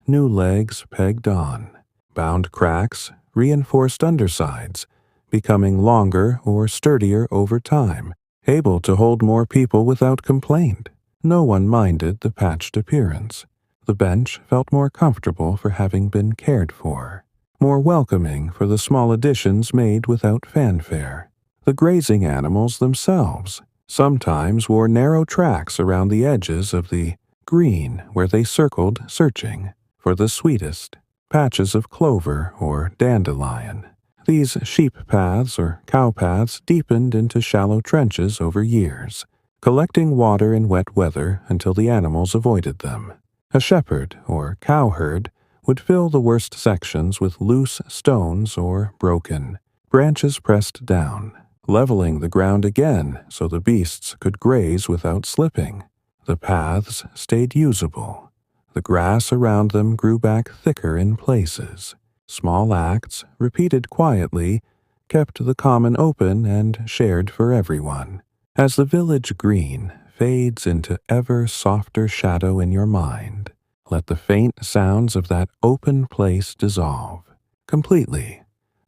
Speaker 1: new legs pegged on, bound cracks, reinforced undersides, becoming longer or sturdier over time, able to hold more people without complaint. No one minded the patched appearance. The bench felt more comfortable for having been cared for, more welcoming for the small additions made without fanfare. The grazing animals themselves sometimes wore narrow tracks around the edges of the green where they circled searching for the sweetest patches of clover or dandelion. These sheep paths or cow paths deepened into shallow trenches over years, collecting water in wet weather until the animals avoided them. A shepherd or cowherd would fill the worst sections with loose stones or broken branches pressed down, leveling the ground again so the beasts could graze without slipping. The paths stayed usable. The grass around them grew back thicker in places. Small acts, repeated quietly, kept the common open and shared for everyone. As the village green fades into ever softer shadow in your mind, let the faint sounds of that open place dissolve completely.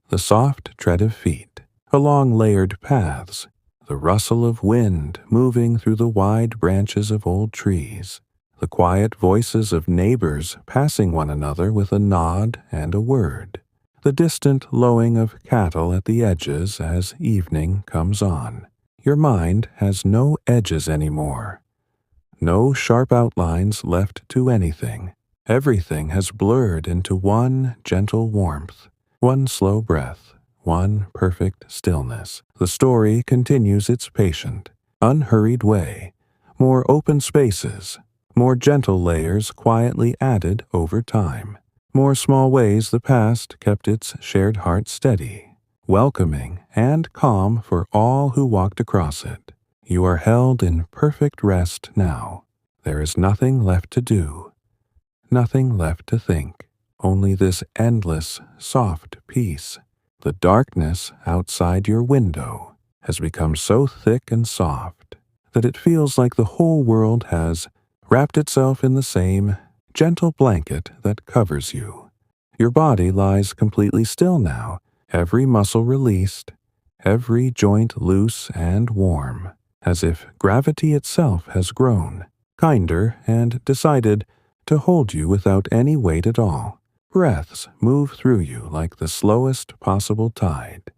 Speaker 1: The soft tread of feet along layered paths, the rustle of wind moving through the wide branches of old trees, the quiet voices of neighbors passing one another with a nod and a word, the distant lowing of cattle at the edges as evening comes on. Your mind has no edges anymore, no sharp outlines left to anything. Everything has blurred into one gentle warmth, one slow breath, one perfect stillness. The story continues its patient, unhurried way, more open spaces, more gentle layers quietly added over time, more small ways the past kept its shared heart steady, welcoming and calm for all who walked across it. You are held in perfect rest now. There is nothing left to do, nothing left to think, only this endless, soft peace. The darkness outside your window has become so thick and soft that it feels like the whole world has wrapped itself in the same gentle blanket that covers you. Your body lies completely still now, every muscle released, every joint loose and warm, as if gravity itself has grown, kinder and decided to hold you without any weight at all. Breaths move through you like the slowest possible tide.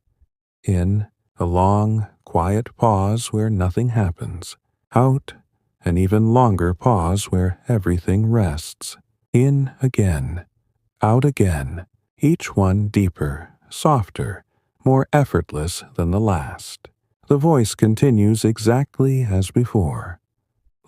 Speaker 1: In, a long, quiet pause where nothing happens. Out, an even longer pause where everything rests. In again, out again, each one deeper, softer, more effortless than the last. The voice continues exactly as before.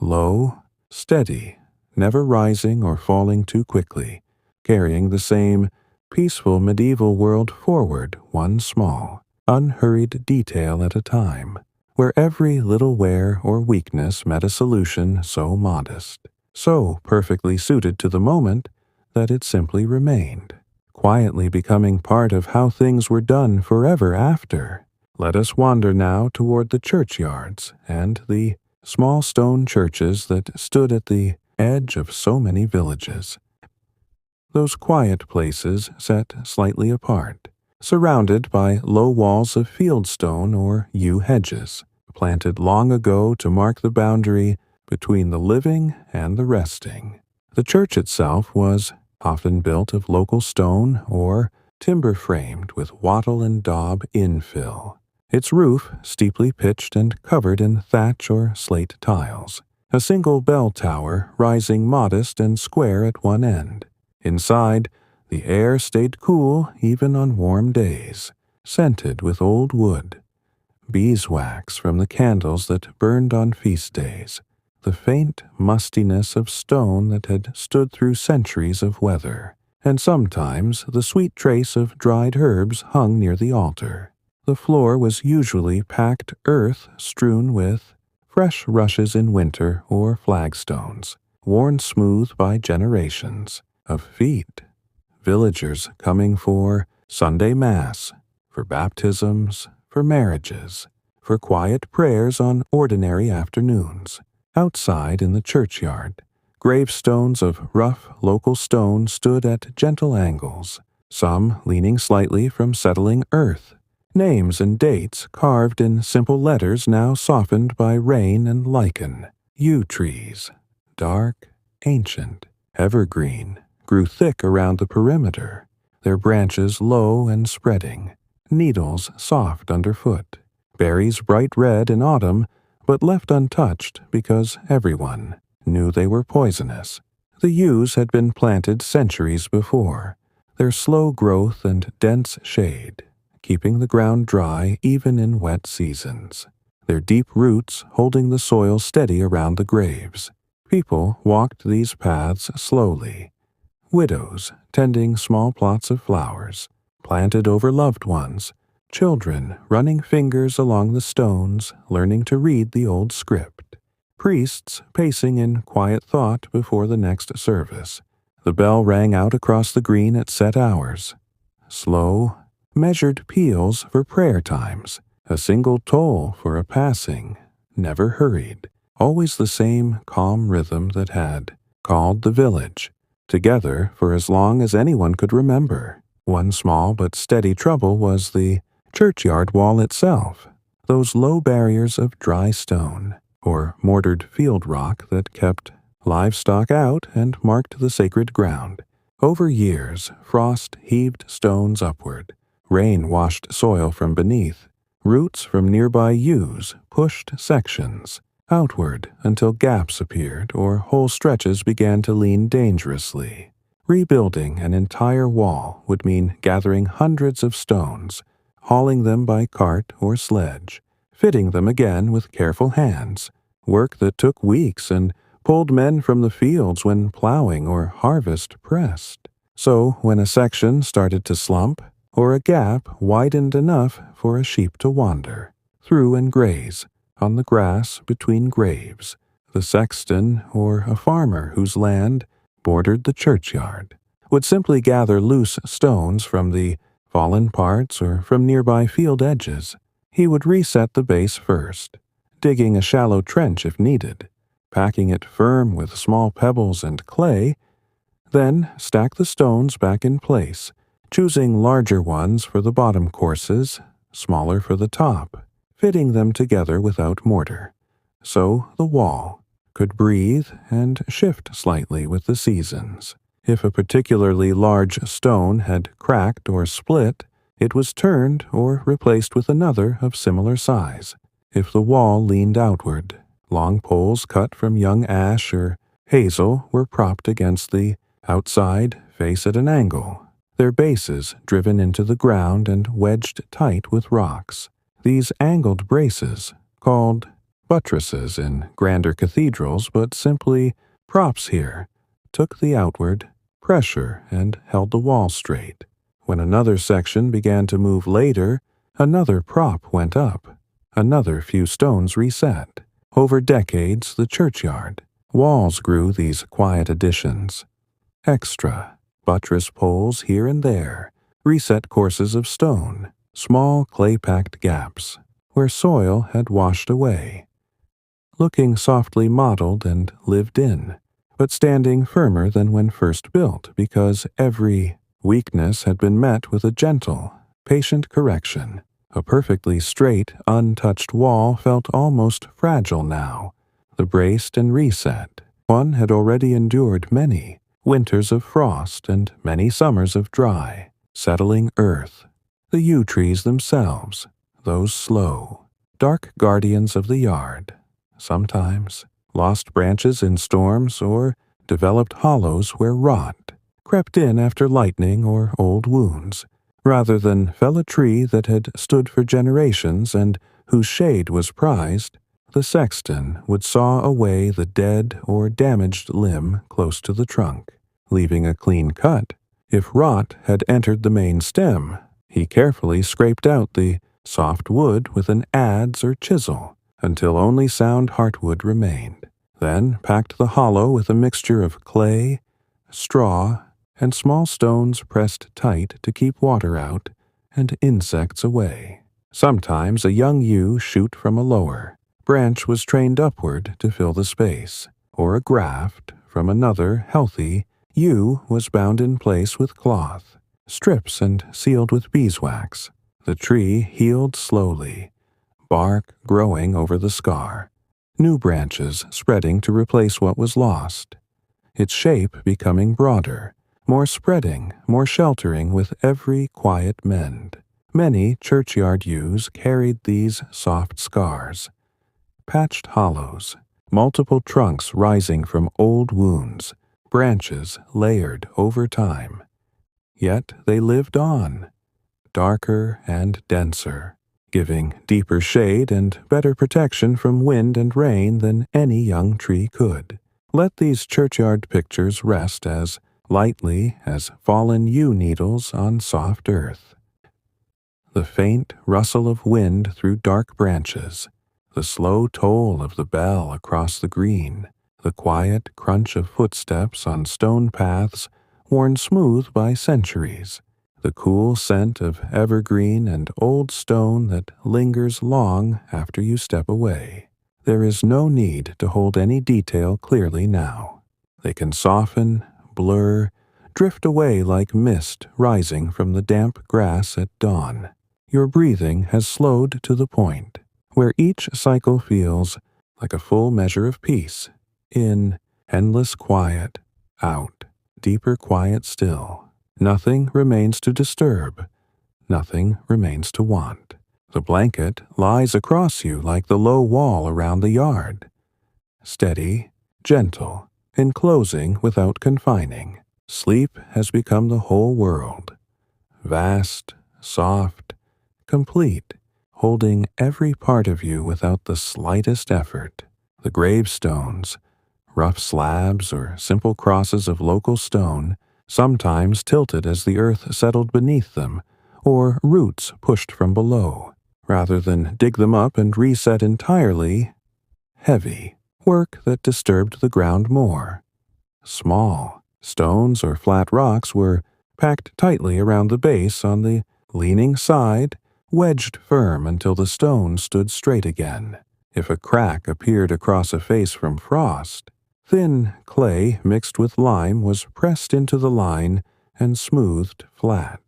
Speaker 1: Low, steady, never rising or falling too quickly, carrying the same peaceful medieval world forward one small, unhurried detail at a time, where every little wear or weakness met a solution so modest, so perfectly suited to the moment that it simply remained, quietly becoming part of how things were done forever after. Let us wander now toward the churchyards and the small stone churches that stood at the edge of so many villages. Those quiet places set slightly apart, surrounded by low walls of fieldstone or yew hedges, planted long ago to mark the boundary between the living and the resting. The church itself was often built of local stone or timber framed with wattle and daub infill. Its roof steeply pitched and covered in thatch or slate tiles, a single bell tower rising modest and square at one end. Inside, the air stayed cool even on warm days, scented with old wood, beeswax from the candles that burned on feast days, the faint mustiness of stone that had stood through centuries of weather, and sometimes the sweet trace of dried herbs hung near the altar. The floor was usually packed earth strewn with fresh rushes in winter or flagstones, worn smooth by generations of feet. Villagers coming for Sunday Mass, for baptisms, for marriages, for quiet prayers on ordinary afternoons. Outside in the churchyard, gravestones of rough local stone stood at gentle angles, some leaning slightly from settling earth, Names and dates carved in simple letters now softened by rain and lichen. Yew trees, dark, ancient, evergreen, grew thick around the perimeter, their branches low and spreading, needles soft underfoot, berries bright red in autumn, but left untouched because everyone knew they were poisonous. The yews had been planted centuries before, their slow growth and dense shade, keeping the ground dry even in wet seasons, their deep roots holding the soil steady around the graves. People walked these paths slowly, widows tending small plots of flowers, planted over loved ones, children running fingers along the stones, learning to read the old script, priests pacing in quiet thought before the next service. The bell rang out across the green at set hours. Slow, measured peals for prayer times, a single toll for a passing, never hurried, always the same calm rhythm that had called the village together for as long as anyone could remember. One small but steady trouble was the churchyard wall itself, those low barriers of dry stone or mortared field rock that kept livestock out and marked the sacred ground. Over years, frost heaved stones upward, rain washed soil from beneath, roots from nearby yews pushed sections outward until gaps appeared or whole stretches began to lean dangerously. Rebuilding an entire wall would mean gathering hundreds of stones, hauling them by cart or sledge, fitting them again with careful hands, work that took weeks and pulled men from the fields when plowing or harvest pressed. So when a section started to slump, or a gap widened enough for a sheep to wander through and graze on the grass between graves, the sexton or a farmer whose land bordered the churchyard would simply gather loose stones from the fallen parts or from nearby field edges. He would reset the base first, digging a shallow trench if needed, packing it firm with small pebbles and clay, then stack the stones back in place, choosing larger ones for the bottom courses, smaller for the top, fitting them together without mortar, so the wall could breathe and shift slightly with the seasons. If a particularly large stone had cracked or split, it was turned or replaced with another of similar size. If the wall leaned outward, long poles cut from young ash or hazel were propped against the outside face at an angle, their bases driven into the ground and wedged tight with rocks. These angled braces, called buttresses in grander cathedrals but simply props here, took the outward pressure and held the wall straight. When another section began to move later, another prop went up, another few stones reset. Over decades, the churchyard walls grew these quiet additions. Extra buttress poles here and there, reset courses of stone, small clay-packed gaps where soil had washed away, looking softly modeled and lived in, but standing firmer than when first built because every weakness had been met with a gentle, patient correction. A perfectly straight, untouched wall felt almost fragile now. The braced and reset one had already endured many winters of frost and many summers of dry, settling earth. The yew trees themselves, those slow, dark guardians of the yard, sometimes lost branches in storms or developed hollows where rot crept in after lightning or old wounds, rather than fell a tree that had stood for generations and whose shade was prized. The sexton would saw away the dead or damaged limb close to the trunk, leaving a clean cut. If rot had entered the main stem, he carefully scraped out the soft wood with an adze or chisel until only sound heartwood remained, then packed the hollow with a mixture of clay, straw, and small stones pressed tight to keep water out and insects away. Sometimes a young yew shoot from a lower branch was trained upward to fill the space, or a graft from another healthy yew was bound in place with cloth, strips and sealed with beeswax. The tree healed slowly, bark growing over the scar, new branches spreading to replace what was lost, its shape becoming broader, more spreading, more sheltering with every quiet mend. Many churchyard yews carried these soft scars, patched hollows, multiple trunks rising from old wounds, branches layered over time. Yet they lived on, darker and denser, giving deeper shade and better protection from wind and rain than any young tree could. Let these churchyard pictures rest as lightly as fallen yew needles on soft earth. The faint rustle of wind through dark branches, the slow toll of the bell across the green, the quiet crunch of footsteps on stone paths worn smooth by centuries, the cool scent of evergreen and old stone that lingers long after you step away. There is no need to hold any detail clearly now. They can soften, blur, drift away like mist rising from the damp grass at dawn. Your breathing has slowed to the point where each cycle feels like a full measure of peace. In, endless quiet; out, deeper quiet still. Nothing remains to disturb. Nothing remains to want. The blanket lies across you like the low wall around the yard. Steady, gentle, enclosing without confining. Sleep has become the whole world. Vast, soft, complete, holding every part of you without the slightest effort. The gravestones, rough slabs or simple crosses of local stone, sometimes tilted as the earth settled beneath them, or roots pushed from below, rather than dig them up and reset entirely. Heavy, work that disturbed the ground more. Small, stones or flat rocks were packed tightly around the base on the leaning side, wedged firm until the stone stood straight again. If a crack appeared across a face from frost, thin clay mixed with lime was pressed into the line and smoothed flat.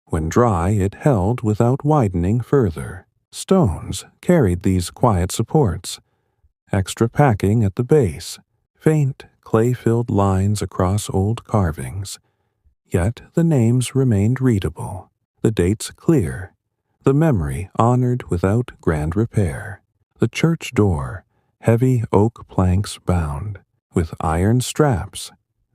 Speaker 1: When dry, it held without widening further. Stones carried these quiet supports. Extra packing at the base, faint clay-filled lines across old carvings. Yet the names remained readable, the dates clear, the memory honored without grand repair. The church door, heavy oak planks bound, with iron straps,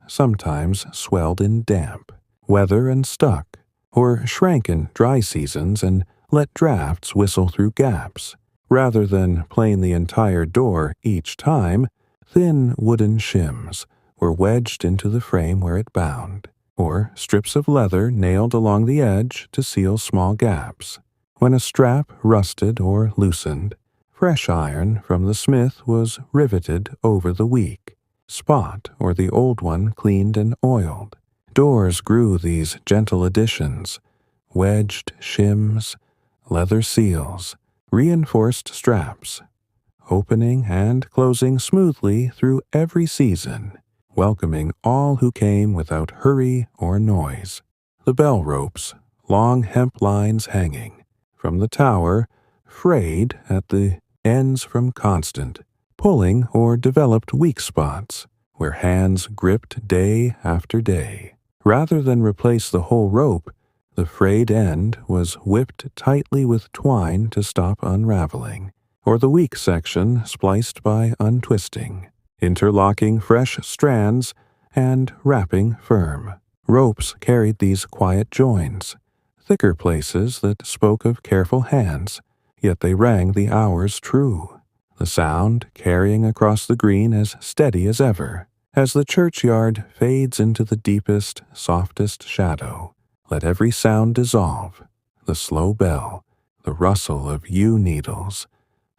Speaker 1: sometimes swelled in damp, weather and stuck, or shrank in dry seasons and let drafts whistle through gaps. Rather than plane the entire door each time, thin wooden shims were wedged into the frame where it bound, or strips of leather nailed along the edge to seal small gaps. When a strap rusted or loosened, fresh iron from the smith was riveted over the weak spot, or the old one cleaned and oiled. Doors grew these gentle additions, wedged shims, leather seals, reinforced straps, opening and closing smoothly through every season, welcoming all who came without hurry or noise. The bell ropes, long hemp lines hanging from the tower, frayed at the ends from constant pulling or developed weak spots where hands gripped day after day. Rather than replace the whole rope, the frayed end was whipped tightly with twine to stop unraveling, or the weak section spliced by untwisting, interlocking fresh strands and wrapping firm. Ropes carried these quiet joins, thicker places that spoke of careful hands, yet they rang the hours true. The sound carrying across the green as steady as ever. As the churchyard fades into the deepest, softest shadow, let every sound dissolve. The slow bell, the rustle of yew needles,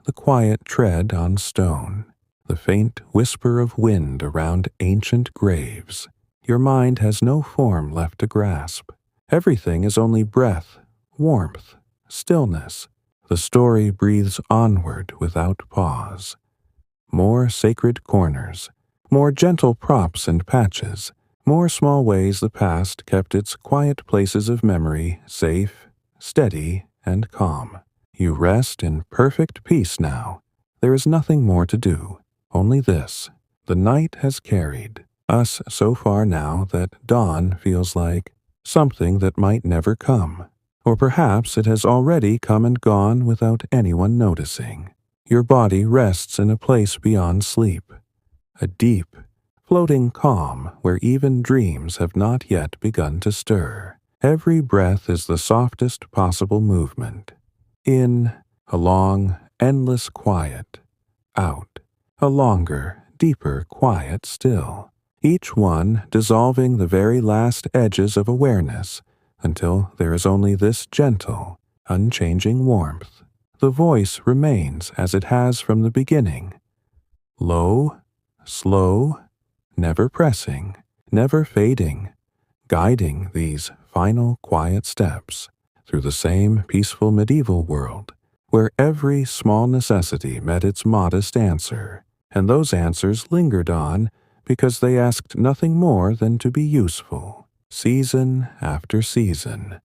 Speaker 1: the quiet tread on stone, the faint whisper of wind around ancient graves. Your mind has no form left to grasp. Everything is only breath, warmth, stillness. The story breathes onward without pause. More sacred corners, more gentle props and patches, more small ways the past kept its quiet places of memory safe, steady, and calm. You rest in perfect peace now. There is nothing more to do, only this. The night has carried us so far now that dawn feels like something that might never come. Or perhaps it has already come and gone without anyone noticing. Your body rests in a place beyond sleep, a deep, floating calm where even dreams have not yet begun to stir. Every breath is the softest possible movement. In, a long, endless quiet. Out, a longer, deeper quiet still. Each one dissolving the very last edges of awareness until there is only this gentle, unchanging warmth. The voice remains as it has from the beginning. Low, slow, never pressing, never fading, guiding these final quiet steps through the same peaceful medieval world where every small necessity met its modest answer, and those answers lingered on because they asked nothing more than to be useful, season after season,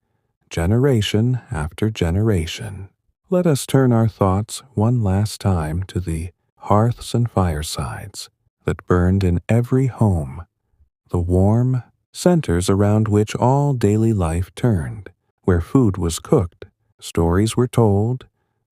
Speaker 1: generation after generation. Let us turn our thoughts one last time to the hearths and firesides that burned in every home, the warm centers around which all daily life turned, where food was cooked, stories were told,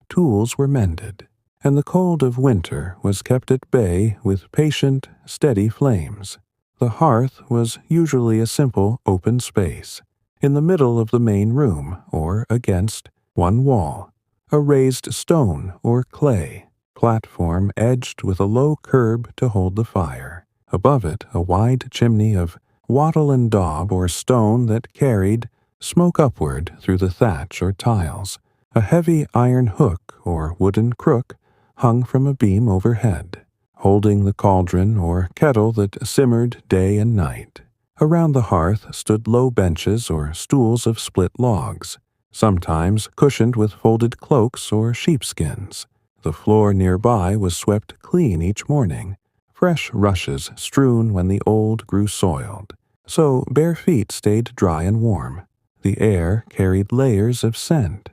Speaker 1: tools were mended, and the cold of winter was kept at bay with patient, steady flames. The hearth was usually a simple open space, in the middle of the main room or against one wall, a raised stone or clay platform edged with a low curb to hold the fire. Above it, a wide chimney of wattle and daub or stone that carried smoke upward through the thatch or tiles. A heavy iron hook or wooden crook hung from a beam overhead, holding the cauldron or kettle that simmered day and night. Around the hearth stood low benches or stools of split logs, sometimes cushioned with folded cloaks or sheepskins. The floor nearby was swept clean each morning, fresh rushes strewn when the old grew soiled, so bare feet stayed dry and warm. The air carried layers of scent,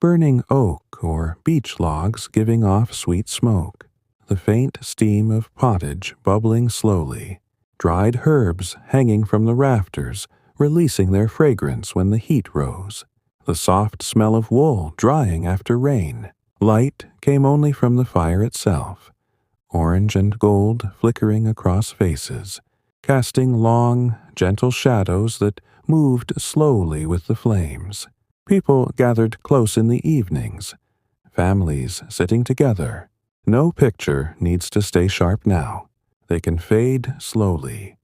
Speaker 1: burning oak or beech logs giving off sweet smoke, the faint steam of pottage bubbling slowly, dried herbs hanging from the rafters releasing their fragrance when the heat rose, the soft smell of wool drying after rain. Light came only from the fire itself, orange and gold flickering across faces, casting long, gentle shadows that moved slowly with the flames. People gathered close in the evenings, families sitting together. No picture needs to stay sharp now. They can fade slowly,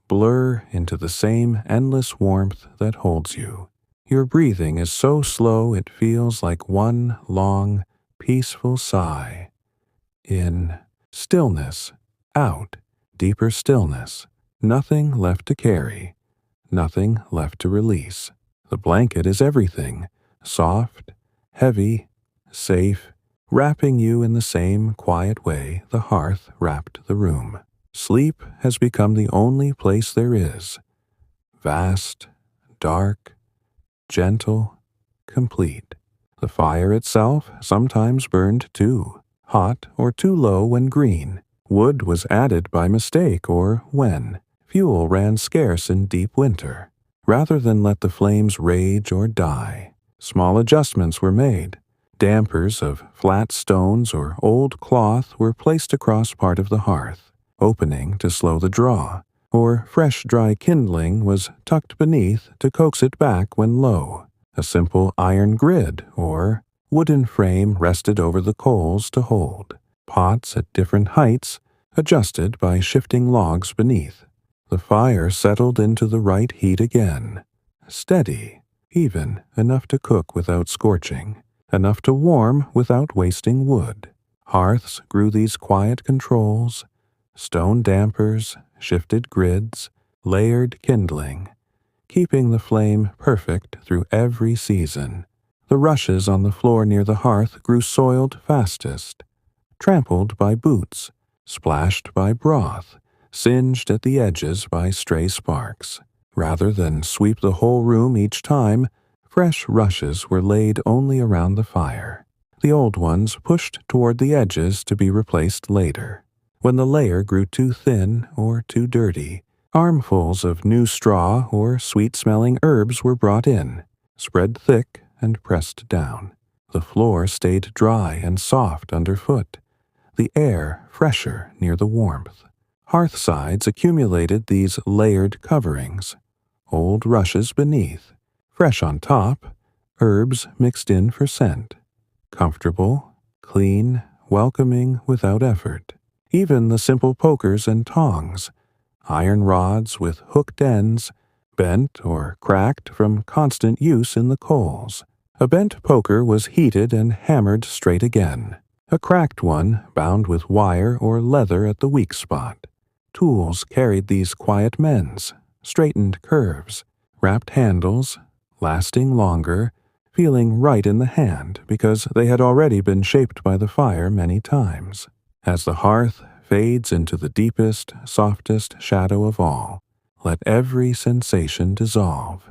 Speaker 1: blur into the same endless warmth that holds you. Your breathing is so slow it feels like one long, peaceful sigh. In, stillness. Out, deeper stillness. Nothing left to carry, nothing left to release. The blanket is everything, soft, heavy, safe, wrapping you in the same quiet way the hearth wrapped the room. Sleep has become the only place there is. Vast, dark, gentle, complete. The fire itself sometimes burned too, hot or too low when green. Wood was added by mistake or when fuel ran scarce in deep winter. Rather than let the flames rage or die, small adjustments were made. Dampers of flat stones or old cloth were placed across part of the hearth, opening to slow the draw, or fresh dry kindling was tucked beneath to coax it back when low. A simple iron grid or wooden frame rested over the coals to hold. Pots at different heights, adjusted by shifting logs beneath. The fire settled into the right heat again. Steady, even, enough to cook without scorching, enough to warm without wasting wood. Hearths grew these quiet controls, stone dampers, shifted grids, layered kindling, keeping the flame perfect through every season. The rushes on the floor near the hearth grew soiled fastest, trampled by boots, splashed by broth, singed at the edges by stray sparks. Rather than sweep the whole room each time, Fresh rushes were laid only around the fire, the old ones pushed toward the edges to be replaced later. When the layer grew too thin or too dirty, armfuls of new straw or sweet-smelling herbs were brought in, spread thick and pressed down. The floor stayed dry and soft underfoot, the air fresher near the warmth. Hearthsides accumulated these layered coverings, old rushes beneath, fresh on top, herbs mixed in for scent. Comfortable, clean, welcoming without effort. Even the simple pokers and tongs, iron rods with hooked ends, bent or cracked from constant use in the coals. A bent poker was heated and hammered straight again. A cracked one bound with wire or leather at the weak spot. Tools carried these quiet mends, straightened curves, wrapped handles, lasting longer, feeling right in the hand because they had already been shaped by the fire many times. As the hearth fades into the deepest, softest shadow of all, let every sensation dissolve.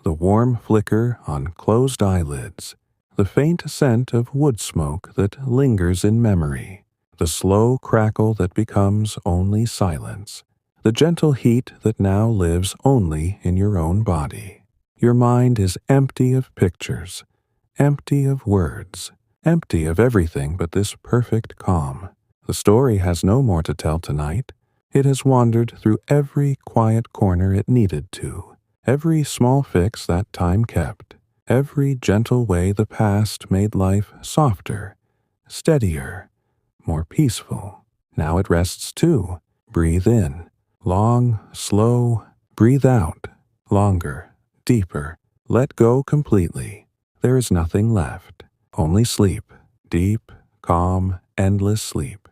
Speaker 1: The warm flicker on closed eyelids, the faint scent of wood smoke that lingers in memory, the slow crackle that becomes only silence, the gentle heat that now lives only in your own body. Your mind is empty of pictures, empty of words, empty of everything but this perfect calm. The story has no more to tell tonight. It has wandered through every quiet corner it needed to, every small fix that time kept, every gentle way the past made life softer, steadier, more peaceful. Now it rests too. Breathe in, long, slow. Breathe out, longer, deeper. Let go completely. There is nothing left. Only sleep, deep, calm, endless sleep.